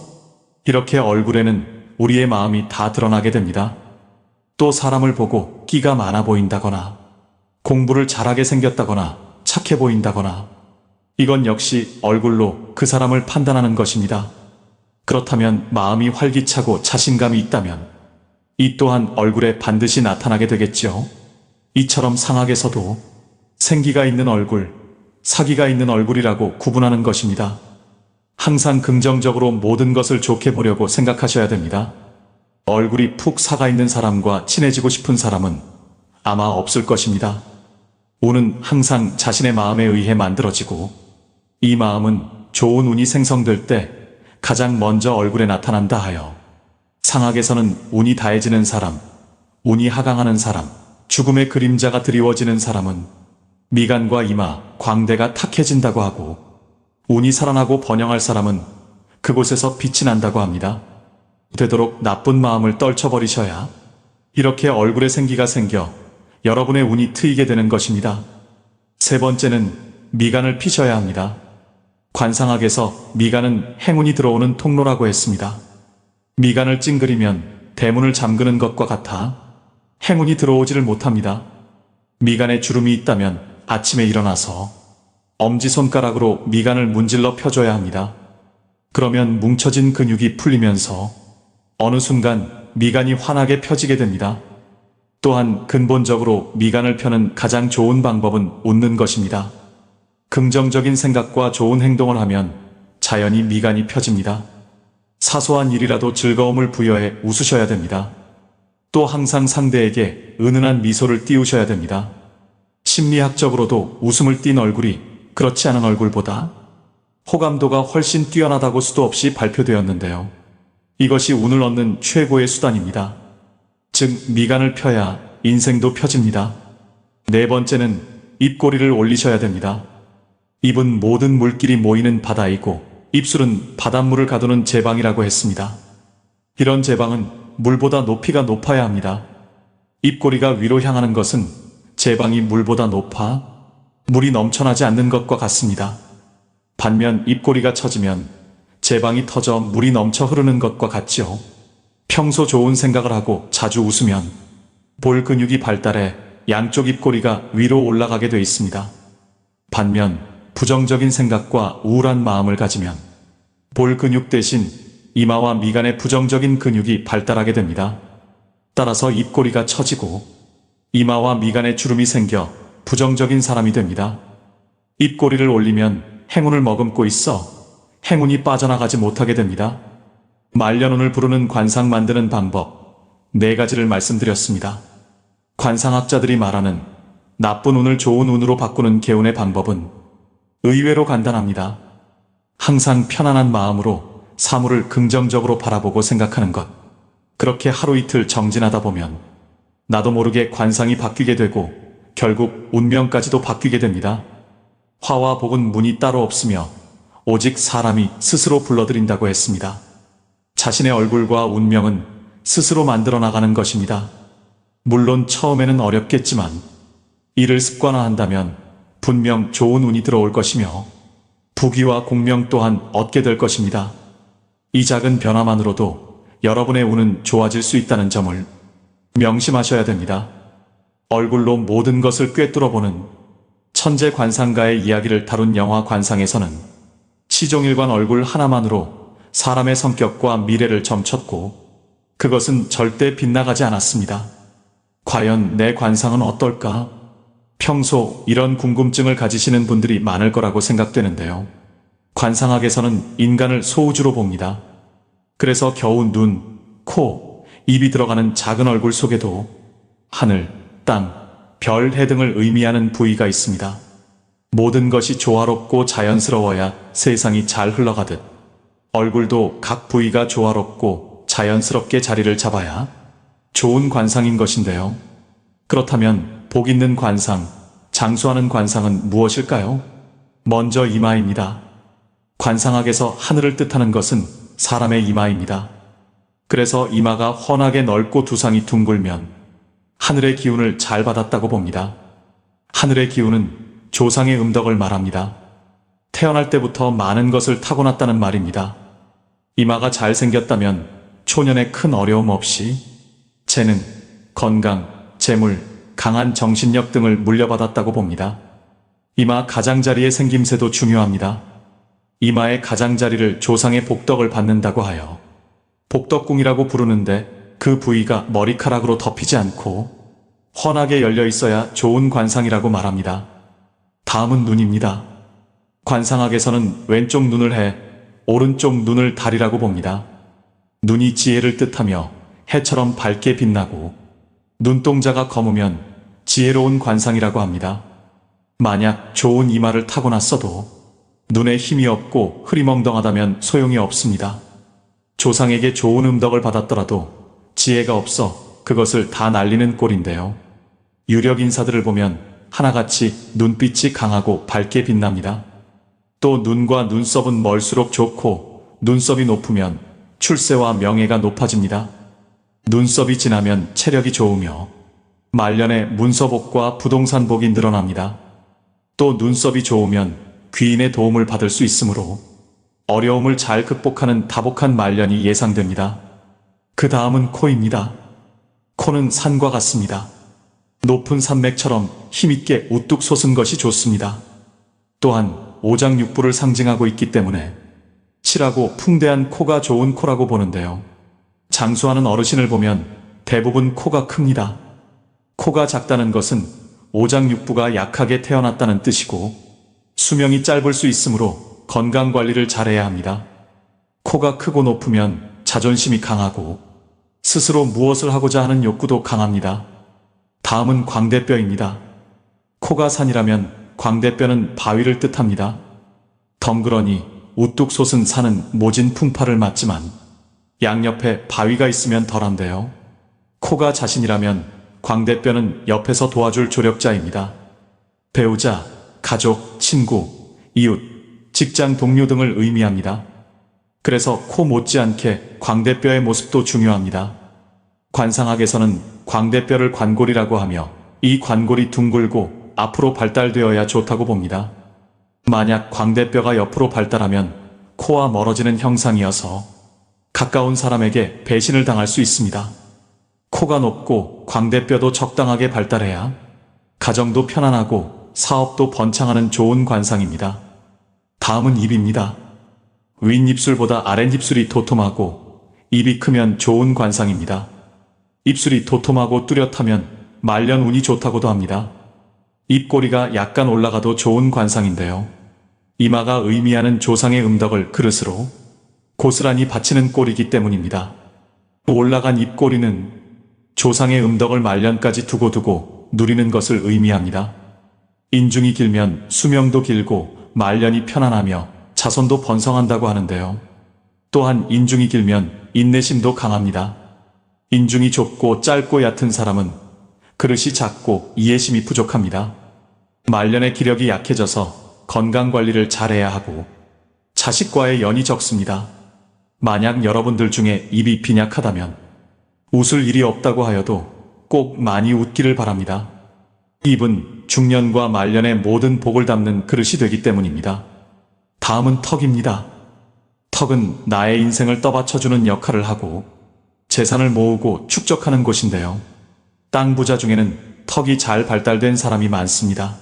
이렇게 얼굴에는 우리의 마음이 다 드러나게 됩니다. 또 사람을 보고 끼가 많아 보인다거나 공부를 잘하게 생겼다거나 착해 보인다거나 이건 역시 얼굴로 그 사람을 판단하는 것입니다. 그렇다면 마음이 활기차고 자신감이 있다면 이 또한 얼굴에 반드시 나타나게 되겠죠. 이처럼 상학에서도 생기가 있는 얼굴, 사기가 있는 얼굴이라고 구분하는 것입니다. 항상 긍정적으로 모든 것을 좋게 보려고 생각하셔야 됩니다. 얼굴이 푹 사가 있는 사람과 친해지고 싶은 사람은 아마 없을 것입니다. 운은 항상 자신의 마음에 의해 만들어지고 이 마음은 좋은 운이 생성될 때 가장 먼저 얼굴에 나타난다 하여 상학에서는 운이 다해지는 사람, 운이 하강하는 사람, 죽음의 그림자가 드리워지는 사람은 미간과 이마, 광대가 탁해진다고 하고 운이 살아나고 번영할 사람은 그곳에서 빛이 난다고 합니다. 되도록 나쁜 마음을 떨쳐버리셔야 이렇게 얼굴에 생기가 생겨 여러분의 운이 트이게 되는 것입니다. 세 번째는 미간을 피셔야 합니다. 관상학에서 미간은 행운이 들어오는 통로라고 했습니다. 미간을 찡그리면 대문을 잠그는 것과 같아 행운이 들어오지를 못합니다. 미간에 주름이 있다면 아침에 일어나서 엄지손가락으로 미간을 문질러 펴줘야 합니다. 그러면 뭉쳐진 근육이 풀리면서 어느 순간 미간이 환하게 펴지게 됩니다. 또한 근본적으로 미간을 펴는 가장 좋은 방법은 웃는 것입니다. 긍정적인 생각과 좋은 행동을 하면 자연히 미간이 펴집니다. 사소한 일이라도 즐거움을 부여해 웃으셔야 됩니다. 또 항상 상대에게 은은한 미소를 띄우셔야 됩니다. 심리학적으로도 웃음을 띤 얼굴이 그렇지 않은 얼굴보다 호감도가 훨씬 뛰어나다고 수도 없이 발표되었는데요. 이것이 운을 얻는 최고의 수단입니다. 즉 미간을 펴야 인생도 펴집니다. 네 번째는 입꼬리를 올리셔야 됩니다. 입은 모든 물길이 모이는 바다이고 입술은 바닷물을 가두는 제방이라고 했습니다. 이런 제방은 물보다 높이가 높아야 합니다. 입꼬리가 위로 향하는 것은 제방이 물보다 높아 물이 넘쳐나지 않는 것과 같습니다. 반면 입꼬리가 처지면 제방이 터져 물이 넘쳐 흐르는 것과 같지요. 평소 좋은 생각을 하고 자주 웃으면 볼 근육이 발달해 양쪽 입꼬리가 위로 올라가게 돼 있습니다. 반면 부정적인 생각과 우울한 마음을 가지면 볼 근육 대신 이마와 미간의 부정적인 근육이 발달하게 됩니다. 따라서 입꼬리가 처지고 이마와 미간에 주름이 생겨 부정적인 사람이 됩니다. 입꼬리를 올리면 행운을 머금고 있어 행운이 빠져나가지 못하게 됩니다. 말년운을 부르는 관상 만드는 방법 4가지를 말씀드렸습니다. 관상학자들이 말하는 나쁜 운을 좋은 운으로 바꾸는 개운의 방법은 의외로 간단합니다. 항상 편안한 마음으로 사물을 긍정적으로 바라보고 생각하는 것. 그렇게 하루 이틀 정진하다 보면 나도 모르게 관상이 바뀌게 되고 결국 운명까지도 바뀌게 됩니다. 화와 복은 문이 따로 없으며 오직 사람이 스스로 불러들인다고 했습니다. 자신의 얼굴과 운명은 스스로 만들어 나가는 것입니다. 물론 처음에는 어렵겠지만 이를 습관화한다면 분명 좋은 운이 들어올 것이며 부귀와 공명 또한 얻게 될 것입니다. 이 작은 변화만으로도 여러분의 운은 좋아질 수 있다는 점을 명심하셔야 됩니다. 얼굴로 모든 것을 꿰뚫어보는 천재 관상가의 이야기를 다룬 영화 관상에서는 시종일관 얼굴 하나만으로 사람의 성격과 미래를 점쳤고 그것은 절대 빗나가지 않았습니다. 과연 내 관상은 어떨까? 평소 이런 궁금증을 가지시는 분들이 많을 거라고 생각되는데요. 관상학에서는 인간을 소우주로 봅니다. 그래서 겨우 눈, 코, 입이 들어가는 작은 얼굴 속에도 하늘, 땅, 별, 해 등을 의미하는 부위가 있습니다. 모든 것이 조화롭고 자연스러워야 세상이 잘 흘러가듯 얼굴도 각 부위가 조화롭고 자연스럽게 자리를 잡아야 좋은 관상인 것인데요. 그렇다면 복 있는 관상, 장수하는 관상은 무엇일까요? 먼저 이마입니다. 관상학에서 하늘을 뜻하는 것은 사람의 이마입니다. 그래서 이마가 훤하게 넓고 두상이 둥글면 하늘의 기운을 잘 받았다고 봅니다. 하늘의 기운은 조상의 음덕을 말합니다. 태어날 때부터 많은 것을 타고났다는 말입니다. 이마가 잘생겼다면 초년에 큰 어려움 없이 재능, 건강, 재물, 강한 정신력 등을 물려받았다고 봅니다. 이마 가장자리의 생김새도 중요합니다. 이마의 가장자리를 조상의 복덕을 받는다고 하여 복덕궁이라고 부르는데 그 부위가 머리카락으로 덮이지 않고 훤하게 열려 있어야 좋은 관상이라고 말합니다. 다음은 눈입니다. 관상학에서는 왼쪽 눈을 해, 오른쪽 눈을 달이라고 봅니다. 눈이 지혜를 뜻하며 해처럼 밝게 빛나고 눈동자가 검으면 지혜로운 관상이라고 합니다. 만약 좋은 이마를 타고났어도 눈에 힘이 없고 흐리멍덩하다면 소용이 없습니다. 조상에게 좋은 음덕을 받았더라도 지혜가 없어 그것을 다 날리는 꼴인데요. 유력 인사들을 보면 하나같이 눈빛이 강하고 밝게 빛납니다. 또 눈과 눈썹은 멀수록 좋고 눈썹이 높으면 출세와 명예가 높아집니다. 눈썹이 진하면 체력이 좋으며 말년에 문서복과 부동산복이 늘어납니다. 또 눈썹이 좋으면 귀인의 도움을 받을 수 있으므로 어려움을 잘 극복하는 다복한 말년이 예상됩니다. 그 다음은 코입니다. 코는 산과 같습니다. 높은 산맥처럼 힘있게 우뚝 솟은 것이 좋습니다. 또한 오장육부를 상징하고 있기 때문에 칠하고 풍대한 코가 좋은 코라고 보는데요. 장수하는 어르신을 보면 대부분 코가 큽니다. 코가 작다는 것은 오장육부가 약하게 태어났다는 뜻이고 수명이 짧을 수 있으므로 건강관리를 잘해야 합니다. 코가 크고 높으면 자존심이 강하고 스스로 무엇을 하고자 하는 욕구도 강합니다. 다음은 광대뼈입니다. 코가 산이라면 광대뼈는 바위를 뜻합니다. 덩그러니 우뚝 솟은 산은 모진 풍파를 맞지만 양옆에 바위가 있으면 덜한데요. 코가 자신이라면 광대뼈는 옆에서 도와줄 조력자입니다. 배우자, 가족, 친구, 이웃, 직장 동료 등을 의미합니다. 그래서 코 못지않게 광대뼈의 모습도 중요합니다. 관상학에서는 광대뼈를 관골이라고 하며 이 관골이 둥글고 앞으로 발달되어야 좋다고 봅니다. 만약 광대뼈가 옆으로 발달하면 코와 멀어지는 형상이어서 가까운 사람에게 배신을 당할 수 있습니다. 코가 높고 광대뼈도 적당하게 발달해야 가정도 편안하고 사업도 번창하는 좋은 관상입니다. 다음은 입입니다. 윗입술보다 아랫입술이 도톰하고 입이 크면 좋은 관상입니다. 입술이 도톰하고 뚜렷하면 말년 운이 좋다고도 합니다. 입꼬리가 약간 올라가도 좋은 관상인데요. 이마가 의미하는 조상의 음덕을 그릇으로 고스란히 바치는 꼴이기 때문입니다. 올라간 입꼬리는 조상의 음덕을 말년까지 두고두고 누리는 것을 의미합니다. 인중이 길면 수명도 길고 말년이 편안하며 자손도 번성한다고 하는데요. 또한 인중이 길면 인내심도 강합니다. 인중이 좁고 짧고 얕은 사람은 그릇이 작고 이해심이 부족합니다. 말년의 기력이 약해져서 건강관리를 잘해야 하고 자식과의 연이 적습니다. 만약 여러분들 중에 입이 빈약하다면 웃을 일이 없다고 하여도 꼭 많이 웃기를 바랍니다. 입은 중년과 말년의 모든 복을 담는 그릇이 되기 때문입니다. 다음은 턱입니다. 턱은 나의 인생을 떠받쳐주는 역할을 하고 재산을 모으고 축적하는 곳인데요. 땅 부자 중에는 턱이 잘 발달된 사람이 많습니다.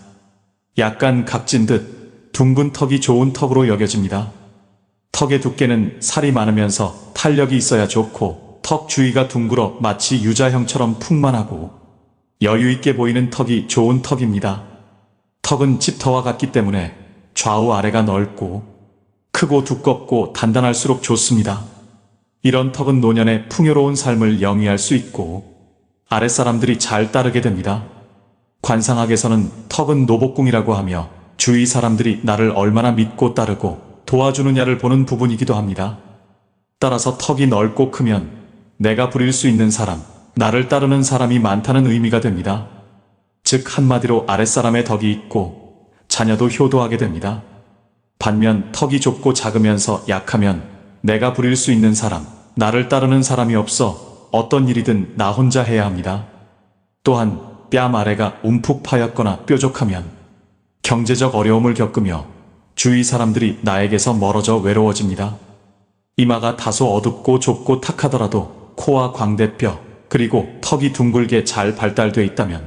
약간 각진 듯 둥근 턱이 좋은 턱으로 여겨집니다. 턱의 두께는 살이 많으면서 탄력이 있어야 좋고, 턱 주위가 둥글어 마치 유자형처럼 풍만하고 여유 있게 보이는 턱이 좋은 턱입니다. 턱은 집터와 같기 때문에 좌우 아래가 넓고 크고 두껍고 단단할수록 좋습니다. 이런 턱은 노년의 풍요로운 삶을 영위할 수 있고 아랫사람들이 잘 따르게 됩니다. 관상학에서는 턱은 노복궁이라고 하며 주위 사람들이 나를 얼마나 믿고 따르고 도와주느냐를 보는 부분이기도 합니다. 따라서 턱이 넓고 크면 내가 부릴 수 있는 사람, 나를 따르는 사람이 많다는 의미가 됩니다. 즉 한마디로 아랫사람의 덕이 있고 자녀도 효도하게 됩니다. 반면 턱이 좁고 작으면서 약하면 내가 부릴 수 있는 사람, 나를 따르는 사람이 없어 어떤 일이든 나 혼자 해야 합니다. 또한 뺨 아래가 움푹 파였거나 뾰족하면 경제적 어려움을 겪으며 주위 사람들이 나에게서 멀어져 외로워집니다. 이마가 다소 어둡고 좁고 탁하더라도 코와 광대뼈, 그리고 턱이 둥글게 잘 발달돼 있다면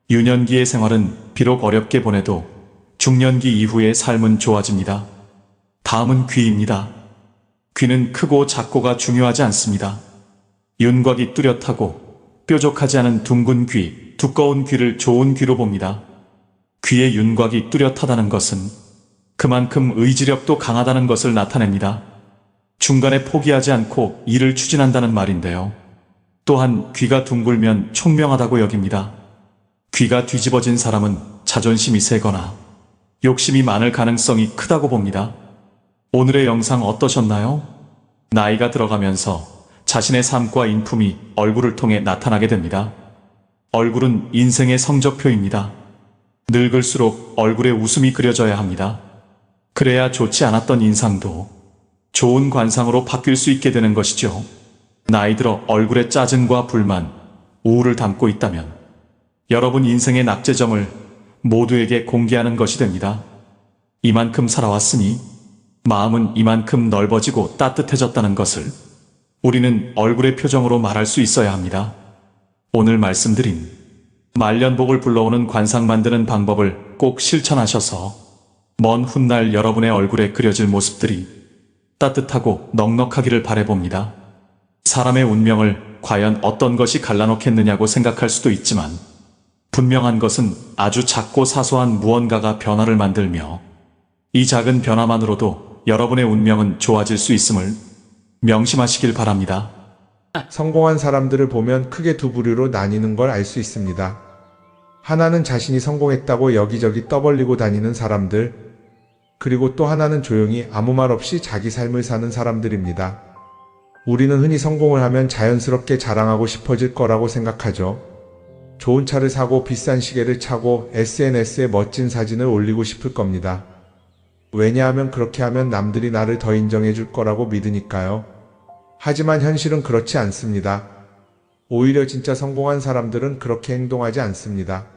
유년기의 생활은 비록 어렵게 보내도 중년기 이후의 삶은 좋아집니다. 다음은 귀입니다. 귀는 크고 작고가 중요하지 않습니다. 윤곽이 뚜렷하고 뾰족하지 않은 둥근 귀, 두꺼운 귀를 좋은 귀로 봅니다. 귀의 윤곽이 뚜렷하다는 것은 그만큼 의지력도 강하다는 것을 나타냅니다. 중간에 포기하지 않고 일을 추진한다는 말인데요. 또한 귀가 둥글면 총명하다고 여깁니다. 귀가 뒤집어진 사람은 자존심이 세거나 욕심이 많을 가능성이 크다고 봅니다. 오늘의 영상 어떠셨나요? 나이가 들어가면서 자신의 삶과 인품이 얼굴을 통해 나타나게 됩니다. 얼굴은 인생의 성적표입니다. 늙을수록 얼굴에 웃음이 그려져야 합니다. 그래야 좋지 않았던 인상도 좋은 관상으로 바뀔 수 있게 되는 것이죠. 나이 들어 얼굴에 짜증과 불만, 우울을 담고 있다면 여러분 인생의 낙제점을 모두에게 공개하는 것이 됩니다. 이만큼 살아왔으니 마음은 이만큼 넓어지고 따뜻해졌다는 것을 우리는 얼굴의 표정으로 말할 수 있어야 합니다. 오늘 말씀드린 말년복을 불러오는 관상 만드는 방법을 꼭 실천하셔서 먼 훗날 여러분의 얼굴에 그려질 모습들이 따뜻하고 넉넉하기를 바라봅니다. 사람의 운명을 과연 어떤 것이 갈라놓겠느냐고 생각할 수도 있지만 분명한 것은 아주 작고 사소한 무언가가 변화를 만들며 이 작은 변화만으로도 여러분의 운명은 좋아질 수 있음을 명심하시길 바랍니다. 성공한 사람들을 보면 크게 두 부류로 나뉘는 걸 알 수 있습니다. 하나는 자신이 성공했다고 여기저기 떠벌리고 다니는 사람들, 그리고 또 하나는 조용히 아무 말 없이 자기 삶을 사는 사람들입니다. 우리는 흔히 성공을 하면 자연스럽게 자랑하고 싶어질 거라고 생각하죠. 좋은 차를 사고 비싼 시계를 차고 SNS에 멋진 사진을 올리고 싶을 겁니다. 왜냐하면 그렇게 하면 남들이 나를 더 인정해 줄 거라고 믿으니까요. 하지만 현실은 그렇지 않습니다. 오히려 진짜 성공한 사람들은 그렇게 행동하지 않습니다.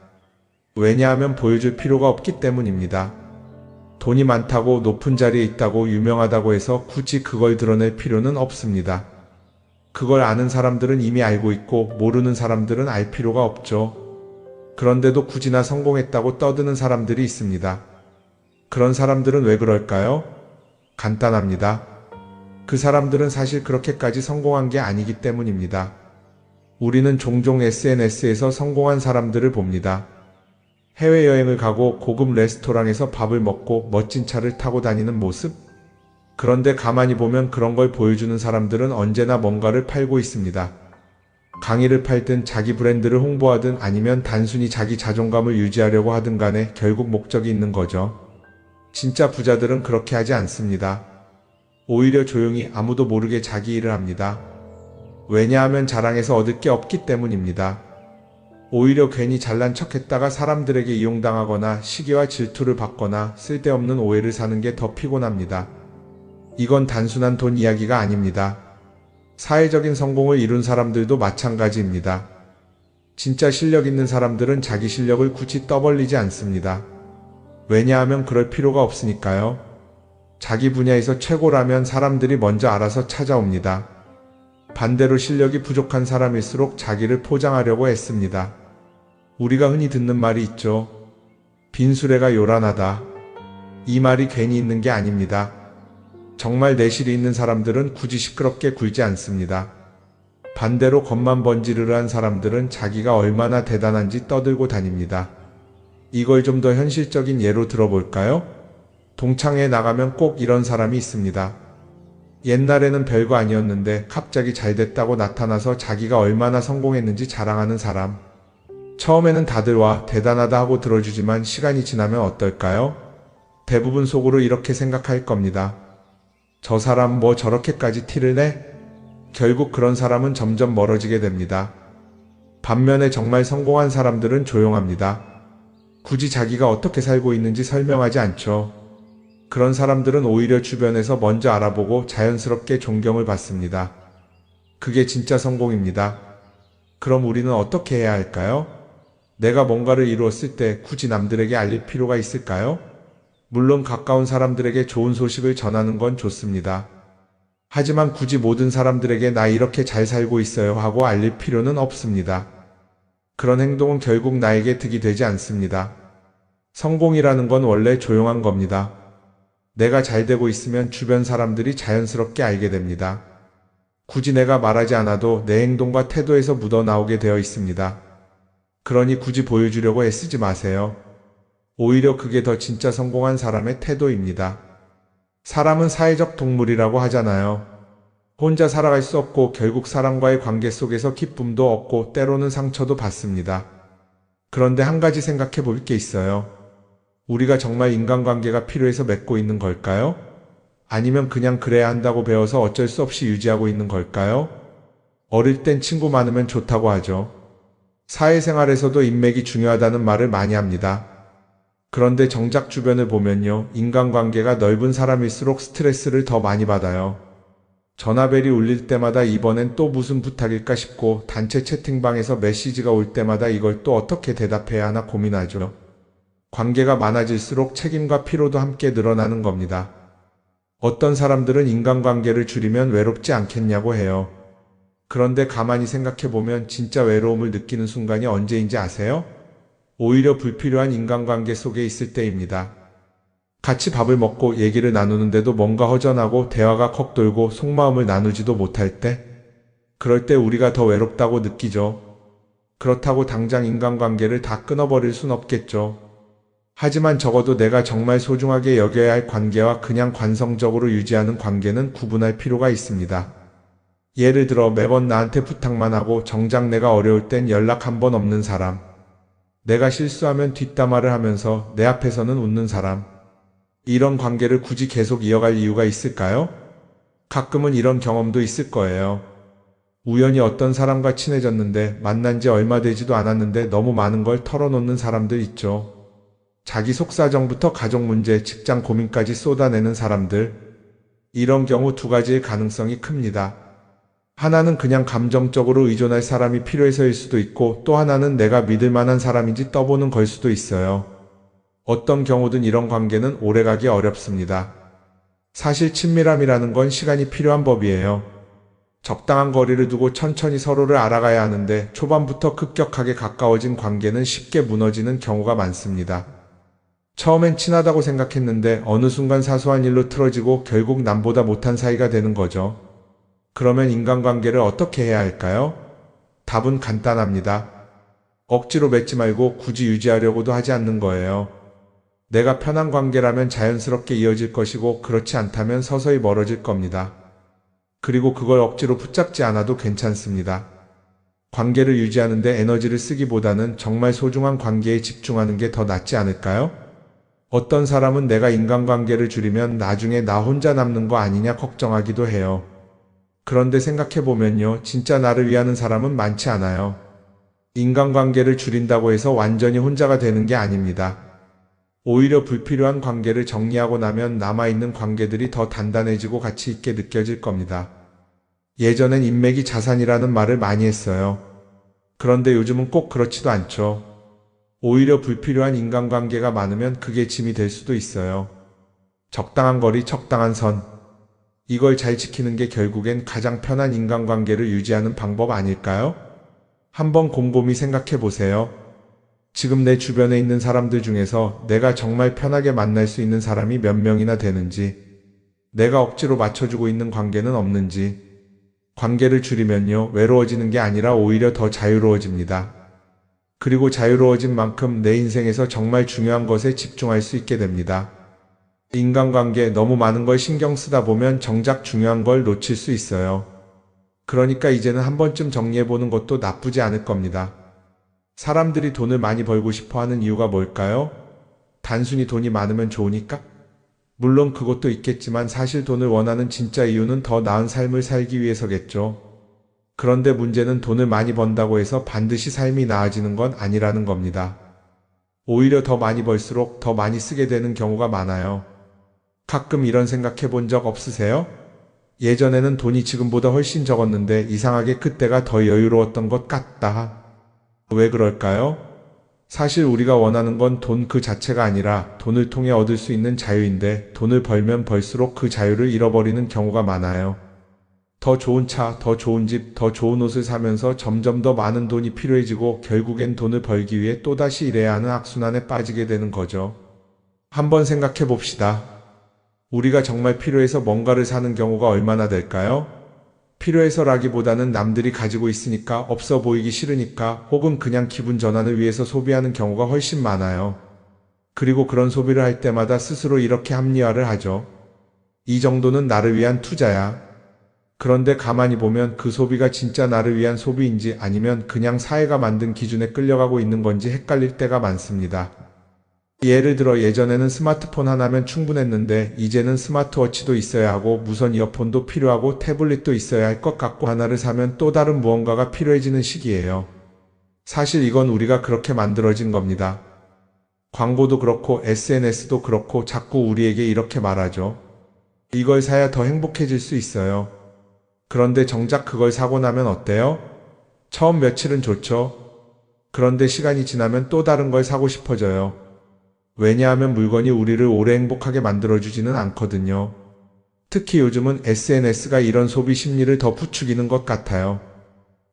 왜냐하면 보여줄 필요가 없기 때문입니다. 돈이 많다고 높은 자리에 있다고 유명하다고 해서 굳이 그걸 드러낼 필요는 없습니다. 그걸 아는 사람들은 이미 알고 있고 모르는 사람들은 알 필요가 없죠. 그런데도 굳이나 성공했다고 떠드는 사람들이 있습니다. 그런 사람들은 왜 그럴까요? 간단합니다. 그 사람들은 사실 그렇게까지 성공한 게 아니기 때문입니다. 우리는 종종 SNS에서 성공한 사람들을 봅니다. 해외여행을 가고 고급 레스토랑에서 밥을 먹고 멋진 차를 타고 다니는 모습? 그런데 가만히 보면 그런 걸 보여주는 사람들은 언제나 뭔가를 팔고 있습니다. 강의를 팔든 자기 브랜드를 홍보하든 아니면 단순히 자기 자존감을 유지하려고 하든 간에 결국 목적이 있는 거죠. 진짜 부자들은 그렇게 하지 않습니다. 오히려 조용히 아무도 모르게 자기 일을 합니다. 왜냐하면 자랑해서 얻을 게 없기 때문입니다. 오히려 괜히 잘난 척했다가 사람들에게 이용당하거나 시기와 질투를 받거나 쓸데없는 오해를 사는 게 더 피곤합니다. 이건 단순한 돈 이야기가 아닙니다. 사회적인 성공을 이룬 사람들도 마찬가지입니다. 진짜 실력 있는 사람들은 자기 실력을 굳이 떠벌리지 않습니다. 왜냐하면 그럴 필요가 없으니까요. 자기 분야에서 최고라면 사람들이 먼저 알아서 찾아옵니다. 반대로 실력이 부족한 사람일수록 자기를 포장하려고 애씁니다. 우리가 흔히 듣는 말이 있죠. 빈수레가 요란하다. 이 말이 괜히 있는 게 아닙니다. 정말 내실이 있는 사람들은 굳이 시끄럽게 굴지 않습니다. 반대로 겉만 번지르르한 사람들은 자기가 얼마나 대단한지 떠들고 다닙니다. 이걸 좀 더 현실적인 예로 들어볼까요? 동창회에 나가면 꼭 이런 사람이 있습니다. 옛날에는 별거 아니었는데 갑자기 잘 됐다고 나타나서 자기가 얼마나 성공했는지 자랑하는 사람. 처음에는 다들 와 대단하다 하고 들어주지만 시간이 지나면 어떨까요? 대부분 속으로 이렇게 생각할 겁니다. 저 사람 뭐 저렇게까지 티를 내? 결국 그런 사람은 점점 멀어지게 됩니다. 반면에 정말 성공한 사람들은 조용합니다. 굳이 자기가 어떻게 살고 있는지 설명하지 않죠. 그런 사람들은 오히려 주변에서 먼저 알아보고 자연스럽게 존경을 받습니다. 그게 진짜 성공입니다. 그럼 우리는 어떻게 해야 할까요? 내가 뭔가를 이루었을 때 굳이 남들에게 알릴 필요가 있을까요? 물론 가까운 사람들에게 좋은 소식을 전하는 건 좋습니다. 하지만 굳이 모든 사람들에게 나 이렇게 잘 살고 있어요 하고 알릴 필요는 없습니다. 그런 행동은 결국 나에게 득이 되지 않습니다. 성공이라는 건 원래 조용한 겁니다. 내가 잘 되고 있으면 주변 사람들이 자연스럽게 알게 됩니다. 굳이 내가 말하지 않아도 내 행동과 태도에서 묻어나오게 되어 있습니다. 그러니 굳이 보여주려고 애쓰지 마세요. 오히려 그게 더 진짜 성공한 사람의 태도입니다. 사람은 사회적 동물이라고 하잖아요. 혼자 살아갈 수 없고 결국 사람과의 관계 속에서 기쁨도 얻고 때로는 상처도 받습니다. 그런데 한 가지 생각해 볼 게 있어요. 우리가 정말 인간관계가 필요해서 맺고 있는 걸까요? 아니면 그냥 그래야 한다고 배워서 어쩔 수 없이 유지하고 있는 걸까요? 어릴 땐 친구 많으면 좋다고 하죠. 사회생활에서도 인맥이 중요하다는 말을 많이 합니다. 그런데 정작 주변을 보면요. 인간관계가 넓은 사람일수록 스트레스를 더 많이 받아요. 전화벨이 울릴 때마다 이번엔 또 무슨 부탁일까 싶고 단체 채팅방에서 메시지가 올 때마다 이걸 또 어떻게 대답해야 하나 고민하죠. 관계가 많아질수록 책임과 피로도 함께 늘어나는 겁니다. 어떤 사람들은 인간관계를 줄이면 외롭지 않겠냐고 해요. 그런데 가만히 생각해보면 진짜 외로움을 느끼는 순간이 언제인지 아세요? 오히려 불필요한 인간관계 속에 있을 때입니다. 같이 밥을 먹고 얘기를 나누는데도 뭔가 허전하고 대화가 컥 돌고 속마음을 나누지도 못할 때, 그럴 때 우리가 더 외롭다고 느끼죠. 그렇다고 당장 인간관계를 다 끊어버릴 순 없겠죠. 하지만 적어도 내가 정말 소중하게 여겨야 할 관계와 그냥 관성적으로 유지하는 관계는 구분할 필요가 있습니다. 예를 들어 매번 나한테 부탁만 하고 정작 내가 어려울 땐 연락 한 번 없는 사람. 내가 실수하면 뒷담화를 하면서 내 앞에서는 웃는 사람. 이런 관계를 굳이 계속 이어갈 이유가 있을까요? 가끔은 이런 경험도 있을 거예요. 우연히 어떤 사람과 친해졌는데 만난 지 얼마 되지도 않았는데 너무 많은 걸 털어놓는 사람들 있죠. 자기 속사정부터 가족 문제, 직장 고민까지 쏟아내는 사람들. 이런 경우 두 가지의 가능성이 큽니다. 하나는 그냥 감정적으로 의존할 사람이 필요해서일 수도 있고 또 하나는 내가 믿을 만한 사람인지 떠보는 걸 수도 있어요. 어떤 경우든 이런 관계는 오래가기 어렵습니다. 사실 친밀함이라는 건 시간이 필요한 법이에요. 적당한 거리를 두고 천천히 서로를 알아가야 하는데 초반부터 급격하게 가까워진 관계는 쉽게 무너지는 경우가 많습니다. 처음엔 친하다고 생각했는데 어느 순간 사소한 일로 틀어지고 결국 남보다 못한 사이가 되는 거죠. 그러면 인간관계를 어떻게 해야 할까요? 답은 간단합니다. 억지로 맺지 말고 굳이 유지하려고도 하지 않는 거예요. 내가 편한 관계라면 자연스럽게 이어질 것이고 그렇지 않다면 서서히 멀어질 겁니다. 그리고 그걸 억지로 붙잡지 않아도 괜찮습니다. 관계를 유지하는데 에너지를 쓰기보다는 정말 소중한 관계에 집중하는 게 더 낫지 않을까요? 어떤 사람은 내가 인간관계를 줄이면 나중에 나 혼자 남는 거 아니냐 걱정하기도 해요. 그런데 생각해보면요. 진짜 나를 위하는 사람은 많지 않아요. 인간관계를 줄인다고 해서 완전히 혼자가 되는 게 아닙니다. 오히려 불필요한 관계를 정리하고 나면 남아있는 관계들이 더 단단해지고 가치 있게 느껴질 겁니다. 예전엔 인맥이 자산이라는 말을 많이 했어요. 그런데 요즘은 꼭 그렇지도 않죠. 오히려 불필요한 인간관계가 많으면 그게 짐이 될 수도 있어요. 적당한 거리, 적당한 선. 이걸 잘 지키는 게 결국엔 가장 편한 인간관계를 유지하는 방법 아닐까요? 한번 곰곰이 생각해 보세요. 지금 내 주변에 있는 사람들 중에서 내가 정말 편하게 만날 수 있는 사람이 몇 명이나 되는지, 내가 억지로 맞춰주고 있는 관계는 없는지, 관계를 줄이면요, 외로워지는 게 아니라 오히려 더 자유로워집니다. 그리고 자유로워진 만큼 내 인생에서 정말 중요한 것에 집중할 수 있게 됩니다. 인간관계 너무 많은 걸 신경 쓰다 보면 정작 중요한 걸 놓칠 수 있어요. 그러니까 이제는 한 번쯤 정리해보는 것도 나쁘지 않을 겁니다. 사람들이 돈을 많이 벌고 싶어 하는 이유가 뭘까요? 단순히 돈이 많으면 좋으니까? 물론 그것도 있겠지만 사실 돈을 원하는 진짜 이유는 더 나은 삶을 살기 위해서겠죠. 그런데 문제는 돈을 많이 번다고 해서 반드시 삶이 나아지는 건 아니라는 겁니다. 오히려 더 많이 벌수록 더 많이 쓰게 되는 경우가 많아요. 가끔 이런 생각해 본 적 없으세요? 예전에는 돈이 지금보다 훨씬 적었는데 이상하게 그때가 더 여유로웠던 것 같다. 왜 그럴까요? 사실 우리가 원하는 건 돈 그 자체가 아니라 돈을 통해 얻을 수 있는 자유인데 돈을 벌면 벌수록 그 자유를 잃어버리는 경우가 많아요. 더 좋은 차, 더 좋은 집, 더 좋은 옷을 사면서 점점 더 많은 돈이 필요해지고 결국엔 돈을 벌기 위해 또다시 일해야 하는 악순환에 빠지게 되는 거죠. 한번 생각해 봅시다. 우리가 정말 필요해서 뭔가를 사는 경우가 얼마나 될까요? 필요해서라기보다는 남들이 가지고 있으니까, 없어 보이기 싫으니까, 혹은 그냥 기분 전환을 위해서 소비하는 경우가 훨씬 많아요. 그리고 그런 소비를 할 때마다 스스로 이렇게 합리화를 하죠. 이 정도는 나를 위한 투자야. 그런데 가만히 보면 그 소비가 진짜 나를 위한 소비인지 아니면 그냥 사회가 만든 기준에 끌려가고 있는 건지 헷갈릴 때가 많습니다. 예를 들어 예전에는 스마트폰 하나면 충분했는데 이제는 스마트워치도 있어야 하고 무선 이어폰도 필요하고 태블릿도 있어야 할 것 같고, 하나를 사면 또 다른 무언가가 필요해지는 시기예요. 사실 이건 우리가 그렇게 만들어진 겁니다. 광고도 그렇고 SNS도 그렇고 자꾸 우리에게 이렇게 말하죠. 이걸 사야 더 행복해질 수 있어요. 그런데 정작 그걸 사고 나면 어때요? 처음 며칠은 좋죠. 그런데 시간이 지나면 또 다른 걸 사고 싶어져요. 왜냐하면 물건이 우리를 오래 행복하게 만들어주지는 않거든요. 특히 요즘은 SNS가 이런 소비 심리를 더 부추기는 것 같아요.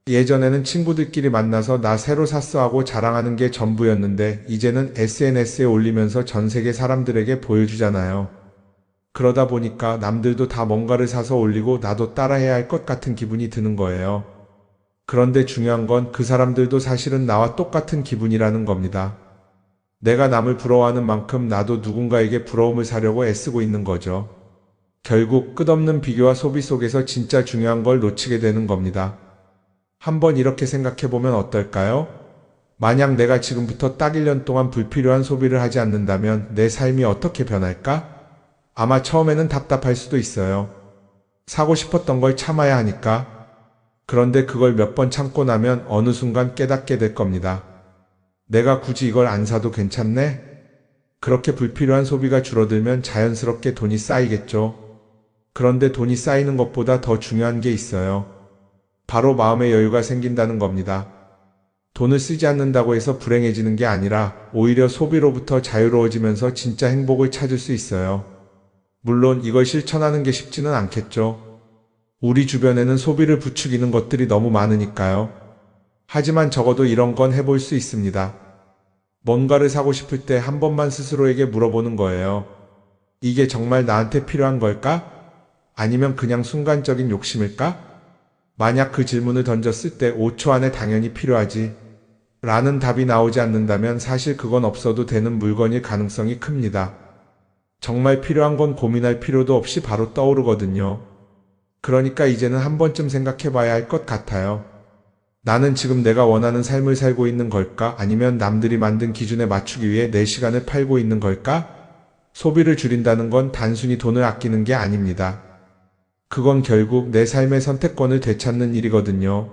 예전에는 친구들끼리 만나서 나 새로 샀어 하고 자랑하는 게 전부였는데 이제는 SNS에 올리면서 전 세계 사람들에게 보여주잖아요. 그러다 보니까 남들도 다 뭔가를 사서 올리고 나도 따라해야 할 것 같은 기분이 드는 거예요. 그런데 중요한 건 그 사람들도 사실은 나와 똑같은 기분이라는 겁니다. 내가 남을 부러워하는 만큼 나도 누군가에게 부러움을 사려고 애쓰고 있는 거죠. 결국 끝없는 비교와 소비 속에서 진짜 중요한 걸 놓치게 되는 겁니다. 한번 이렇게 생각해보면 어떨까요? 만약 내가 지금부터 딱 1년 동안 불필요한 소비를 하지 않는다면 내 삶이 어떻게 변할까? 아마 처음에는 답답할 수도 있어요. 사고 싶었던 걸 참아야 하니까. 그런데 그걸 몇 번 참고 나면 어느 순간 깨닫게 될 겁니다. 내가 굳이 이걸 안 사도 괜찮네? 그렇게 불필요한 소비가 줄어들면 자연스럽게 돈이 쌓이겠죠. 그런데 돈이 쌓이는 것보다 더 중요한 게 있어요. 바로 마음의 여유가 생긴다는 겁니다. 돈을 쓰지 않는다고 해서 불행해지는 게 아니라 오히려 소비로부터 자유로워지면서 진짜 행복을 찾을 수 있어요. 물론 이걸 실천하는 게 쉽지는 않겠죠. 우리 주변에는 소비를 부추기는 것들이 너무 많으니까요. 하지만 적어도 이런 건 해볼 수 있습니다. 뭔가를 사고 싶을 때 한 번만 스스로에게 물어보는 거예요. 이게 정말 나한테 필요한 걸까? 아니면 그냥 순간적인 욕심일까? 만약 그 질문을 던졌을 때 5초 안에 당연히 필요하지 라는 답이 나오지 않는다면 사실 그건 없어도 되는 물건일 가능성이 큽니다. 정말 필요한 건 고민할 필요도 없이 바로 떠오르거든요. 그러니까 이제는 한 번쯤 생각해 봐야 할 것 같아요. 나는 지금 내가 원하는 삶을 살고 있는 걸까? 아니면 남들이 만든 기준에 맞추기 위해 내 시간을 팔고 있는 걸까? 소비를 줄인다는 건 단순히 돈을 아끼는 게 아닙니다. 그건 결국 내 삶의 선택권을 되찾는 일이거든요.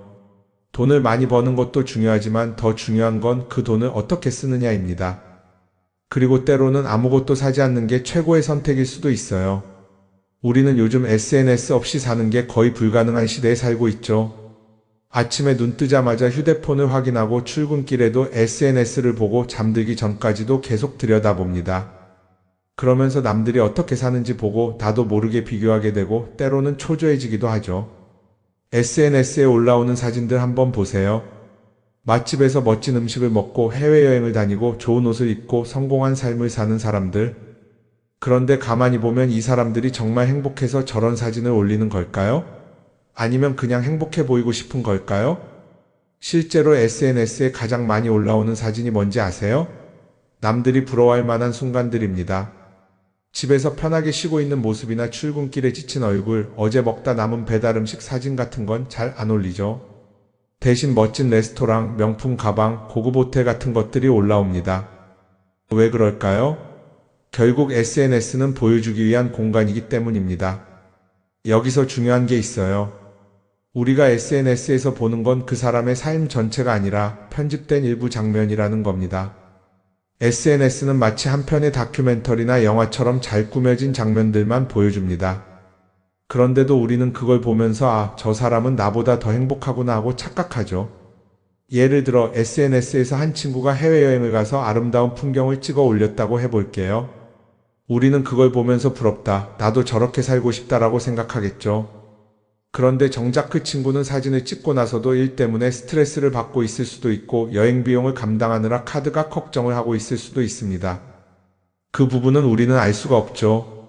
돈을 많이 버는 것도 중요하지만 더 중요한 건 그 돈을 어떻게 쓰느냐입니다. 그리고 때로는 아무것도 사지 않는 게 최고의 선택일 수도 있어요. 우리는 요즘 SNS 없이 사는 게 거의 불가능한 시대에 살고 있죠. 아침에 눈 뜨자마자 휴대폰을 확인하고 출근길에도 SNS를 보고 잠들기 전까지도 계속 들여다봅니다. 그러면서 남들이 어떻게 사는지 보고 나도 모르게 비교하게 되고 때로는 초조해지기도 하죠. SNS에 올라오는 사진들 한번 보세요. 맛집에서 멋진 음식을 먹고 해외여행을 다니고 좋은 옷을 입고 성공한 삶을 사는 사람들. 그런데 가만히 보면 이 사람들이 정말 행복해서 저런 사진을 올리는 걸까요? 아니면 그냥 행복해 보이고 싶은 걸까요? 실제로 SNS에 가장 많이 올라오는 사진이 뭔지 아세요? 남들이 부러워할 만한 순간들입니다. 집에서 편하게 쉬고 있는 모습이나 출근길에 지친 얼굴, 어제 먹다 남은 배달 음식 사진 같은 건 잘 안 올리죠. 대신 멋진 레스토랑, 명품 가방, 고급 호텔 같은 것들이 올라옵니다. 왜 그럴까요? 결국 SNS는 보여주기 위한 공간이기 때문입니다. 여기서 중요한 게 있어요. 우리가 SNS에서 보는 건 그 사람의 삶 전체가 아니라 편집된 일부 장면이라는 겁니다. SNS는 마치 한 편의 다큐멘터리나 영화처럼 잘 꾸며진 장면들만 보여줍니다. 그런데도 우리는 그걸 보면서 아, 저 사람은 나보다 더 행복하구나 하고 착각하죠. 예를 들어 SNS에서 한 친구가 해외여행을 가서 아름다운 풍경을 찍어 올렸다고 해볼게요. 우리는 그걸 보면서 부럽다, 나도 저렇게 살고 싶다라고 생각하겠죠. 그런데 정작 그 친구는 사진을 찍고 나서도 일 때문에 스트레스를 받고 있을 수도 있고 여행 비용을 감당하느라 카드가 걱정을 하고 있을 수도 있습니다. 그 부분은 우리는 알 수가 없죠.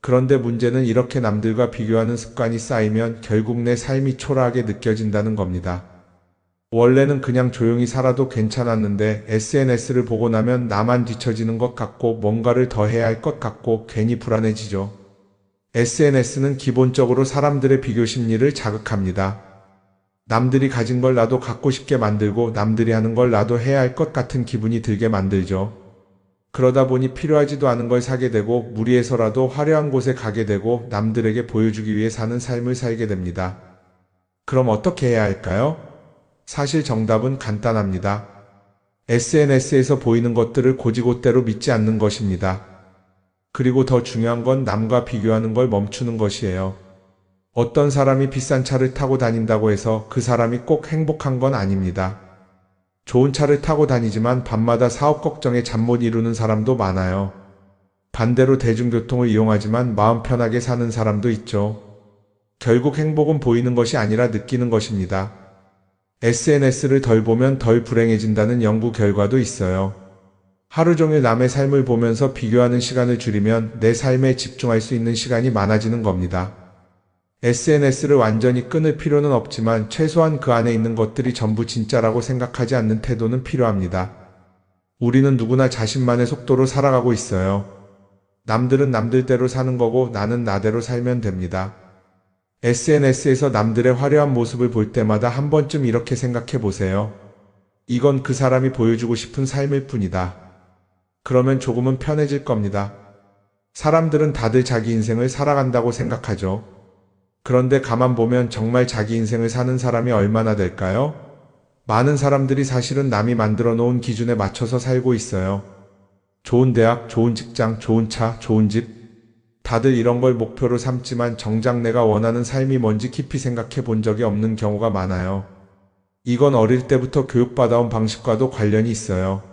그런데 문제는 이렇게 남들과 비교하는 습관이 쌓이면 결국 내 삶이 초라하게 느껴진다는 겁니다. 원래는 그냥 조용히 살아도 괜찮았는데 SNS를 보고 나면 나만 뒤처지는 것 같고 뭔가를 더 해야 할 것 같고 괜히 불안해지죠. SNS는 기본적으로 사람들의 비교 심리를 자극합니다. 남들이 가진 걸 나도 갖고 싶게 만들고 남들이 하는 걸 나도 해야 할 것 같은 기분이 들게 만들죠. 그러다 보니 필요하지도 않은 걸 사게 되고 무리해서라도 화려한 곳에 가게 되고 남들에게 보여주기 위해 사는 삶을 살게 됩니다. 그럼 어떻게 해야 할까요? 사실 정답은 간단합니다. SNS에서 보이는 것들을 고지고대로 믿지 않는 것입니다. 그리고 더 중요한 건 남과 비교하는 걸 멈추는 것이에요. 어떤 사람이 비싼 차를 타고 다닌다고 해서 그 사람이 꼭 행복한 건 아닙니다. 좋은 차를 타고 다니지만 밤마다 사업 걱정에 잠 못 이루는 사람도 많아요. 반대로 대중교통을 이용하지만 마음 편하게 사는 사람도 있죠. 결국 행복은 보이는 것이 아니라 느끼는 것입니다. SNS를 덜 보면 덜 불행해진다는 연구 결과도 있어요. 하루 종일 남의 삶을 보면서 비교하는 시간을 줄이면 내 삶에 집중할 수 있는 시간이 많아지는 겁니다. SNS를 완전히 끊을 필요는 없지만 최소한 그 안에 있는 것들이 전부 진짜라고 생각하지 않는 태도는 필요합니다. 우리는 누구나 자신만의 속도로 살아가고 있어요. 남들은 남들대로 사는 거고 나는 나대로 살면 됩니다. SNS에서 남들의 화려한 모습을 볼 때마다 한 번쯤 이렇게 생각해 보세요. 이건 그 사람이 보여주고 싶은 삶일 뿐이다. 그러면 조금은 편해질 겁니다. 사람들은 다들 자기 인생을 살아간다고 생각하죠. 그런데 가만 보면 정말 자기 인생을 사는 사람이 얼마나 될까요? 많은 사람들이 사실은 남이 만들어 놓은 기준에 맞춰서 살고 있어요. 좋은 대학, 좋은 직장, 좋은 차, 좋은 집. 다들 이런 걸 목표로 삼지만 정작 내가 원하는 삶이 뭔지 깊이 생각해 본 적이 없는 경우가 많아요. 이건 어릴 때부터 교육받아온 방식과도 관련이 있어요.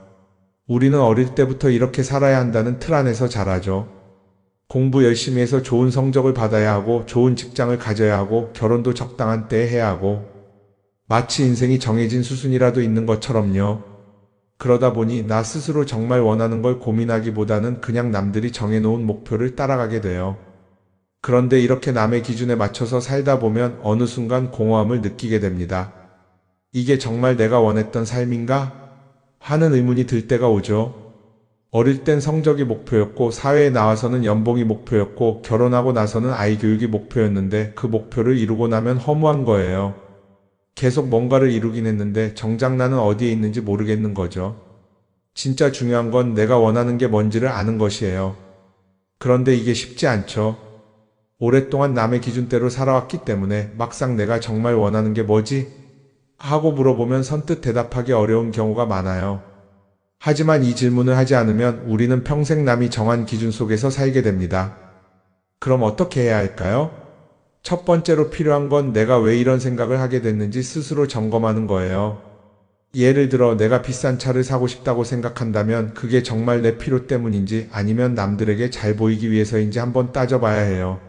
우리는 어릴 때부터 이렇게 살아야 한다는 틀 안에서 자라죠. 공부 열심히 해서 좋은 성적을 받아야 하고 좋은 직장을 가져야 하고 결혼도 적당한 때에 해야 하고 마치 인생이 정해진 수순이라도 있는 것처럼요. 그러다 보니 나 스스로 정말 원하는 걸 고민하기보다는 그냥 남들이 정해놓은 목표를 따라가게 돼요. 그런데 이렇게 남의 기준에 맞춰서 살다 보면 어느 순간 공허함을 느끼게 됩니다. 이게 정말 내가 원했던 삶인가? 하는 의문이 들 때가 오죠. 어릴 땐 성적이 목표였고 사회에 나와서는 연봉이 목표였고 결혼하고 나서는 아이 교육이 목표였는데 그 목표를 이루고 나면 허무한 거예요. 계속 뭔가를 이루긴 했는데 정작 나는 어디에 있는지 모르겠는 거죠. 진짜 중요한 건 내가 원하는 게 뭔지를 아는 것이에요. 그런데 이게 쉽지 않죠. 오랫동안 남의 기준대로 살아왔기 때문에 막상 내가 정말 원하는 게 뭐지? 하고 물어보면 선뜻 대답하기 어려운 경우가 많아요. 하지만 이 질문을 하지 않으면 우리는 평생 남이 정한 기준 속에서 살게 됩니다. 그럼 어떻게 해야 할까요? 첫 번째로 필요한 건 내가 왜 이런 생각을 하게 됐는지 스스로 점검하는 거예요. 예를 들어 내가 비싼 차를 사고 싶다고 생각한다면 그게 정말 내 필요 때문인지 아니면 남들에게 잘 보이기 위해서인지 한번 따져봐야 해요.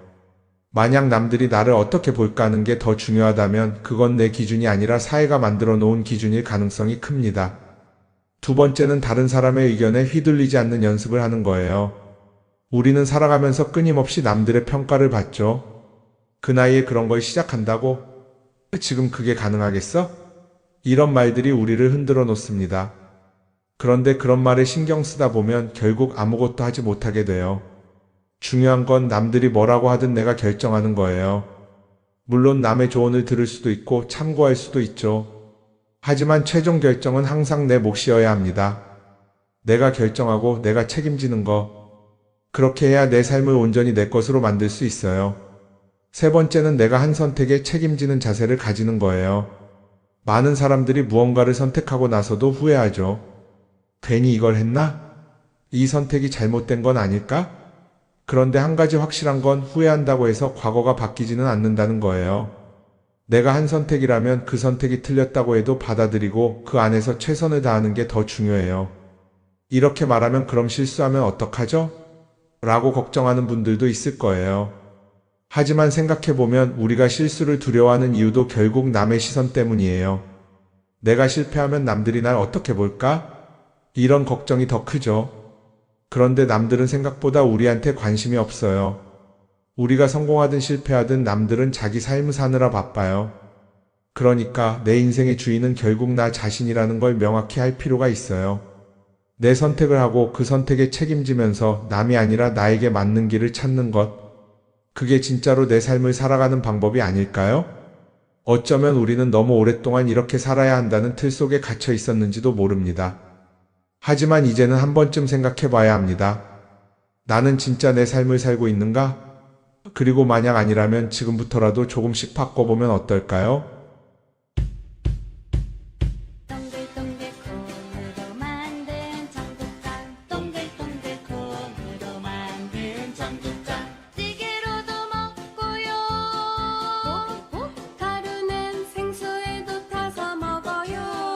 만약 남들이 나를 어떻게 볼까 하는 게 더 중요하다면 그건 내 기준이 아니라 사회가 만들어 놓은 기준일 가능성이 큽니다. 두 번째는 다른 사람의 의견에 휘둘리지 않는 연습을 하는 거예요. 우리는 살아가면서 끊임없이 남들의 평가를 받죠. 그 나이에 그런 걸 시작한다고? 지금 그게 가능하겠어? 이런 말들이 우리를 흔들어 놓습니다. 그런데 그런 말에 신경 쓰다 보면 결국 아무것도 하지 못하게 돼요. 중요한 건 남들이 뭐라고 하든 내가 결정하는 거예요. 물론 남의 조언을 들을 수도 있고 참고할 수도 있죠. 하지만 최종 결정은 항상 내 몫이어야 합니다. 내가 결정하고 내가 책임지는 거. 그렇게 해야 내 삶을 온전히 내 것으로 만들 수 있어요. 세 번째는 내가 한 선택에 책임지는 자세를 가지는 거예요. 많은 사람들이 무언가를 선택하고 나서도 후회하죠. 괜히 이걸 했나? 이 선택이 잘못된 건 아닐까? 그런데 한 가지 확실한 건 후회한다고 해서 과거가 바뀌지는 않는다는 거예요. 내가 한 선택이라면 그 선택이 틀렸다고 해도 받아들이고 그 안에서 최선을 다하는 게 더 중요해요. 이렇게 말하면 그럼 실수하면 어떡하죠? 라고 걱정하는 분들도 있을 거예요. 하지만 생각해보면 우리가 실수를 두려워하는 이유도 결국 남의 시선 때문이에요. 내가 실패하면 남들이 날 어떻게 볼까? 이런 걱정이 더 크죠. 그런데 남들은 생각보다 우리한테 관심이 없어요. 우리가 성공하든 실패하든 남들은 자기 삶을 사느라 바빠요. 그러니까 내 인생의 주인은 결국 나 자신이라는 걸 명확히 할 필요가 있어요. 내 선택을 하고 그 선택에 책임지면서 남이 아니라 나에게 맞는 길을 찾는 것. 그게 진짜로 내 삶을 살아가는 방법이 아닐까요? 어쩌면 우리는 너무 오랫동안 이렇게 살아야 한다는 틀 속에 갇혀 있었는지도 모릅니다. 하지만 이제는 한 번쯤 생각해 봐야 합니다. 나는 진짜 내 삶을 살고 있는가? 그리고 만약 아니라면 지금부터라도 조금씩 바꿔보면 어떨까요?